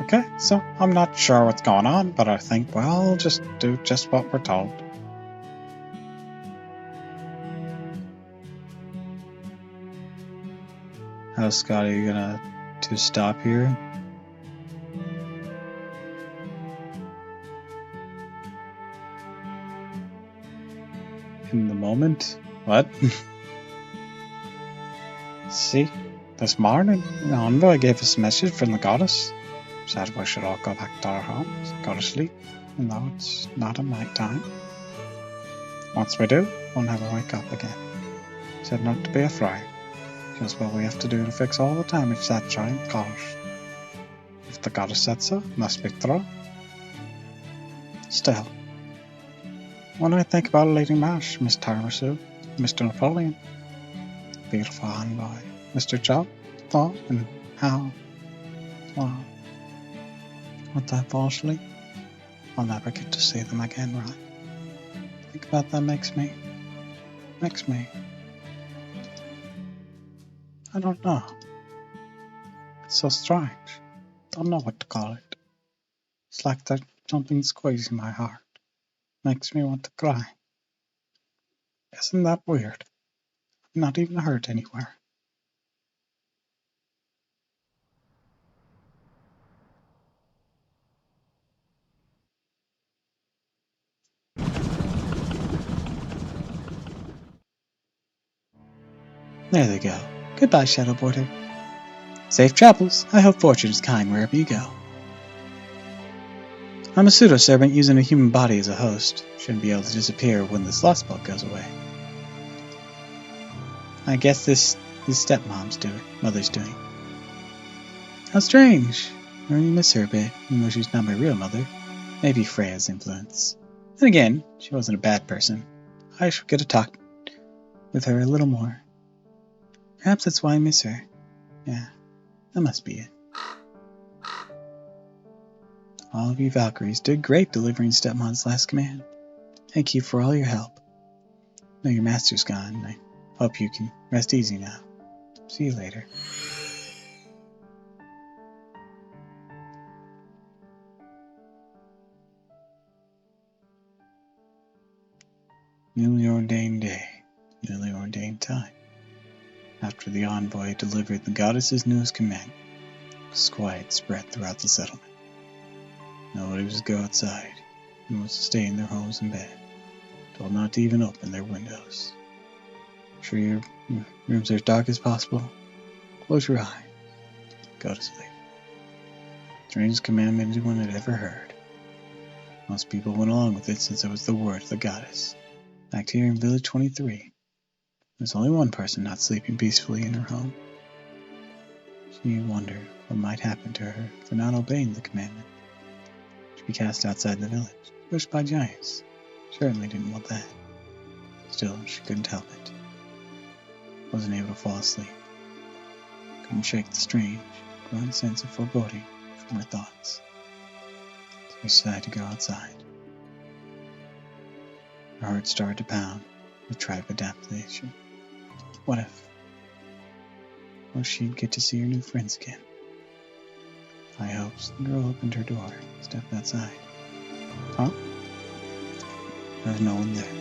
Okay, so I'm not sure what's going on, but I think we'll just do just what we're told. How, Scott, are you gonna to stop here? In the moment? What? See, this morning, the envoy gave us a message from the goddess. Said we should all go back to our homes, go to sleep, even though it's not in night time. Once we do, we'll never wake up again. Said not to be afraid. Just what we have to do to fix all the damage that giant caused. If the goddess said so, it must be true. Still, when I think about Lady Marsh, Miss Tiramisu, Mr. Napoleon, beautiful envoy, Mr. Joe, thought, and how, well, with that fall asleep, I'll never get to see them again, right? Think about that makes me, I don't know. It's so strange. Don't know what to call it. It's like there's something squeezing my heart. Makes me want to cry. Isn't that weird? I'm not even hurt anywhere. There they go. Goodbye, Shadow Porter. Safe travels. I hope fortune is kind wherever you go. I'm a pseudo-servant using a human body as a host. Shouldn't be able to disappear when the sloth spell goes away. I guess this is mother's doing. How strange. I really miss her a bit, even though she's not my real mother. Maybe Freya's influence. Then again, she wasn't a bad person. I should get to talk with her a little more. Perhaps that's why I miss her. Yeah, that must be it. All of you Valkyries did great delivering Stepmom's last command. Thank you for all your help. Now your master's gone, and I hope you can rest easy now. See you later. Newly ordained day, newly ordained time. After the envoy delivered the goddess's newest command, quiet spread throughout the settlement. Nobody was to go outside, and was to stay in their homes and bed, told not to even open their windows. Sure your rooms are as dark as possible? Close your eyes. Go to sleep. Strangest commandment anyone had ever heard. Most people went along with it since it was the word of the goddess. Back here in Village 23, there's only one person not sleeping peacefully in her home. She wondered what might happen to her for not obeying the commandment. She'd be cast outside the village, pushed by giants. Certainly didn't want that. Still, she couldn't help it. Wasn't able to fall asleep. Couldn't shake the strange, growing sense of foreboding from her thoughts. So she decided to go outside. Her heart started to pound with trepidation. What if she'd get to see her new friends again? High hopes, the girl opened her door and stepped outside. Huh? There was no one there.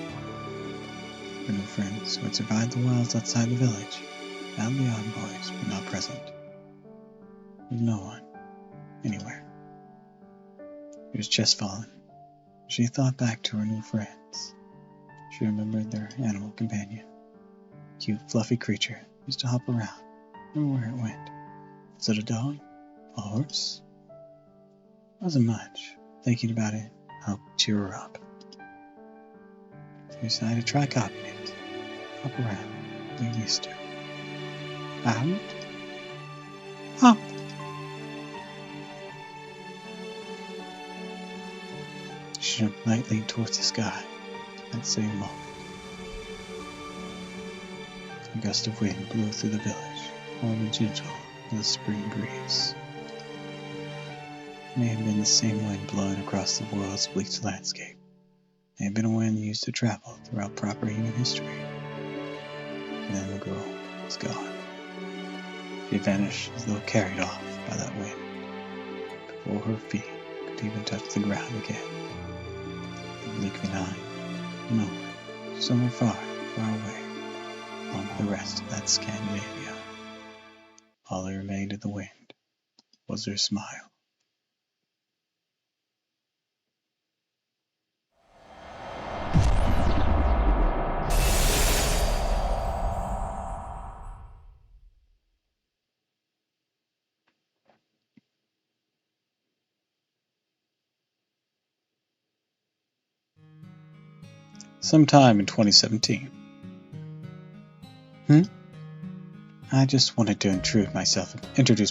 Her new friends, who had survived the wilds outside the village, found the envoys were not present. There was no one, anywhere. It was just fallen. She thought back to her new friends. She remembered their animal companion. Cute, fluffy creature used to hop around. Remember where it went. Was it a dog? A horse? Wasn't much. Thinking about it helped cheer her up. She decided to try copying it. Hop around. Like you used to. Out. Hop. She jumped lightly towards the sky. That same moment, a gust of wind blew through the village, warm and gentle with a spring breeze. It may have been the same wind blowing across the world's bleak landscape. It may have been a wind used to travel throughout proper human history. And then the girl was gone. She vanished as though carried off by that wind, before her feet could even touch the ground again. The bleak benign. Nowhere, somewhere far, far away, along the rest of that Scandinavia. All that remained in the wind was her smile. Sometime in 2017. I just wanted to introduce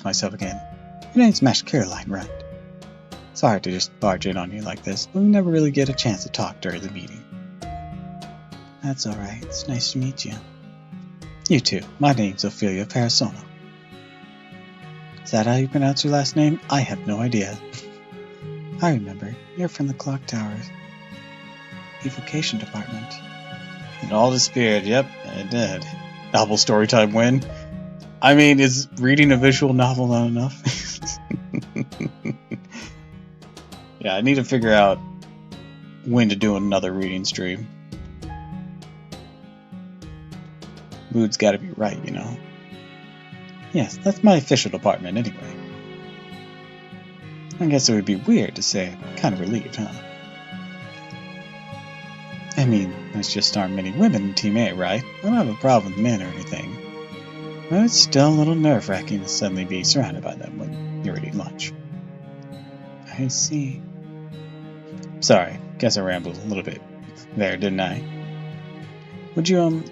myself again. Your name's Mash Caroline, right? Sorry to just barge in on you like this, but we never really get a chance to talk during the meeting. That's alright, it's nice to meet you. You too, my name's Ophelia Parasono. Is that how you pronounce your last name? I have no idea. I remember, you're from the Clock Tower's evocation department. And all disappeared, yep, it did. Novel storytime win. I mean, is reading a visual novel not enough? Yeah, I need to figure out when to do another reading stream. Mood's gotta be right, you know. Yes, that's my official department anyway. I guess it would be weird to say I'm kind of relieved, huh? I mean, there's just aren't many women in Team A, right? I don't have a problem with men or anything. But it's still a little nerve-wracking to suddenly be surrounded by them when you're eating lunch. I see. Sorry, guess I rambled a little bit there, didn't I? Would you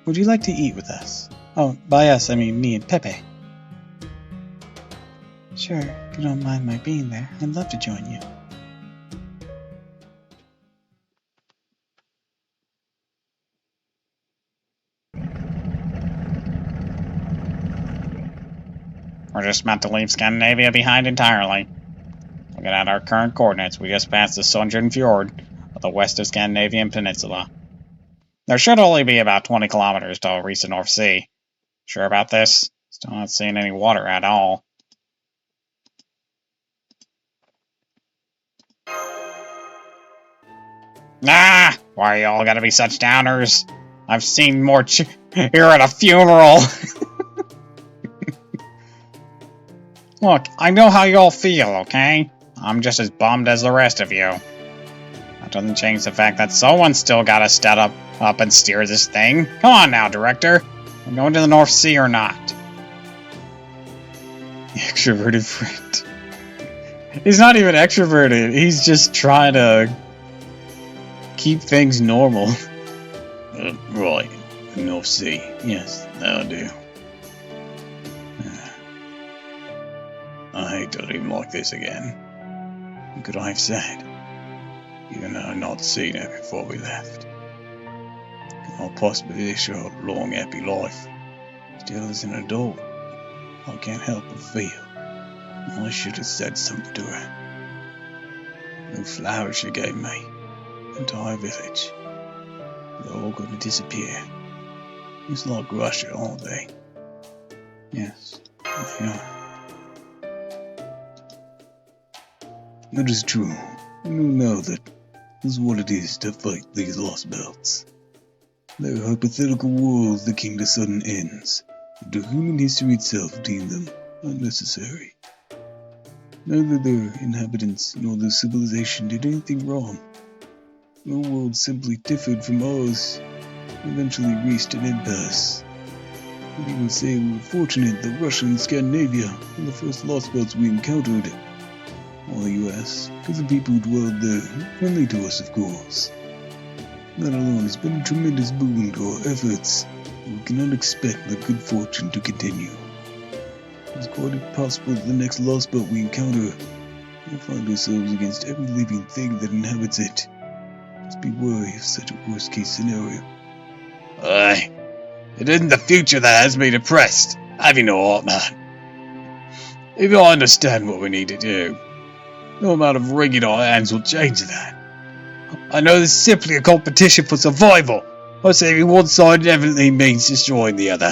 like to eat with us? Oh, by us, I mean me and Pepe. Sure, if you don't mind my being there, I'd love to join you. We're just meant to leave Scandinavia behind entirely. Looking at our current coordinates, we just passed the Sundren Fjord of the west of Scandinavian Peninsula. There should only be about 20 kilometers to reach the North Sea. Sure about this? Still not seeing any water at all. Ah! Why y'all gotta be such downers? I've seen more here at a funeral. Look, I know how y'all feel, okay? I'm just as bummed as the rest of you. That doesn't change the fact that someone's still gotta step up and steer this thing. Come on now, Director. We're going to the North Sea or not? The extroverted friend. He's not even extroverted. He's just trying to keep things normal. Right. The North Sea. Yes. That'll do. I hate to leave like this again. What could I have said? Even though I'd not seen her before we left. Could not possibly wish her a long, happy life. Still as an adult, I can't help but feel I should have said something to her. The flowers she gave me, the entire village, they're all going to disappear. It's like Russia, aren't they? Yes. They are. It is true. You know that is what it is to fight these lost belts. Their hypothetical wars the King of Sudden ends, and to human history itself deem them unnecessary. Neither their inhabitants nor their civilization did anything wrong. Their world simply differed from ours, and eventually reached an impasse. I'd even say we were fortunate that Russia and Scandinavia were the first lost belts we encountered. Or the US, because the people who dwelled there were friendly to us, of course. That alone has been a tremendous boon to our efforts, and we cannot expect the good fortune to continue. It's quite possible that the next lost belt we encounter will find ourselves against every living thing that inhabits it. Let's be wary of such a worst-case scenario. Aye, it isn't the future that has me depressed. Have you no heart, man? If I understand what we need to do, no amount of wringing our hands will change that. I know this is simply a competition for survival, or saving one side inevitably means destroying the other.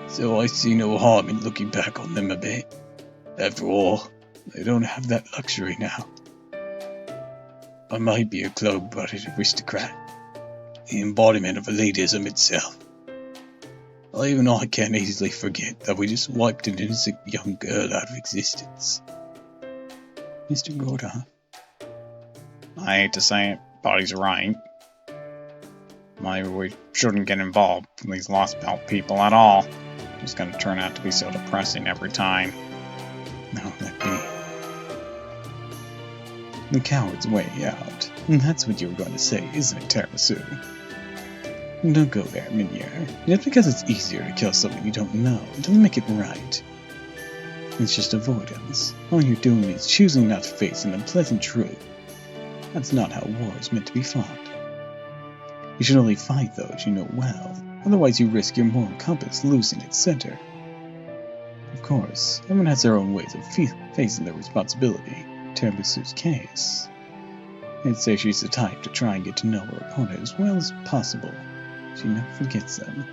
So I see no harm in looking back on them a bit. After all, they don't have that luxury now. I might be a cold-blooded aristocrat, the embodiment of elitism itself. Even I can't easily forget that we just wiped an innocent young girl out of existence. Mr. Gorda. I hate to say it, but he's right. Maybe we shouldn't get involved with these Lost Belt people at all. It's gonna turn out to be so depressing every time. No, let be. The coward's way out. That's what you were going to say, isn't it, Tiramisu? Don't go there, Minier. Just because it's easier to kill someone you don't know doesn't make it right. It's just avoidance. All you're doing is choosing not to face an unpleasant truth. That's not how war is meant to be fought. You should only fight those you know well, otherwise you risk your moral compass losing its center. Of course, everyone has their own ways of facing their responsibility. Tiramisu's case. I'd say she's the type to try and get to know her opponent as well as possible. She never forgets them.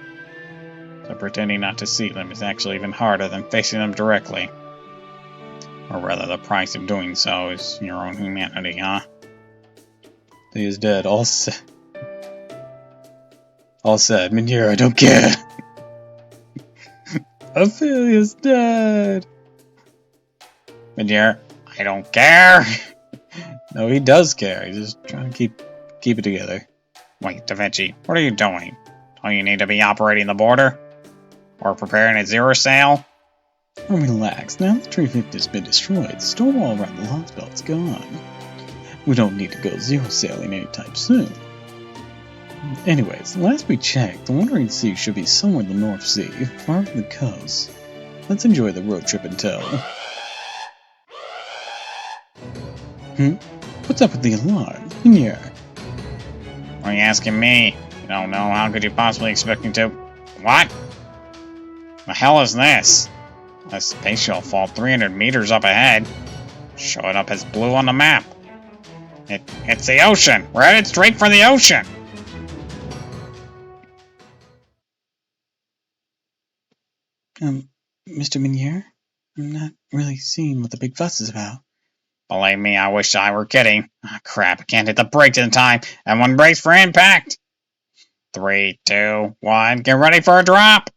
So pretending not to see them is actually even harder than facing them directly. Or rather, the price of doing so is your own humanity, huh? He is dead, all said. All said, Minier, I don't care. Ophelia's dead. Minier, I don't care. No, he does care. He's just trying to keep it together. Wait, Da Vinci, what are you doing? Don't you need to be operating the border? Or preparing a zero sale? Oh, relax. Now the tree lift has been destroyed, the storm all around the Lost Belt's gone. We don't need to go zero sailing anytime soon. Anyways, last we checked, the Wandering Sea should be somewhere in the North Sea, far from the coast. Let's enjoy the road trip until... What's up with the alarm? Here. Are you asking me? You don't know, how could you possibly expect me to... What? The hell is this? A space shell fall 300 meters up ahead. Showing up as blue on the map. It's the ocean! We're headed straight for the ocean! Mr. Minier? I'm not really seeing what the big fuss is about. Believe me, I wish I were kidding. Ah, crap, I can't hit the brakes in time. Everyone brace for impact! 3, 2, 1, get ready for a drop!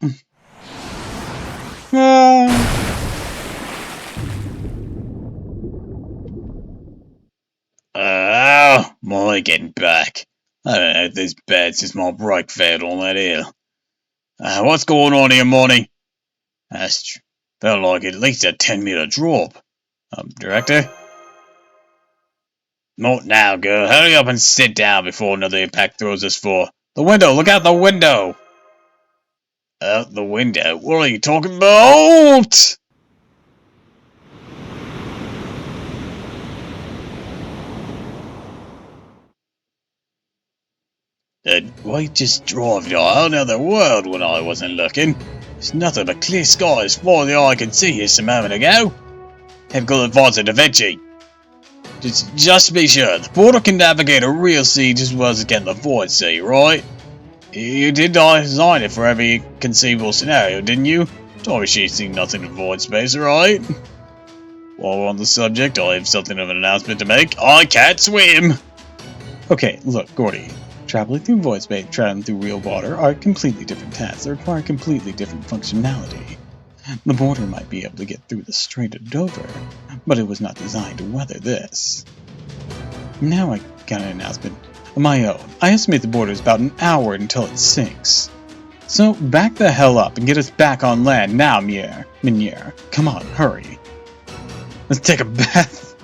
Oh, my getting back. I don't know if this bad since my brake failed on that hill. What's going on here, Monty? Felt like at least a 10-meter drop. Director? Not now, girl. Hurry up and sit down before another impact throws us for. The window! Look out the window! Out the window? What are you talking about? We just drove to a whole nother world when I wasn't looking. There's nothing but clear sky as far as the eye can see just a moment ago. Have good advice of Da Vinci. Just to be sure, the portal can navigate a real sea just as well as it can the void sea, right? You did design it for every conceivable scenario, didn't you? Told me she'd seen nothing in void space, right? While we're on the subject, I have something of an announcement to make. I can't swim! Okay, look, Gordy. Traveling through void space and traveling through real water are completely different tasks that require completely different functionality. The border might be able to get through the Strait of Dover, but it was not designed to weather this. Now I got an announcement of my own. I estimate the border is about an hour until it sinks. So back the hell up and get us back on land now, Minier. Come on, hurry. Let's take a bath.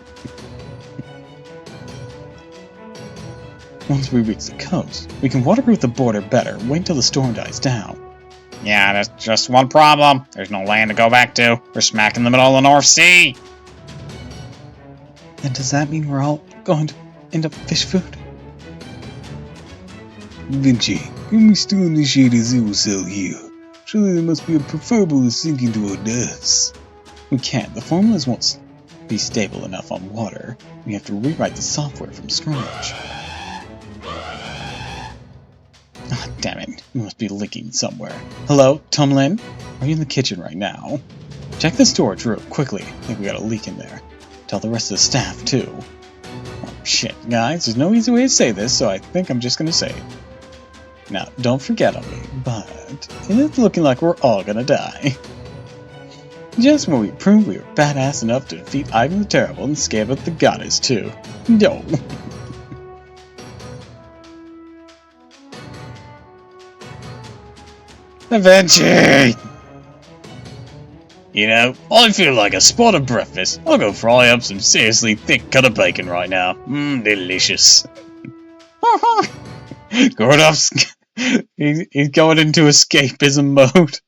Once we reach the coast, we can waterproof the border better. Wait until the storm dies down. Yeah, there's just one problem. There's no land to go back to. We're smack in the middle of the North Sea. And does that mean we're all going to end up fish food? Vinci, can we still initiate a zero cell here? Surely there must be a preferable to sink into our depths. We can't. The formulas won't be stable enough on water. We have to rewrite the software from scratch. Ah, damn it. We must be leaking somewhere. Hello, Tumlin? Are you in the kitchen right now? Check the storage room, quickly. I think we got a leak in there. Tell the rest of the staff, too. Oh, shit, guys. There's no easy way to say this, so I think I'm just gonna say it. Now, don't forget on me, but it's looking like we're all gonna die. Just when we proved we were badass enough to defeat Ivan the Terrible and scale up the goddess, too. Yo! Avenge! You know, I feel like a spot of breakfast. I'll go fry up some seriously thick cut of bacon right now. Delicious. Gordov's he's going into escapism mode.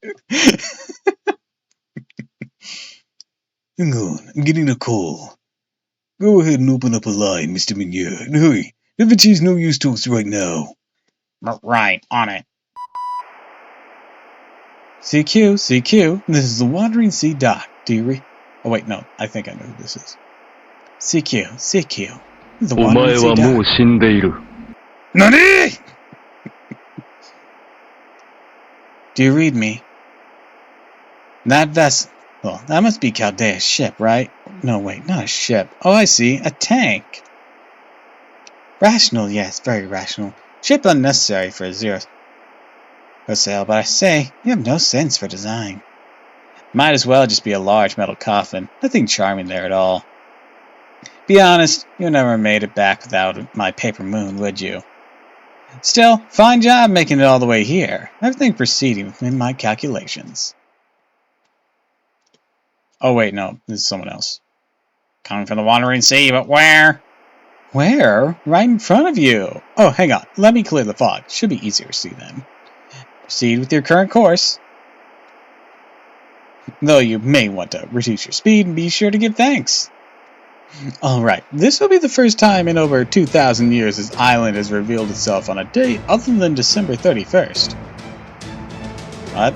Hang on, I'm getting a call. Go ahead and open up a line, Mr. Migneur, and hurry. Is no use to us right now. Right, on it. CQ, this is the Wandering Sea Dock. Do you Oh wait, no, I think I know who this is. CQ, the Wandering Sea Dock. NANI?! Do you read me? That vessel. Well, that must be Chaldea's ship, right? No, wait, not a ship. Oh, I see, a tank. Rational, yes, very rational. Ship unnecessary for a zero sail, but I say, you have no sense for design. Might as well just be a large metal coffin. Nothing charming there at all. Be honest, you never made it back without my paper moon, would you? Still, fine job making it all the way here. Everything proceeding within my calculations. Oh wait, no, this is someone else. Coming from the Wandering Sea, but where? Where? Right in front of you. Oh, hang on. Let me clear the fog. Should be easier to see then. Proceed with your current course. Though you may want to reduce your speed and be sure to give thanks. Alright, this will be the first time in over 2,000 years this island has revealed itself on a date other than December 31st. What?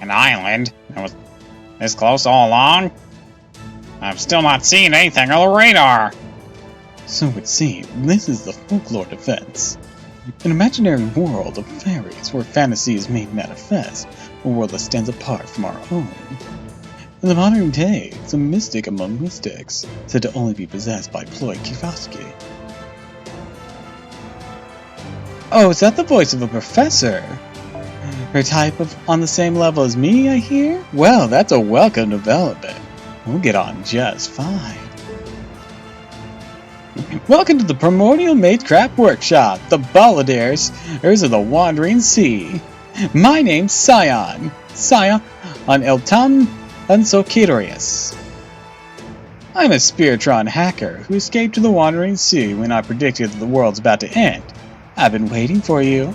An island? That was this close all along? I'm still not seeing anything on the radar. So it seems, this is the folklore defense. An imaginary world of fairies where fantasy is made manifest, a world that stands apart from our own. In the modern day, it's a mystic among mystics, said to only be possessed by Ploy Kifosky. Oh, is that the voice of a professor? Her type of on the same level as me, I hear? Well, that's a welcome development. We'll get on just fine. Welcome to the Primordial Matecraft Workshop, the Balladeers, heirs of the Wandering Sea. My name's Scion on Eltam Unsokirius. I'm a Spiritron hacker who escaped to the Wandering Sea when I predicted that the world's about to end. I've been waiting for you.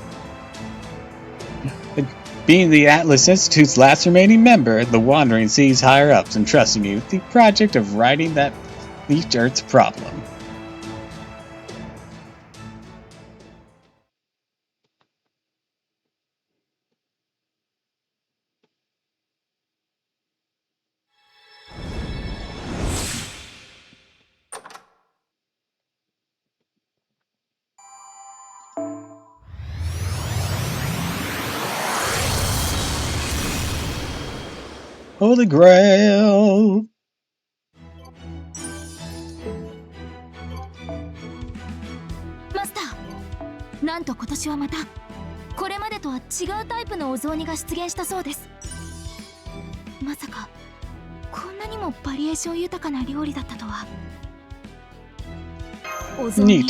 Being the Atlas Institute's last remaining member, the Wandering Sea's higher-ups entrusted me with the project of righting that leaked Earth's problem. Holy Grail! Master! なんと今年はまたこれまでとは違うタイプのお雑煮が出現したそうです。まさかこんなにもバリエーション豊かな料理だったとは。お雑煮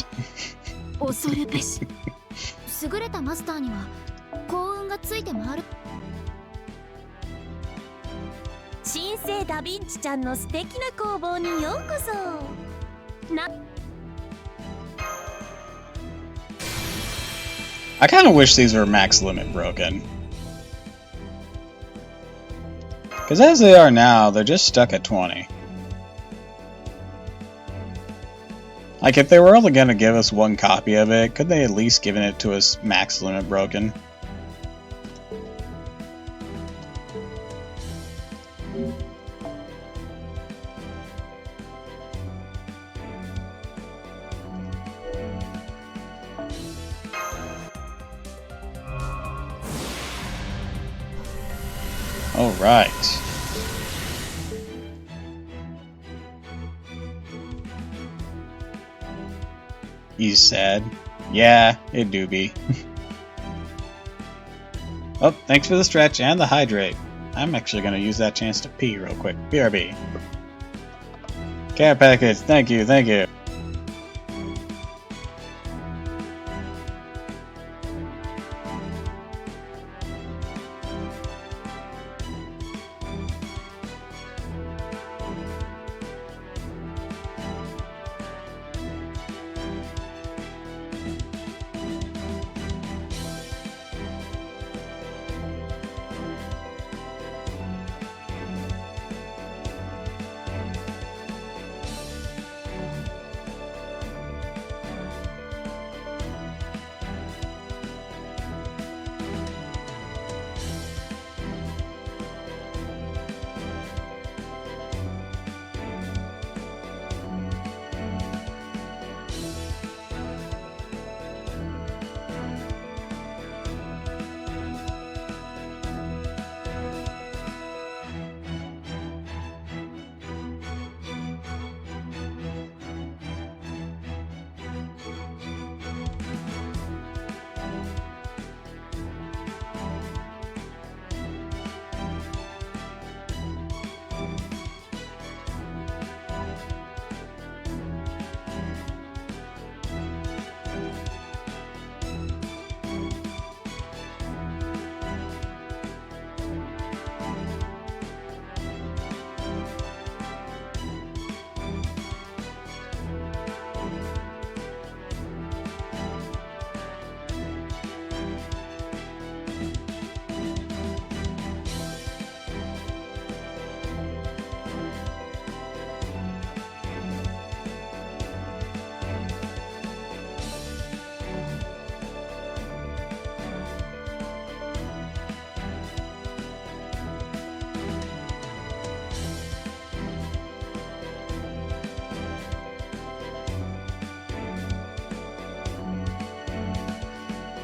恐るべし。優れたマスターには幸運がついて回る。新生ダヴィンチちゃんの素敵な工房にようこそ。I kind of wish these were max limit broken. Because as they are now, they're just stuck at 20. Like, if they were only going to give us one copy of it, could they at least given it to us max limit broken? Alright. You said. Yeah, it do be. Oh, thanks for the stretch and the hydrate. I'm actually gonna use that chance to pee real quick. BRB. Care package, thank you, thank you.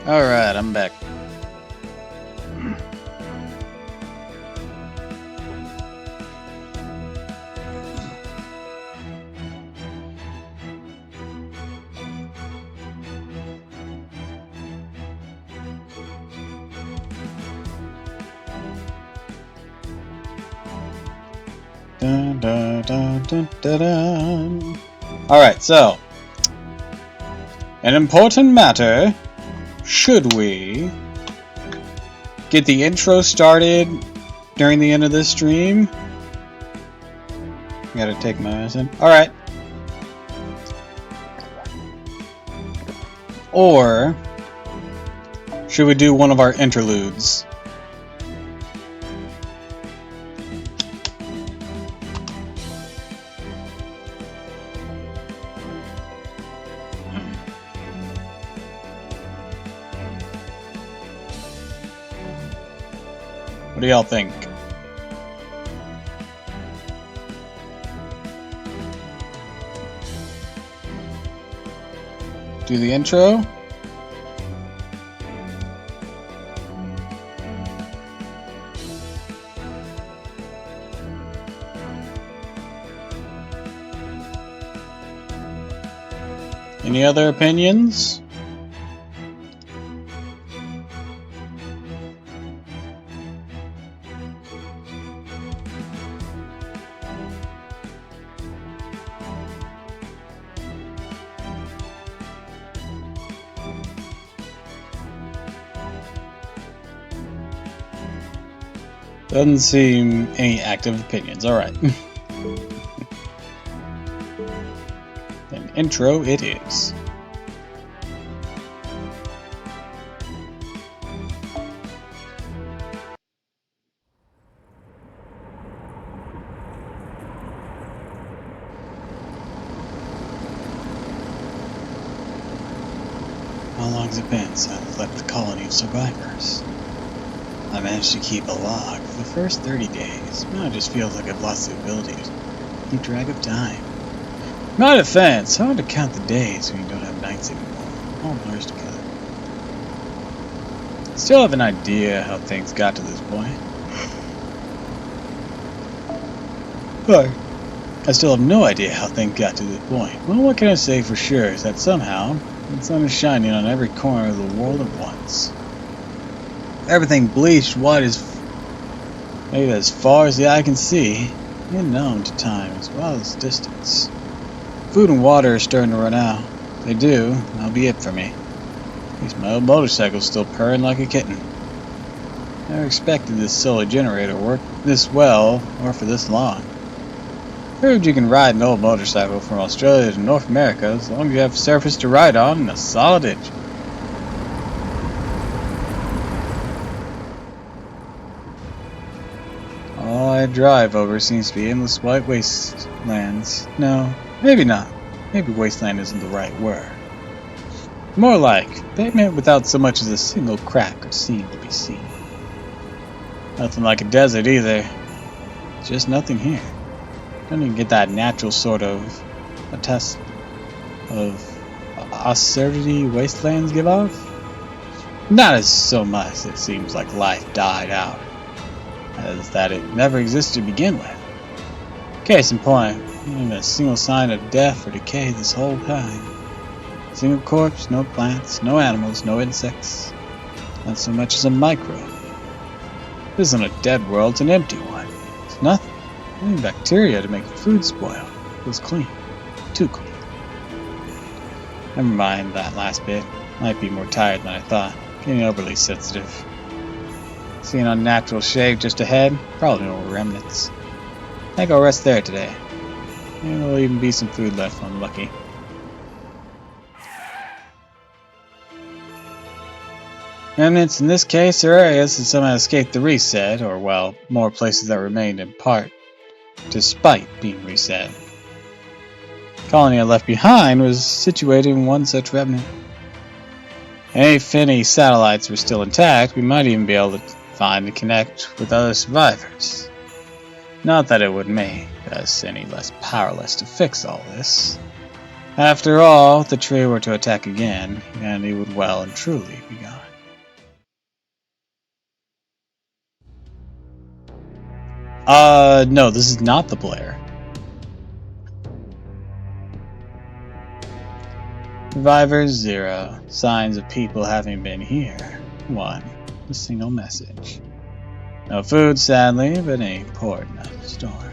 Alright, I'm back. Dun, dun, dun, dun, dun, dun. Alright, so an important matter. Should we get the intro started during the end of this stream? Gotta take my medicine. Alright. Or should we do one of our interludes? What do y'all think? Do the intro? Any other opinions? Doesn't seem any active opinions. Alright. An intro it is. How long's it been since I've left the colony of survivors? I managed to keep a log for the first 30 days. Now it just feels like I've lost the ability to keep track of time. My defense, hard to count the days when you don't have nights anymore. It all blurs together. Still have an idea how things got to this point. Sorry. I still have no idea how things got to this point. Well, what can I say for sure is that somehow the sun is shining on every corner of the world at once. Everything bleached white maybe as far as the eye can see, unknown to time as well as distance. Food and water are starting to run out. If they do, that'll be it for me. At least my old motorcycle's still purring like a kitten. Never expected this solar generator to work this well or for this long. Heard you can ride an old motorcycle from Australia to North America as long as you have surface to ride on and a solid engine. All I drive over seems to be endless white wastelands. No, maybe not. Maybe wasteland isn't the right word. More like pavement without so much as a single crack or seam to be seen. Nothing like a desert either. Just nothing here. Don't even get that natural sort of a test of austerity wastelands give off. Not as so much it seems like life died out, as that it never existed to begin with. Case in point, not even a single sign of death or decay this whole time. Single corpse, no plants, no animals, no insects, not so much as a microbe. This isn't a dead world, it's an empty one. It's nothing. Only bacteria to make food spoil. It was clean. Too clean. Never mind that last bit. Might be more tired than I thought. Getting overly sensitive. Seeing an unnatural shave just ahead. Probably no remnants. I think I'll rest there today. Maybe there'll even be some food left if I'm lucky. Remnants in this case are areas that somehow escaped the reset, or well, more places that remained in part, despite being reset. The colony I left behind was situated in one such remnant. If any satellites were still intact, we might even be able to find and connect with other survivors. Not that it would make us any less powerless to fix all this. After all, if the tree were to attack again, humanity would well and truly be gone. No, this is not the Blair. Survivors 0. Signs of people having been here 1. A single message. No food, sadly, but any port enough to store.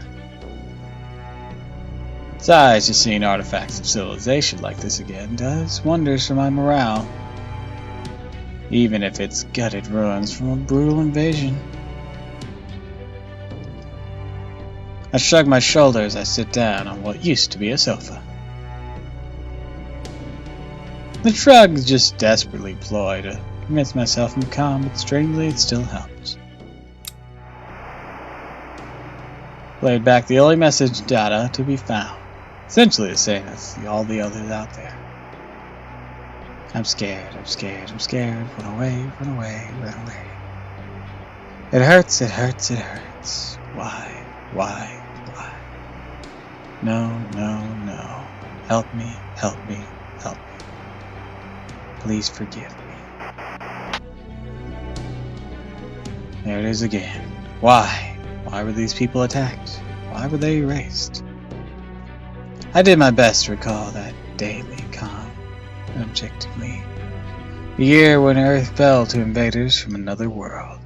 Besides, just seeing artifacts of civilization like this again does wonders for my morale. Even if it's gutted ruins from a brutal invasion. I shrug my shoulders as I sit down on what used to be a sofa. The shrug is just desperately ploy to convince myself I'm calm, but strangely it still helps. Played back the only message data to be found. Essentially the same as all the others out there. I'm scared, I'm scared, I'm scared. Run away, run away, run away. It hurts, it hurts, it hurts. Why? No, no, no. Help me, help me, help me. Please forgive me. There it is again. Why? Why were these people attacked? Why were they erased? I did my best to recall that daily, calm, and objectively. The year when Earth fell to invaders from another world.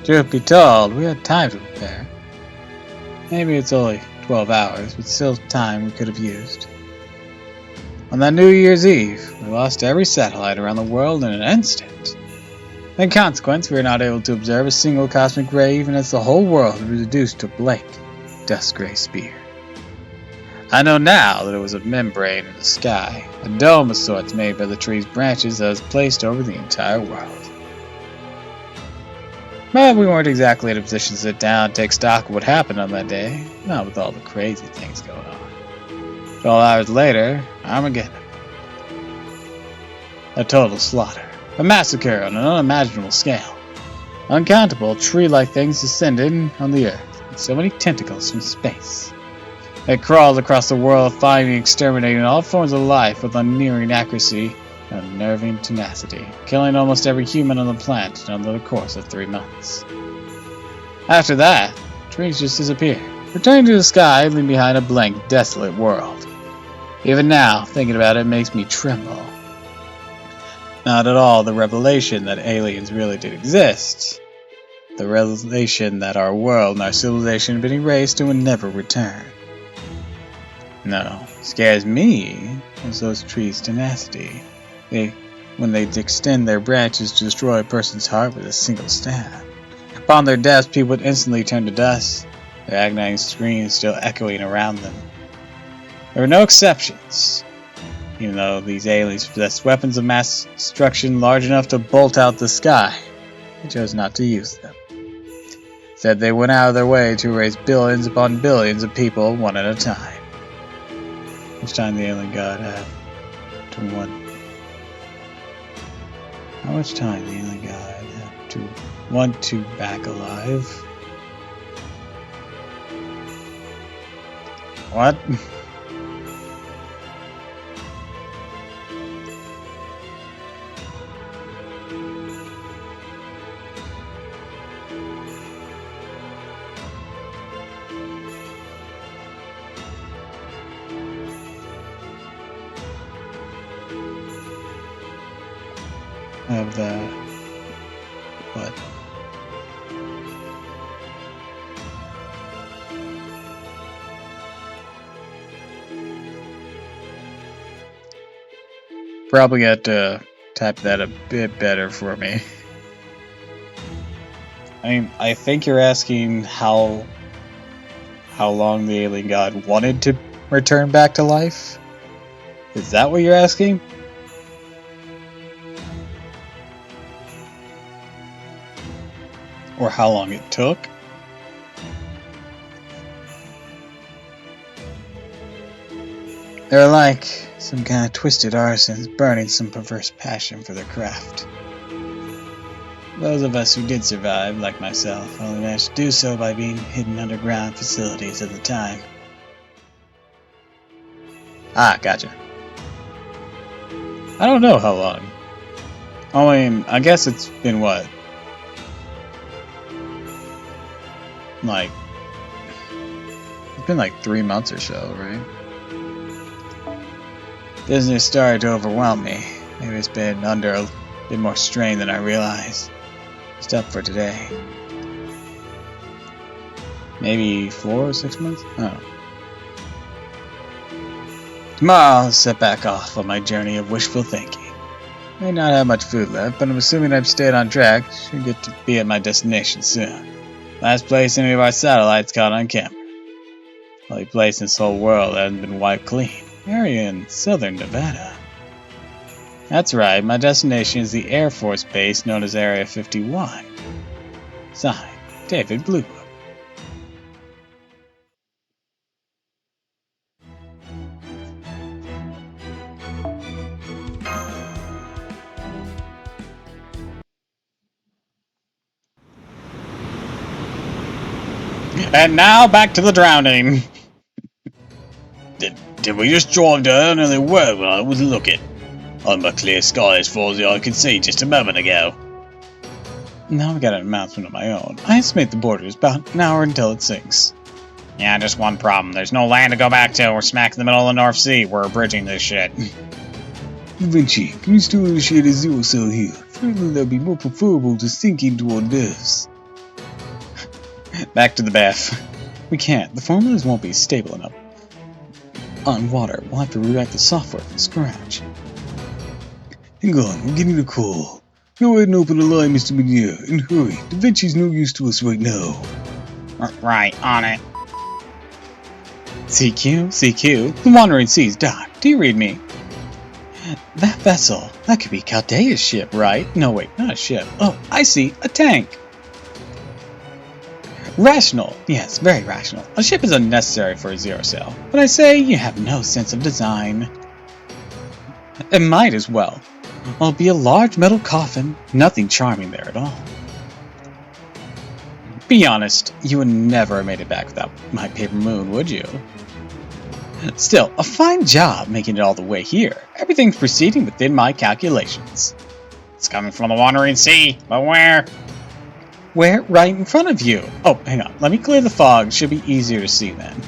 Truth be told, we had time to prepare. Maybe it's only 12 hours, but still time we could have used. On that New Year's Eve, we lost every satellite around the world in an instant. In consequence, we were not able to observe a single cosmic ray even as the whole world was reduced to a blank, dust-gray sphere. I know now that it was a membrane in the sky, a dome of sorts made by the tree's branches that was placed over the entire world. But we weren't exactly in a position to sit down and take stock of what happened on that day, not with all the crazy things going on. 12 hours later, Armageddon. A total slaughter. A massacre on an unimaginable scale. Uncountable tree-like things descended on the earth, with so many tentacles from space. They crawled across the world, finding and exterminating all forms of life with unerring accuracy, unnerving tenacity, killing almost every human on the planet over the course of 3 months. After that, trees just disappeared, returning to the sky, leaving behind a blank, desolate world. Even now, thinking about it makes me tremble. Not at all the revelation that aliens really did exist. The revelation that our world and our civilization have been erased and will never return. No, what scares me is those trees' tenacity. When they extend their branches to destroy a person's heart with a single stab. Upon their deaths, people would instantly turn to dust, their agonizing screams still echoing around them. There were no exceptions. Even though these aliens possessed weapons of mass destruction large enough to bolt out the sky, they chose not to use them. Instead, they went out of their way to erase billions upon billions of people one at a time. Each time the alien god had to How much time the alien god had to want to back alive? What? Of that. What? Probably got to type that a bit better for me. I think you're asking how long the alien god wanted to return back to life? Is that what you're asking? Or how long it took? They're like some kind of twisted arsons burning some perverse passion for their craft. Those of us who did survive, like myself, only managed to do so by being hidden underground facilities at the time. Ah, gotcha. I don't know how long. I guess it's been what? It's been like 3 months or so, right? Business started to overwhelm me. Maybe it's been under a bit more strain than I realized. Just up for today. Maybe 4 or 6 months? I don't know. Tomorrow I'll set back off on my journey of wishful thinking. May not have much food left, but I'm assuming I've stayed on track. Should get to be at my destination soon. Last place any of our satellites caught on camera. Only place in this whole world that hasn't been wiped clean. Area in southern Nevada. That's right, my destination is the Air Force base known as Area 51. Signed, David Bluewood. And now back to the drowning. Did we just drive down and they were when I was looking? On a clear sky as far as the eye could see just a moment ago. Now I've got an announcement of my own. I estimate the border is about an hour until it sinks. Yeah, just one problem. There's no land to go back to. We're smack in the middle of the North Sea. We're bridging this shit. Da Vinci, can you store the shade of zero cell here? Further, that'd be more preferable to sinking to our deaths. Back to the bath. We can't. The formulas won't be stable enough. On water, we'll have to rewrite the software from scratch. Hang on, we're getting a call. Go ahead and open the line, Mr. McNear, and hurry. Da Vinci's no use to us right now. Right, on it. CQ, the Wandering Seas dock. Do you read me? That vessel, that could be Chaldea's ship, right? No, wait, not a ship. Oh, I see, a tank. Rational, yes, very rational. A ship is unnecessary for a zero cell. But I say you have no sense of design. It might as well. It'll be a large metal coffin, nothing charming there at all. Be honest, you would never have made it back without my paper moon, would you? Still, a fine job making it all the way here. Everything's proceeding within my calculations. It's coming from the Wandering Sea, but where? Where? Right in front of you. Oh, hang on. Let me clear the fog. It should be easier to see then.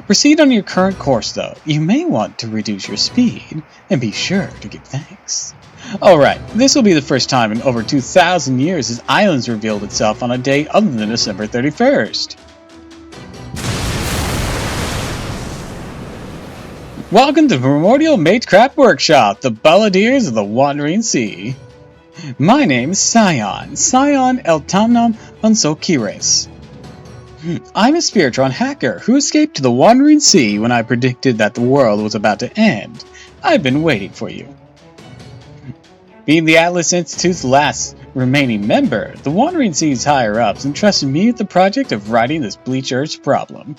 Proceed on your current course, though. You may want to reduce your speed, and be sure to give thanks. Alright, this will be the first time in over 2,000 years this island's revealed itself on a day other than December 31st. Welcome to Primordial Matecraft Workshop, the Balladeers of the Wandering Sea. My name is Scion Eltamnam Unsokires. I'm a Spiritron hacker who escaped to the Wandering Sea when I predicted that the world was about to end. I've been waiting for you. Being the Atlas Institute's last remaining member, the Wandering Sea's higher-ups entrusted me with the project of righting this Bleach Earth's problem.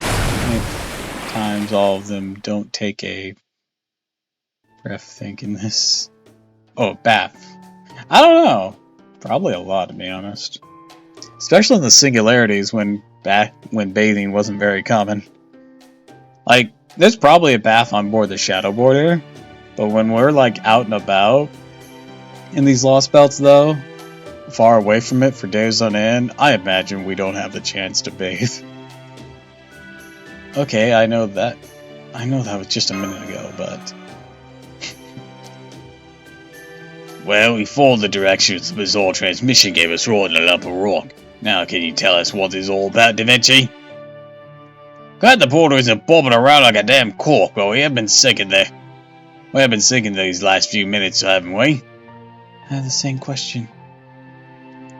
Times all of them don't take a breath thinking this. Oh, bath. I don't know. Probably a lot, to be honest. Especially in the singularities when bathing wasn't very common. Like, there's probably a bath on board the Shadow Border, but when we're like out and about in these Lost Belts though, far away from it for days on end, I imagine we don't have the chance to bathe. Okay, I know that was just a minute ago, but... Well, we followed the directions the bizarre transmission gave us right in the lump of rock. Now can you tell us what this is all about, Da Vinci? Glad the border isn't bobbing around like a damn cork, but we have been sinking there. We have been sinking these last few minutes, haven't we? I have the same question.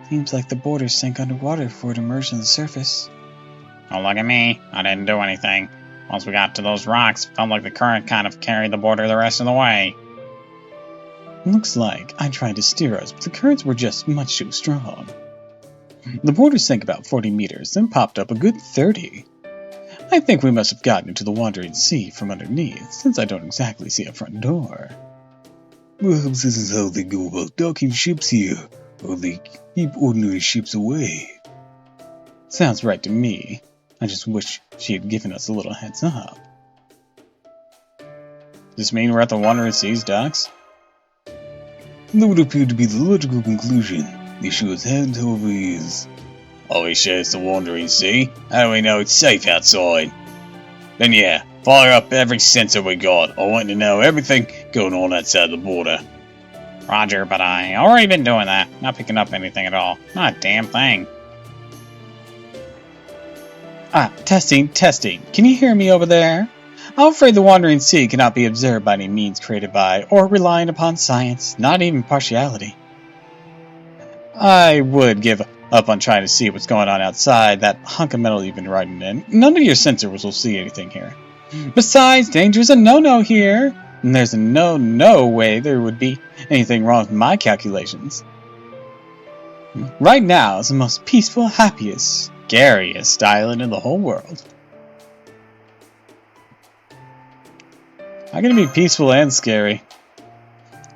Seems like the border sank underwater before it emerged on the surface. Oh, look at me. I didn't do anything. Once we got to those rocks, it felt like the current kind of carried the border the rest of the way. Looks like I tried to steer us, but the currents were just much too strong. The border sank about 40 meters, then popped up a good 30. I think we must have gotten into the Wandering Sea from underneath, since I don't exactly see a front door. Perhaps this is how they go about docking ships here, or they keep ordinary ships away. Sounds right to me. I just wish she had given us a little heads up. Does this mean we're at the Wandering Sea's docks? That would appear to be the logical conclusion. The show's hand, however, is... Are we sure it's the Wandering Sea? How do we know it's safe outside? Then yeah, fire up every sensor we got. I want to know everything going on outside the border. Roger, but I already been doing that. Not picking up anything at all. Not a damn thing. Ah, testing. Can you hear me over there? I'm afraid the Wandering Sea cannot be observed by any means created by, or relying upon science, not even partiality. I would give up on trying to see what's going on outside that hunk of metal you've been riding in. None of your sensors will see anything here. Besides, danger is a no-no here, and there's a no way there would be anything wrong with my calculations. Right now is the most peaceful, happiest, scariest island in the whole world. I'm gonna be peaceful and scary.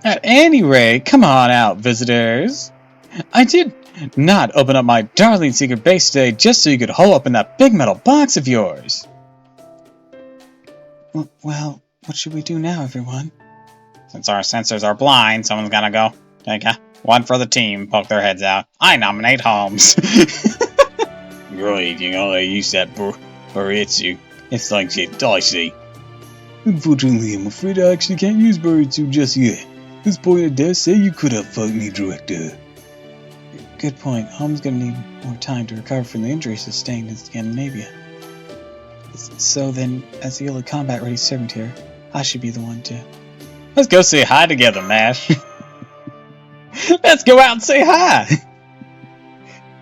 At any rate, come on out, visitors. I did not open up my darling secret base today just so you could hole up in that big metal box of yours. Well, what should we do now, everyone? Since our sensors are blind, someone's gotta go. Take one for the team, poke their heads out. I nominate Holmes. Right, you know, I use that Baritsu. It's like shit dicey. Unfortunately, I'm afraid I actually can't use Baritsu just yet. At this point, I dare say you could have fought me, Director. Good point. Holmes gonna need more time to recover from the injuries sustained in Scandinavia. So then, as the only combat-ready servant here, I should be the one to... Let's go say hi together, Mash. Let's go out and say hi!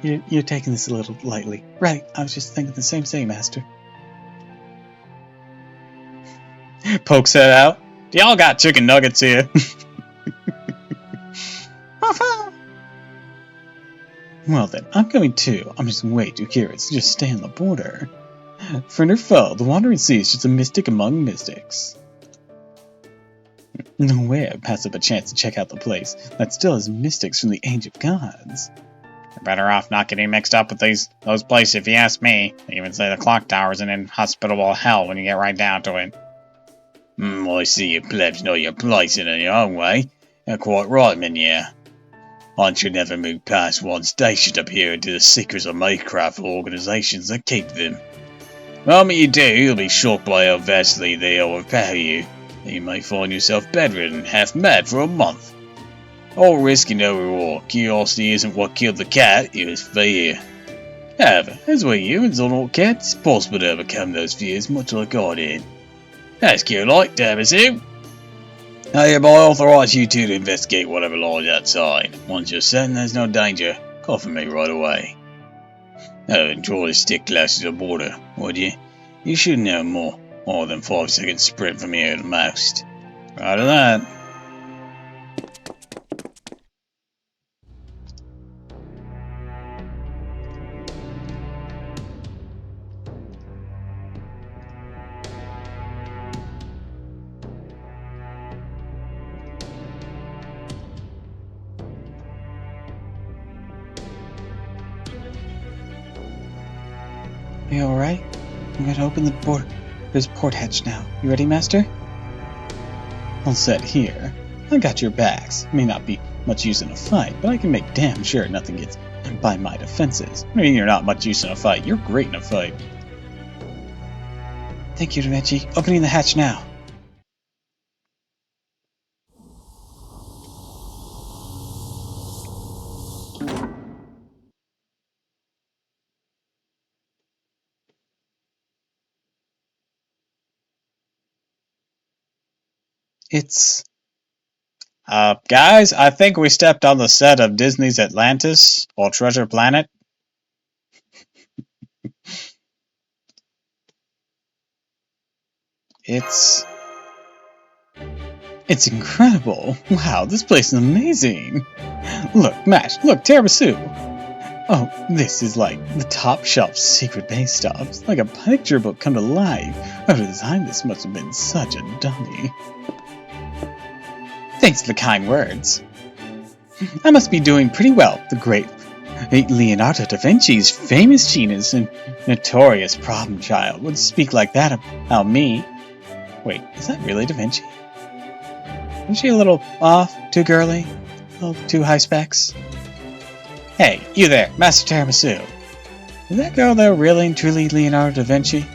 You're taking this a little lightly. Right, I was just thinking the same thing, Master. Pokes head out. Y'all got chicken nuggets here. Well then, I'm going too. I'm just way too curious to just stay on the border. Friend or foe, the Wandering Sea is just a mystic among mystics. No way I'd pass up a chance to check out the place that still has mystics from the Age of Gods. You're better off not getting mixed up with those places if you ask me. They even say the clock tower's an inhospitable hell when you get right down to it. I see you plebs know your place in your own way. You're quite right, men, yeah. I should never move past one stationed up here into the secrets of Minecraft organizations that keep them. The moment you do, you'll be shocked by how vastly they overpower you, and you may find yourself bedridden, half mad for a month. All risk and no reward. Curiosity isn't what killed the cat, it was fear. However, as we humans are not cats, it's possible to overcome those fears much like I did. Ask your light, damn it, I hereby authorize you two to investigate whatever lies outside. Once you're certain there's no danger, call for me right away. Oh, and try to stick close to the border, would you? You shouldn't have more than 5 seconds sprint from here at the most. Right to that. Are you alright? I'm going to open this port hatch now. You ready, Master? All set here. I got your backs. May not be much use in a fight, but I can make damn sure nothing gets by my defenses. I mean, you're not much use in a fight. You're great in a fight. Thank you, Da Vinci. Opening the hatch now. It's... Guys, I think we stepped on the set of Disney's Atlantis, or Treasure Planet. It's incredible. Wow, this place is amazing. Look, Mash, look, tiramisu. Oh, this is like the top shelf secret base stuff. It's like a picture book come to life. Whoever designed this must have been such a dummy. Thanks for the kind words. I must be doing pretty well. The great Leonardo da Vinci's famous genius and notorious problem child would speak like that about me. Wait, is that really Da Vinci? Isn't she a little off? Too girly? A little too high specs? Hey, you there, Master Tiramisu. Is that girl there really and truly Leonardo da Vinci?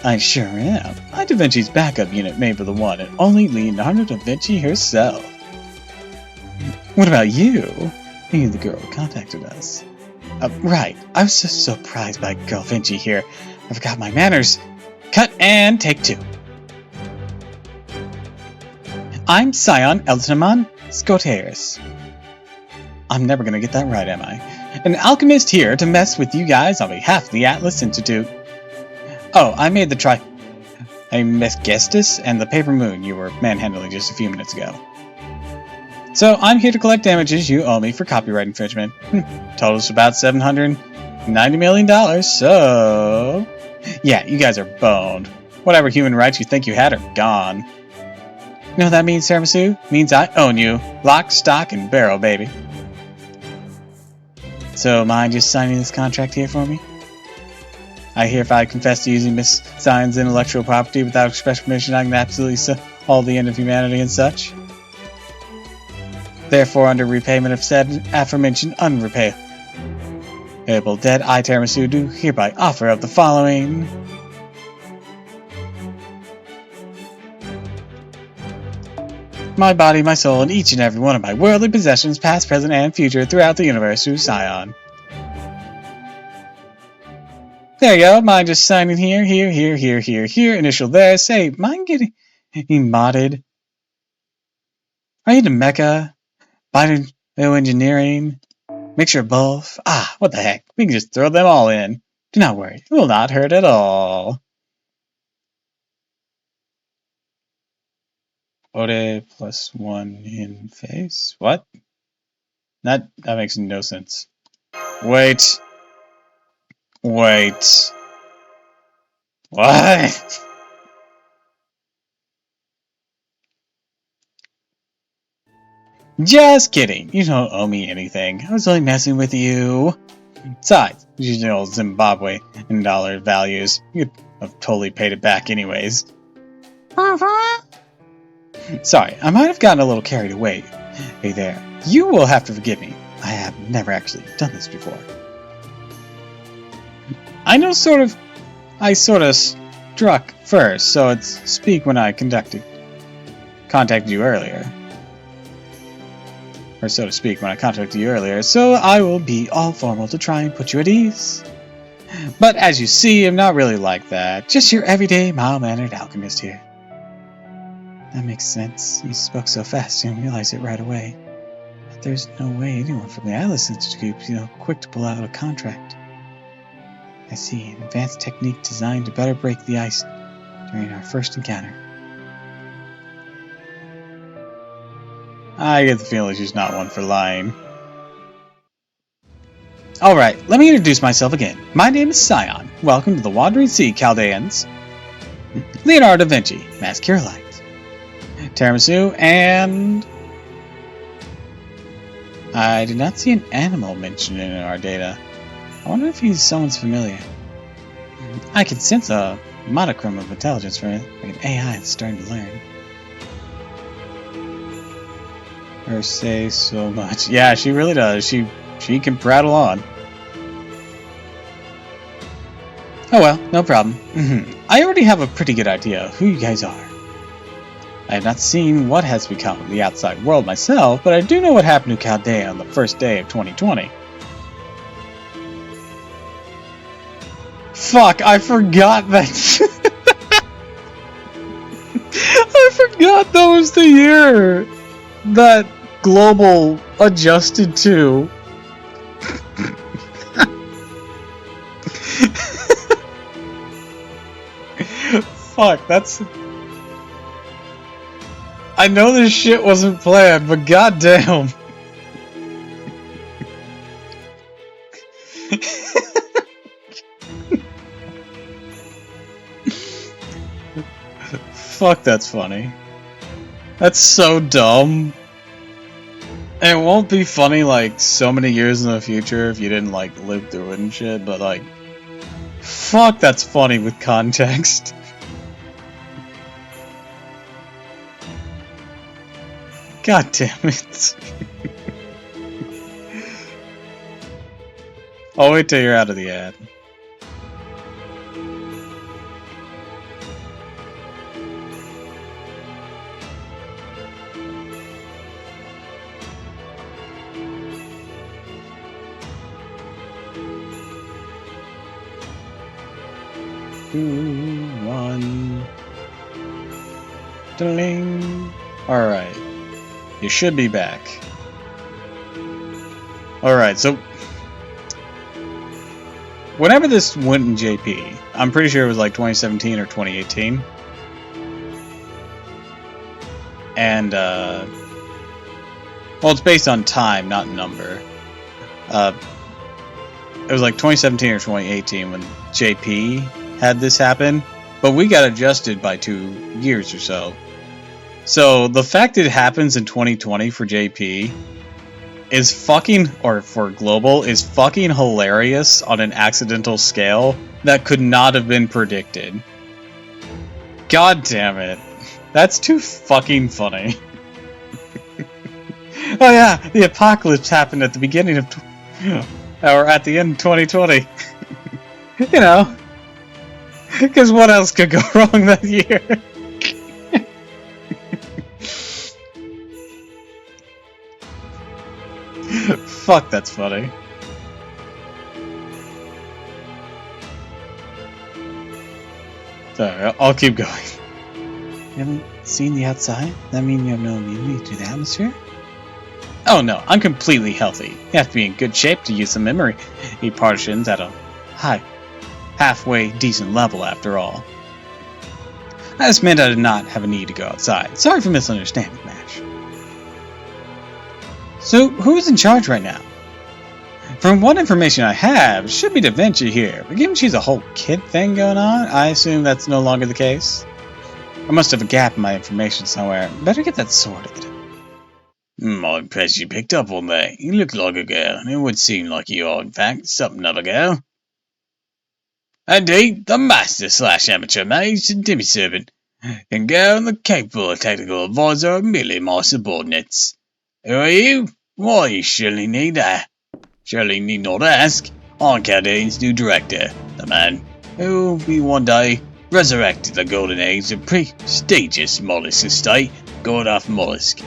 I sure am. I'm Da Vinci's backup unit made for the one and only Leonardo da Vinci herself. What about you? You, the girl who contacted us. Right. I was just so surprised by Girl Vinci here. I forgot my manners. Cut and take 2. I'm Scion Eltaman Scotaris. I'm never gonna get that right, am I? An alchemist here to mess with you guys on behalf of the Atlas Institute. Oh, I made the Trismegistus and the Paper Moon you were manhandling just a few minutes ago. So, I'm here to collect damages you owe me for copyright infringement. Totals about $790 million, so... Yeah, you guys are boned. Whatever human rights you think you had are gone. You know what that means, Tiramisu? Means I own you. Lock, stock, and barrel, baby. So, mind just signing this contract here for me? I hereby confess to using Miss Sion's intellectual property without express permission. I can absolutely all the end of humanity and such. Therefore, under repayment of said aforementioned unrepayable debt, I, Tiramisu, do hereby offer up the following. My body, my soul, and each and every one of my worldly possessions, past, present, and future, throughout the universe, to Sion. There you go, mine just signing here, here, initial there. Say, mine getting modded? Are you the mecha? Bioengineering? Mixture of both? Ah, what the heck, we can just throw them all in. Do not worry, it will not hurt at all. Ode +1 in face? What? That makes no sense. Wait. What? Just kidding. You don't owe me anything. I was only messing with you. Besides, you know Zimbabwe in dollar values. You'd have totally paid it back anyways. Sorry, I might have gotten a little carried away. Hey there. You will have to forgive me. I have never actually done this before. I sort of struck first, so it's speak when I contacted you earlier. Or so to speak, when I contacted you earlier, so I will be all formal to try and put you at ease. But as you see, I'm not really like that. Just your everyday, mild-mannered alchemist here. That makes sense. You spoke so fast, you didn't realize it right away. But there's no way anyone from the Atlas Institute would be quick to pull out a contract. I see, an advanced technique designed to better break the ice during our first encounter. I get the feeling she's not one for lying. Alright, let me introduce myself again. My name is Scion. Welcome to the Wandering Sea, Chaldeans. Leonardo da Vinci, Mass Curelite. Tiramisu, and... I did not see an animal mentioned in our data. I wonder if someone's familiar. I can sense a modicum of intelligence from it, like an AI that's starting to learn. Her say so much. Yeah, she really does. She can prattle on. Oh well, no problem. I already have a pretty good idea of who you guys are. I have not seen what has become of the outside world myself, but I do know what happened to Chaldea on the first day of 2020. Fuck, I forgot that. I forgot that was the year that Global adjusted to. Fuck, that's... I know this shit wasn't planned, but goddamn. Fuck, that's funny. That's so dumb. And it won't be funny like so many years in the future if you didn't like live through it and shit, but like... Fuck, that's funny with context. God damn it. I'll wait till you're out of the ad. Two, one. Ding. Alright. You should be back. Alright, so... Whenever this went in JP, I'm pretty sure it was like 2017 or 2018. And, well, it's based on time, not number. It was like 2017 or 2018 when JP had this happen, but we got adjusted by 2 years or so. So the fact it happens in 2020 for JP is fucking, or for Global, is fucking hilarious on an accidental scale that could not have been predicted. God damn it. That's too fucking funny. Oh yeah, the apocalypse happened at the beginning of, or at the end of 2020. You know. Because what else could go wrong that year? Fuck, that's funny. Sorry, I'll keep going. You haven't seen the outside? That mean you have no immunity to the atmosphere? Oh no, I'm completely healthy. You have to be in good shape to use some memory partitions at a halfway decent level after all. I just meant I did not have a need to go outside. Sorry for misunderstanding, Mash. So, who's in charge right now? From what information I have, it should be Da Vinci here, but given she's a whole kid thing going on, I assume that's no longer the case. I must have a gap in my information somewhere. Better get that sorted. I'm impressed you picked up on that. You look like a girl, and it would seem like you are, in fact, something of a girl. Indeed, the master slash amateur mage and demi-servant, and girl and the capable technical advisor are merely my subordinates. Who are you? Why, you surely need not ask. I'm Caldean's new director, the man who will be one day resurrected the golden age of prestigious mollusk estate, Gordoff Mollusk.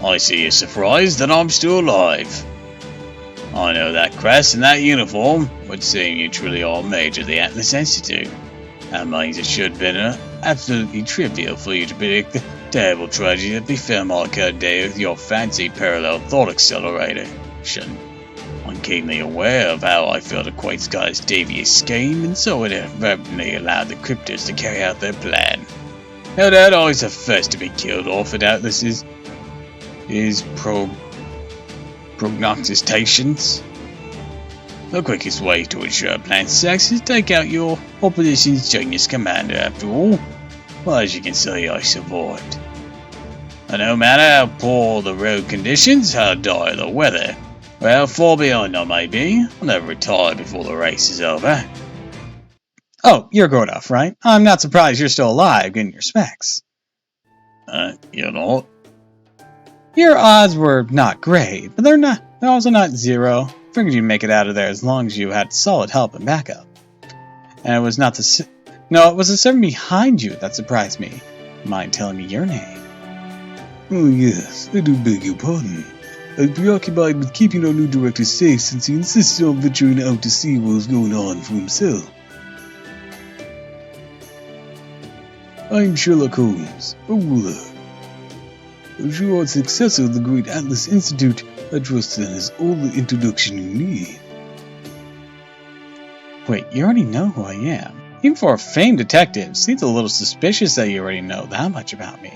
I see you're surprised that I'm still alive. I know that crest and that uniform would seem you truly are a mage of the Atlas Institute. That means it should have been absolutely trivial for you to predict the terrible tragedy that befell my day with your fancy parallel thought acceleration. I'm keenly aware of how I failed to quite Sky's devious scheme, and so inadvertently allowed the cryptors to carry out their plan. No doubt I was the first to be killed off at Atlas's prognostications. The quickest way to ensure a plan's success is to take out your opposition's genius commander, after all. Well, as you can see, I survived. And no matter how poor the road conditions, how dire the weather, well, far behind I may be, I'll never retire before the race is over. Oh, you're Gordoff, right? I'm not surprised you're still alive, given your specs. You're not? Your odds were not great, but they're also not zero. Figured you'd make it out of there as long as you had solid help and backup. And it was not it was the servant behind you that surprised me. Mind telling me your name? Oh yes, I do beg your pardon. I was preoccupied with keeping our new director safe since he insisted on venturing out to see what was going on for himself. I'm Sherlock Holmes, a ruler. As you are the successor of the great Atlas Institute, I trust that is all the introduction you need. Wait, you already know who I am. Even for a famed detective, seems a little suspicious that you already know that much about me.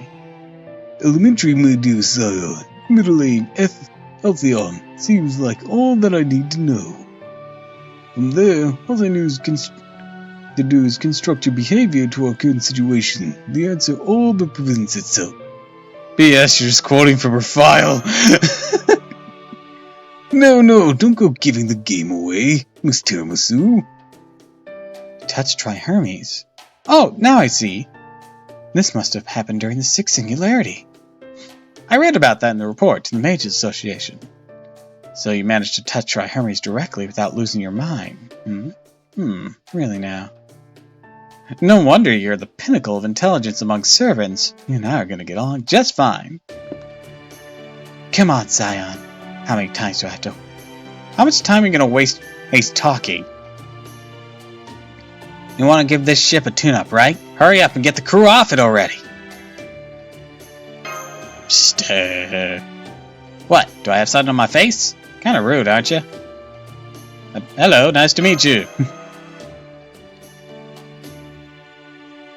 Elementary, my dear Scion. Middle-aged Altheon seems like all that I need to know. From there, all I need to do is construct your behavior to our current situation. The answer all but presents itself. B.S., you're just quoting from her file. No, don't go giving the game away, Miss Tiramisu. Touch Trihermes. Oh, now I see. This must have happened during the Sixth Singularity. I read about that in the report to the Mages Association. So you managed to touch Trihermes directly without losing your mind. Really now. No wonder you're the pinnacle of intelligence among servants. You and I are going to get along just fine. Come on, Scion. How many times do I have to... How much time are you going to waste talking? You want to give this ship a tune-up, right? Hurry up and get the crew off it already. Psst. What? Do I have something on my face? Kind of rude, aren't you? Hello, nice to meet you.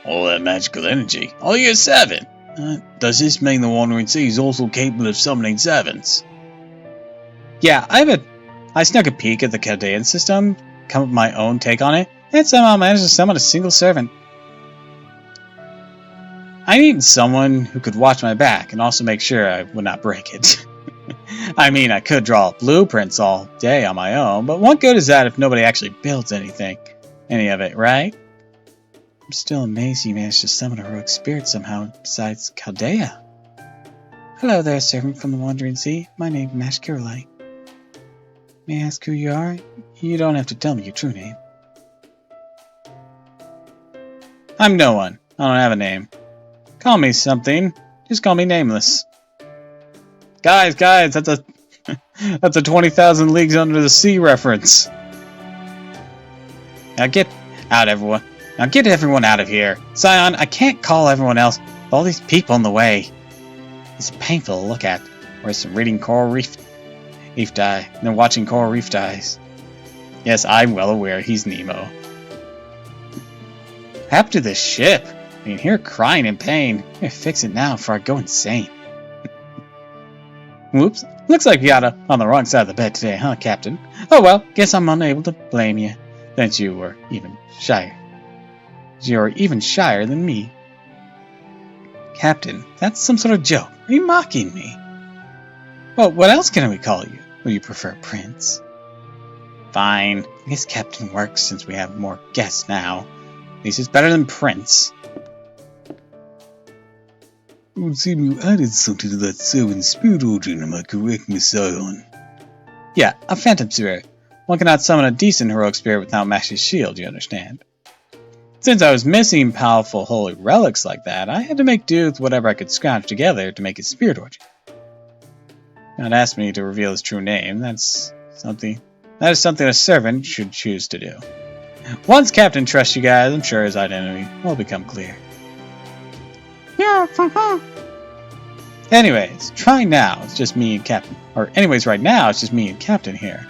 All that magical energy. Oh, you're a servant. Does this mean the Wandering Sea is also capable of summoning servants? Yeah, I snuck a peek at the Caldean system, come up with my own take on it, and somehow managed to summon a single servant. I needed someone who could watch my back and also make sure I would not break it. I mean, I could draw blueprints all day on my own, but what good is that if nobody actually builds any of it, right? I'm still amazed you managed to summon a rogue spirit somehow besides Chaldea. Hello there, servant from the Wandering Sea. My name is Mashkirlite. May I ask who you are? You don't have to tell me your true name. I'm no one. I don't have a name. Call me something. Just call me Nameless. Guys, that's a 20,000 Leagues Under the Sea reference. Now get out, everyone. Now get everyone out of here. Scion, I can't call everyone else. All these people in the way. It's painful to look at. Whereas reading coral reef die, and then watching coral reef dies. Yes, I'm well aware he's Nemo. What happened to this ship? I can hear crying in pain. I'm gonna fix it now before I go insane. Whoops. Looks like you got on the wrong side of the bed today, huh, Captain? Oh well, guess I'm unable to blame you, since you were even shyer. You're even shyer than me. Captain, that's some sort of joke. Are you mocking me? Well, what else can we call you? Would you prefer Prince? Fine. I guess Captain works since we have more guests now. At least it's better than Prince. It would seem you added something to that servant's spirit origin, am I correct, Miss Zion? Yeah, a phantom spirit. One cannot summon a decent heroic spirit without Mash's shield, you understand. Since I was missing powerful holy relics like that, I had to make do with whatever I could scrounge together to make his spirit origin. Not ask me to reveal his true name, that is something a servant should choose to do. Once Captain trusts you guys, I'm sure his identity will become clear. Yeah, Anyways, try now, it's just me and Captain. Or anyways, right now, it's just me and Captain here.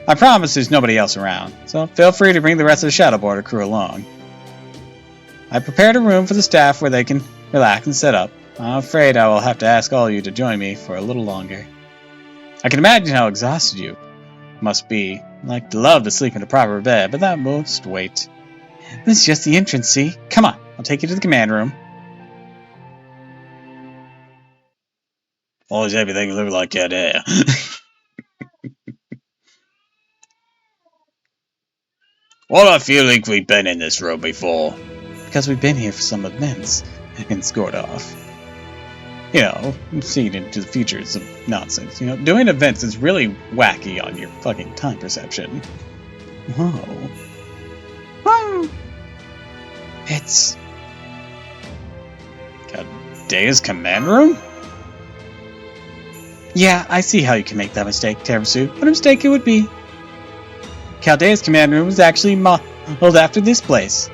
I promise there's nobody else around, so feel free to bring the rest of the Shadow Border crew along. I prepared a room for the staff where they can relax and set up. I'm afraid I will have to ask all of you to join me for a little longer. I can imagine how exhausted you must be. I'd like to love to sleep in a proper bed, but that must wait. This is just the entrance, see? Come on, I'll take you to the command room. Why does everything look like that there? Well, I feel like we've been in this room before. Because we've been here for some events and scored off. You know, seeing into the future is some nonsense. You know, doing events is really wacky on your fucking time perception. Whoa. Whoa. It's Caldea's command room? Yeah, I see how you can make that mistake, Terrasu. What a mistake it would be. Caldea's command room was actually modeled after this place.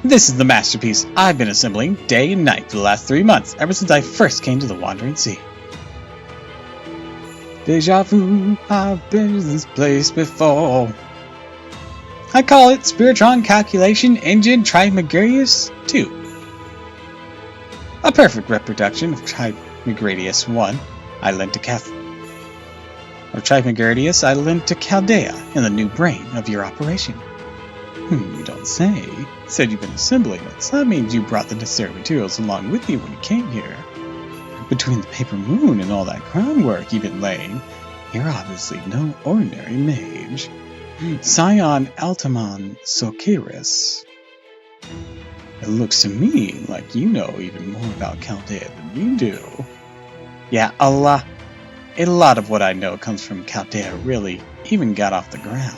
This is the masterpiece I've been assembling day and night for the last 3 months, ever since I first came to the Wandering Sea. Deja vu, I've been to this place before. I call it Spiritron Calculation Engine Trimegarius 2. A perfect reproduction of Trimegarius 1 I lent to Trimegarius I lent to Chaldea in the new brain of your operation. You don't say. You said you've been assembling it, so that means you brought the necessary materials along with you when you came here. Between the paper moon and all that groundwork you've been laying, you're obviously no ordinary mage. Scion Altamon Socaris. It looks to me like you know even more about Chaldea than we do. Yeah, a lot of what I know comes from Chaldea really even got off the ground.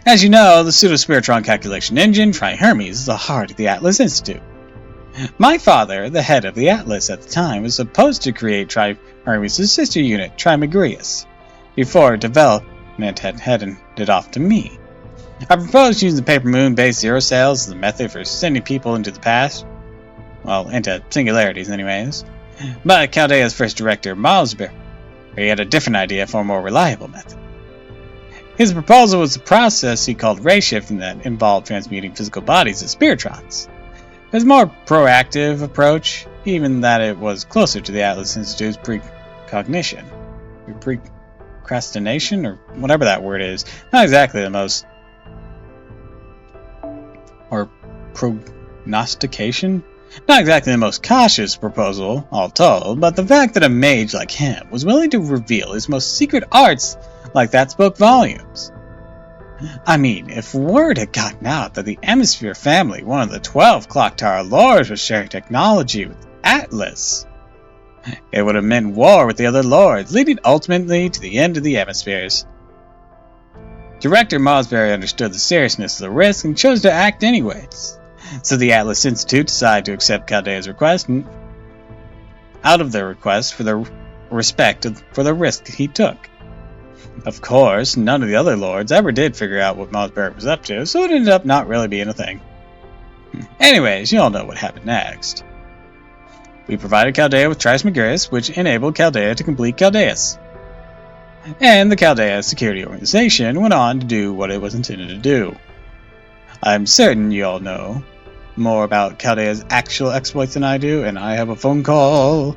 As you know, the Pseudo-Spiritron Calculation Engine, Tri-Hermes, is the heart of the Atlas Institute. My father, the head of the Atlas at the time, was supposed to create Tri-Hermes' sister unit, Trimegarius, before development had handed off to me. I proposed using the Paper Moon-based zero cells as a method for sending people into the past. Well, into singularities anyways. But Chaldea's first director, Malsberry, had a different idea for a more reliable method. His proposal was a process he called ray shifting that involved transmuting physical bodies as spiritrons. It was a more proactive approach, even that it was closer to the Atlas Institute's precognition. Precrastination, or whatever that word is. Not exactly the most... or prognostication? Not exactly the most cautious proposal, all told, but the fact that a mage like him was willing to reveal his most secret arts like that spoke volumes. I mean, if word had gotten out that the Hemisphere family, one of the 12 Clock Tower lords, was sharing technology with Atlas, it would have meant war with the other lords, leading ultimately to the end of the Hemispheres. Director Malsberry understood the seriousness of the risk and chose to act anyways. So the Atlas Institute decided to accept Chaldea's request out of their request for the respect for the risk he took. Of course, none of the other lords ever did figure out what Malsberry was up to, so it ended up not really being a thing. Anyways, you all know what happened next. We provided Chaldea with Trismegistus, which enabled Chaldea to complete Chaldeus. And the Chaldea Security Organization went on to do what it was intended to do. I'm certain you all know more about Chaldea's actual exploits than I do, and I have a phone call.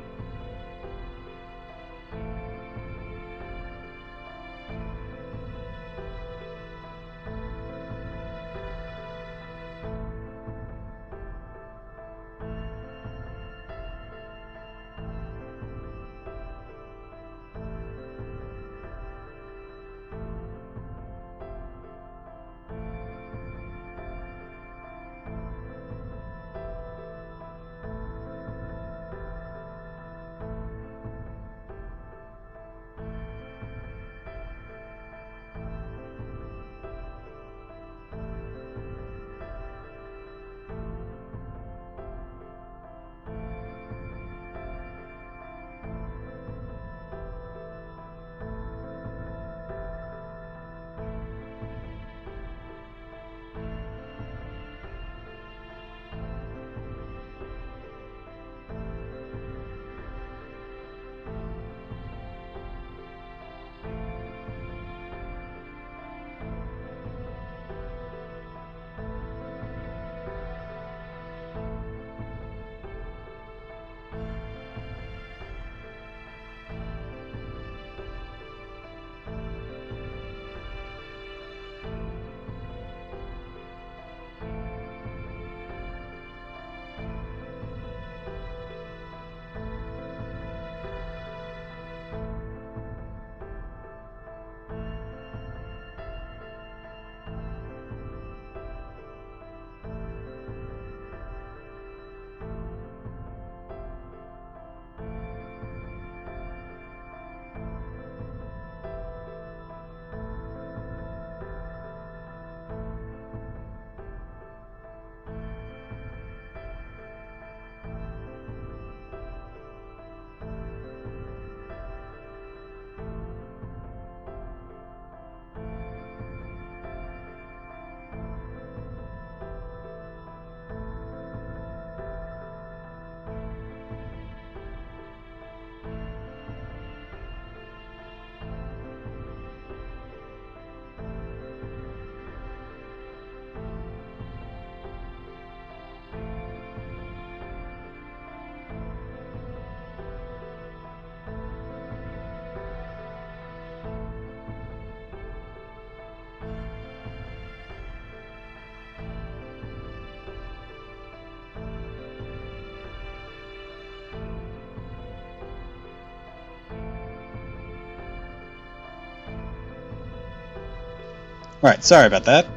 Alright, sorry about that.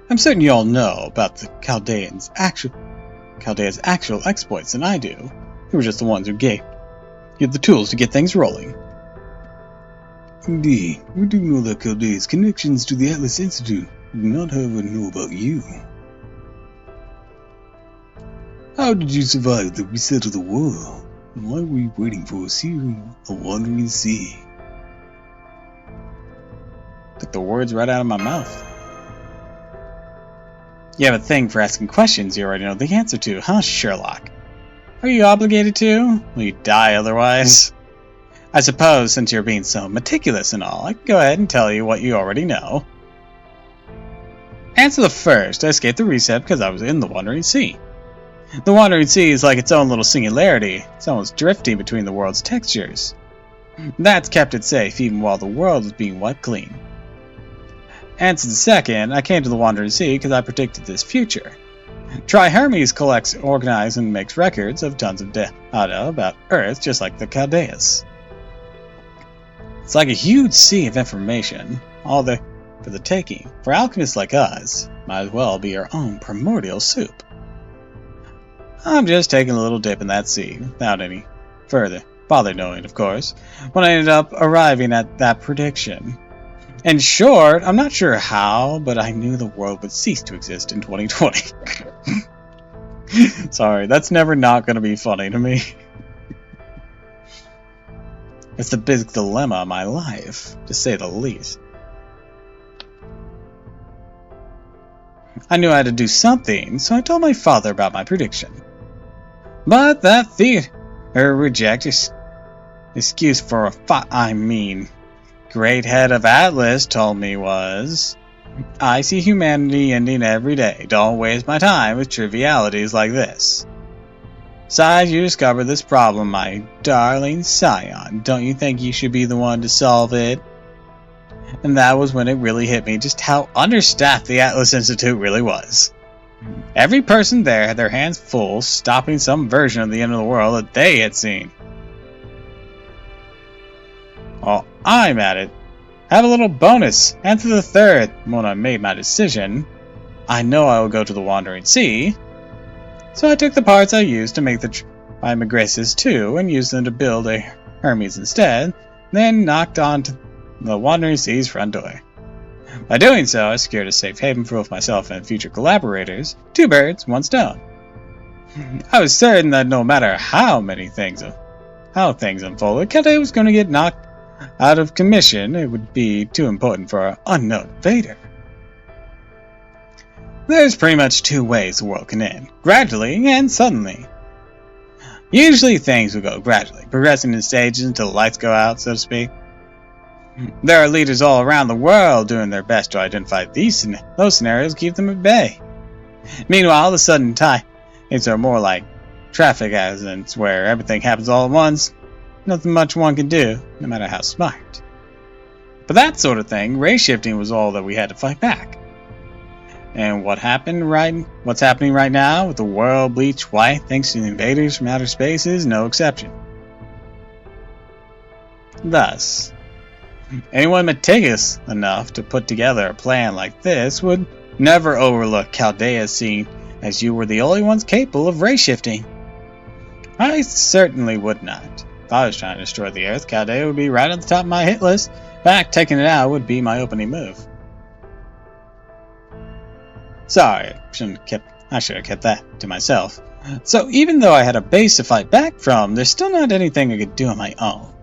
I'm certain you all know about the Chaldeans' actual exploits than I do. You were just the ones who gave you the tools to get things rolling. Indeed, we do know that Chaldea's connections to the Atlas Institute. We do not, however, know about you. How did you survive the reset of the world? And why were you waiting for us here in the Wandering Sea? Took the words right out of my mouth. You have a thing for asking questions you already know the answer to, huh, Sherlock? Are you obligated to? Will you die otherwise? I suppose, since you're being so meticulous and all, I can go ahead and tell you what you already know. Answer the first. I escaped the reset because I was in the Wandering Sea. The Wandering Sea is like its own little singularity. It's almost drifting between the world's textures. That's kept it safe even while the world was being wiped clean. Answer the second. I came to the Wandering Sea because I predicted this future. Hermes collects, organizes, and makes records of tons of data about Earth, just like the Chaldeas. It's like a huge sea of information, all there for the taking. For alchemists like us, might as well be our own primordial soup. I'm just taking a little dip in that sea, without any further bother knowing, of course, when I ended up arriving at that prediction. In short, I'm not sure how, but I knew the world would cease to exist in 2020. Sorry, that's never not going to be funny to me. It's the big dilemma of my life, to say the least. I knew I had to do something, so I told my father about my prediction. But that rejected excuse for great head of Atlas told me was, I see humanity ending every day. Don't waste my time with trivialities like this. Besides, you discovered this problem, my darling scion. Don't you think you should be the one to solve it? And that was when it really hit me just how understaffed the Atlas Institute really was. Every person there had their hands full stopping some version of the end of the world that they had seen. Well, I'm at it. Have a little bonus. Answer the third. When I made my decision, I know I will go to the Wandering Sea. So I took the parts I used to make the Trimegrises too, and used them to build a Hermes instead, then knocked on to the Wandering Sea's front door. By doing so, I secured a safe haven for both myself and future collaborators. 2 birds, 1 stone. I was certain that no matter how things unfolded, Chalde was going to get knocked out of commission. It would be too important for an unknown invader. There's pretty much 2 ways the world can end. Gradually and suddenly. Usually things will go gradually, progressing in stages until the lights go out, so to speak. There are leaders all around the world doing their best to identify those scenarios and keep them at bay. Meanwhile, the sudden things are more like traffic accidents where everything happens all at once. Nothing much one can do, no matter how smart. But that sort of thing, race shifting was all that we had to fight back. And what's happening right now with the world bleached white thanks to the invaders from outer space is no exception. Thus, anyone meticulous enough to put together a plan like this would never overlook Chaldea's scene, as you were the only ones capable of race shifting. I certainly would not. If I was trying to destroy the Earth, Chaldea would be right at the top of my hit list. In fact, taking it out would be my opening move. Sorry, I should have kept that to myself. So even though I had a base to fight back from, there's still not anything I could do on my own.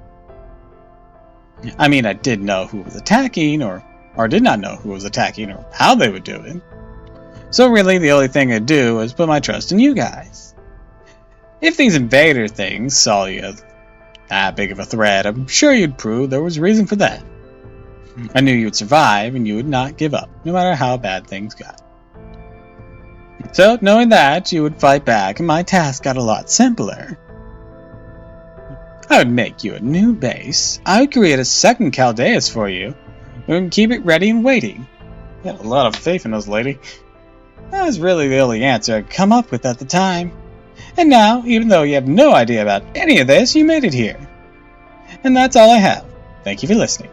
I mean, I did know who was attacking, or did not know who was attacking, or how they would do it. So really, the only thing I'd do was put my trust in you guys. If these invader things saw you as that big of a threat, I'm sure you'd prove there was reason for that. I knew you would survive, and you would not give up, no matter how bad things got. So, knowing that, you would fight back, and my task got a lot simpler. I would make you a new base. I would create a second Chaldeas for you, and keep it ready and waiting. You had a lot of faith in us, lady. That was really the only answer I could come up with at the time. And now, even though you have no idea about any of this, you made it here. And that's all I have. Thank you for listening.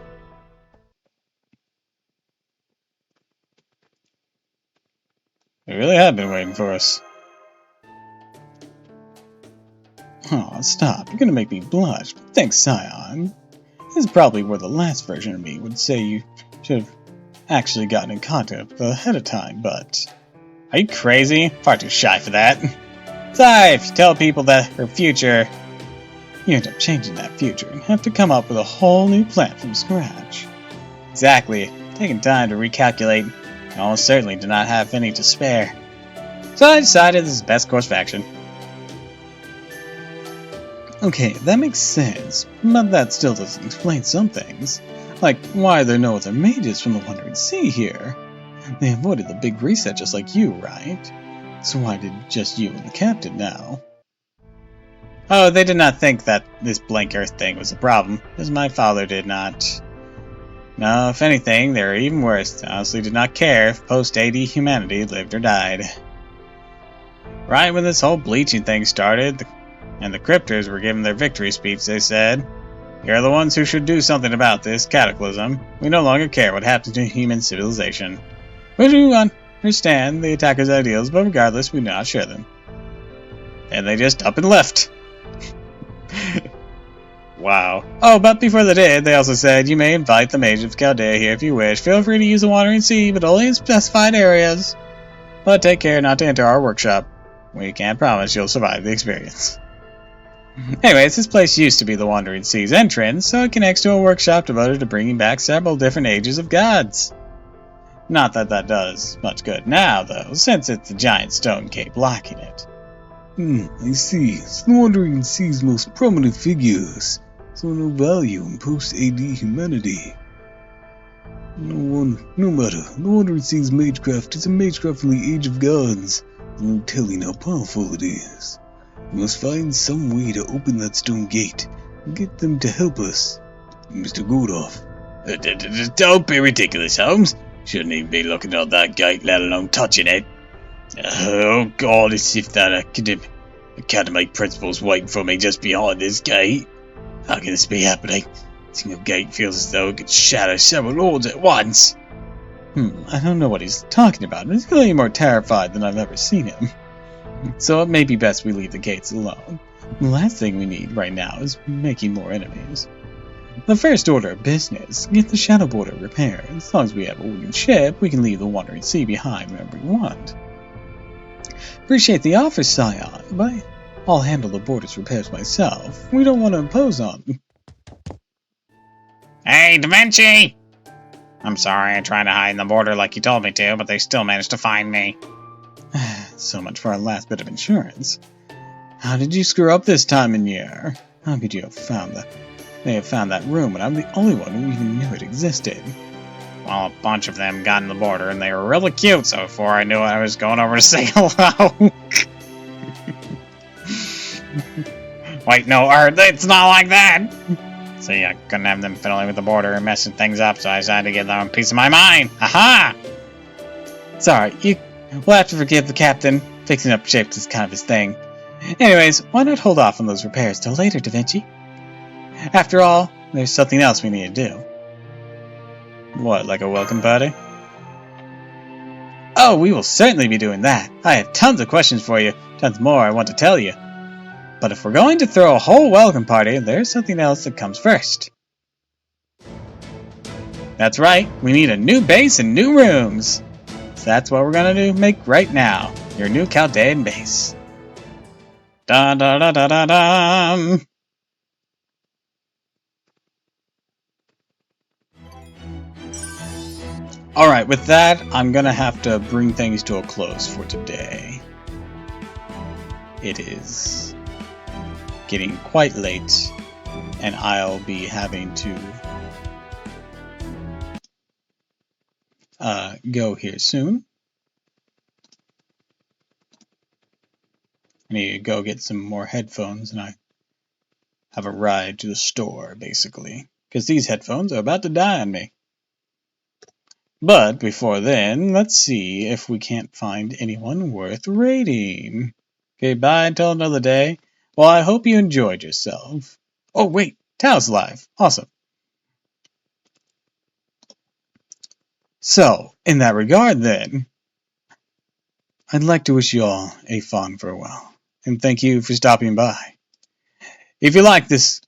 They really have been waiting for us. Oh, stop. You're gonna make me blush. Thanks, Scion. This is probably where the last version of me would say you should have actually gotten in contact ahead of time, but... Are you crazy? Far too shy for that. Sorry, if you tell people that her future... You end up changing that future and have to come up with a whole new plan from scratch. Exactly. Taking time to recalculate. I almost certainly do not have any to spare. So I decided this is the best course of action. Okay, that makes sense, but that still doesn't explain some things. Like, why are there no other mages from the Wandering Sea here? They avoided the big reset just like you, right? So why did just you and the captain now? Oh, they did not think that this blank earth thing was a problem, because my father did not. No, if anything, they were even worse. They honestly did not care if post-AD humanity lived or died. Right when this whole bleaching thing started, and the cryptors were giving their victory speech, they said, "You're the ones who should do something about this cataclysm. We no longer care what happens to human civilization. We do understand the attackers' ideals, but regardless, we do not share them." And they just up and left. Wow. Oh, but before they did, they also said, "You may invite the Mage of Chaldea here if you wish. Feel free to use the Wandering Sea, but only in specified areas. But take care not to enter our workshop. We can't promise you'll survive the experience." Anyways, this place used to be the Wandering Sea's entrance, so it connects to a workshop devoted to bringing back several different ages of gods. Not that that does much good now, though, since it's a giant stone cape blocking it. I see. It's the Wandering Sea's most prominent figures, so no value in post-AD humanity. No matter. The Wandering Sea's magecraft is a magecraft from the Age of Gods. There's no telling how powerful it is. We must find some way to open that stone gate and get them to help us. Mr. Gordoff. Don't be ridiculous, Holmes. Shouldn't even be looking at that gate, let alone touching it. Oh God, as if that academy principal's waiting for me just behind this gate. How can this be happening? The single gate feels as though it could shatter several lords at once. I don't know what he's talking about. He's clearly more terrified than I've ever seen him. So it may be best we leave the gates alone. The last thing we need right now is making more enemies. The first order of business, get the shadow border repaired. As long as we have a wooden ship, we can leave the Wandering Sea behind whenever we want. Appreciate the offer, Scion, but I'll handle the border's repairs myself. We don't want to impose on them. Hey, Da Vinci! I'm sorry, I tried to hide in the border like you told me to, but they still managed to find me. So much for our last bit of insurance. How did you screw up this time in year? How could you have found that? They have found that room when I'm the only one who even knew it existed. Well, a bunch of them got in the border, and they were really cute, so before I knew it, I was going over to say hello. Wait, no, it's not like that! See, I couldn't have them fiddling with the border and messing things up, so I decided to give them a piece of my mind. Aha! Sorry, we'll have to forgive the captain. Fixing up ships is kind of his thing. Anyways, why not hold off on those repairs till later, Da Vinci? After all, there's something else we need to do. What, like a welcome party? Oh, we will certainly be doing that. I have tons of questions for you, tons more I want to tell you. But if we're going to throw a whole welcome party, there's something else that comes first. That's right, we need a new base and new rooms. So that's what we're gonna make right now. Your new Chaldean base. Da da da da da da. Alright, with that, I'm gonna have to bring things to a close for today. It is getting quite late, and I'll be having to go here soon. I need to go get some more headphones, and I have a ride to the store, basically. Because these headphones are about to die on me. But before then, let's see if we can't find anyone worth raiding. Okay, bye until another day. Well, I hope you enjoyed yourself. Oh, wait, Tao's alive. Awesome. So, in that regard, then, I'd like to wish you all a fond farewell, and thank you for stopping by. If you like this,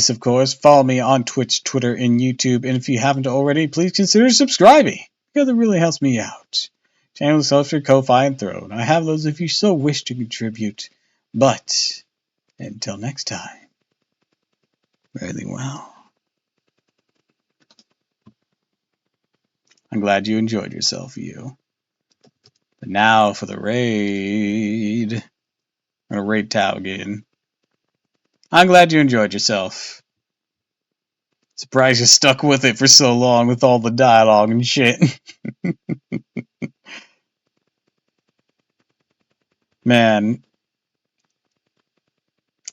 of course, follow me on Twitch, Twitter, and YouTube, and if you haven't already, please consider subscribing, because it really helps me out. Channel subs for Ko-Fi and Throne. I have those if you so wish to contribute. But, until next time, very well. I'm glad you enjoyed yourself, you. But now for the raid. I'm gonna raid Tao again. I'm glad you enjoyed yourself. Surprised you stuck with it for so long with all the dialogue and shit. Man,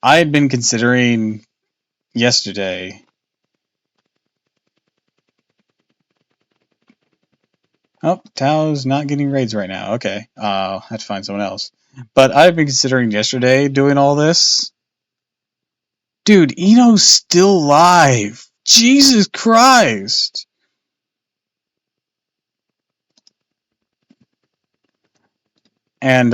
I had been considering yesterday. Oh, Tao's not getting raids right now. Okay, I'll have to find someone else. But I've been considering yesterday doing all this. Dude, Eno's still alive. Jesus Christ. And,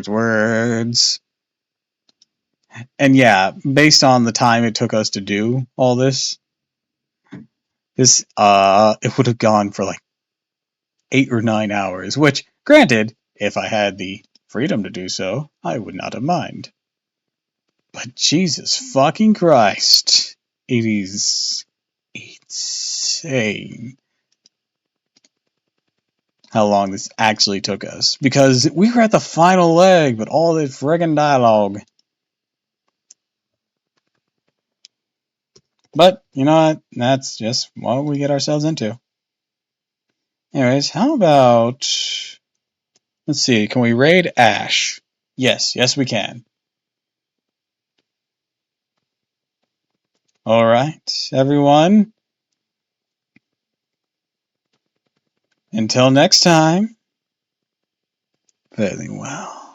words. And yeah, based on the time it took us to do all this, it would have gone for like 8 or 9 hours, which, granted, if I had the freedom to do so, I would not have mind. But Jesus fucking Christ, it is insane how long this actually took us. Because we were at the final leg, but all this friggin' dialogue. But, you know what? That's just what we get ourselves into. Anyways, how about... Let's see, can we raid Ash? Yes, we can. Alright, everyone. Until next time, very well.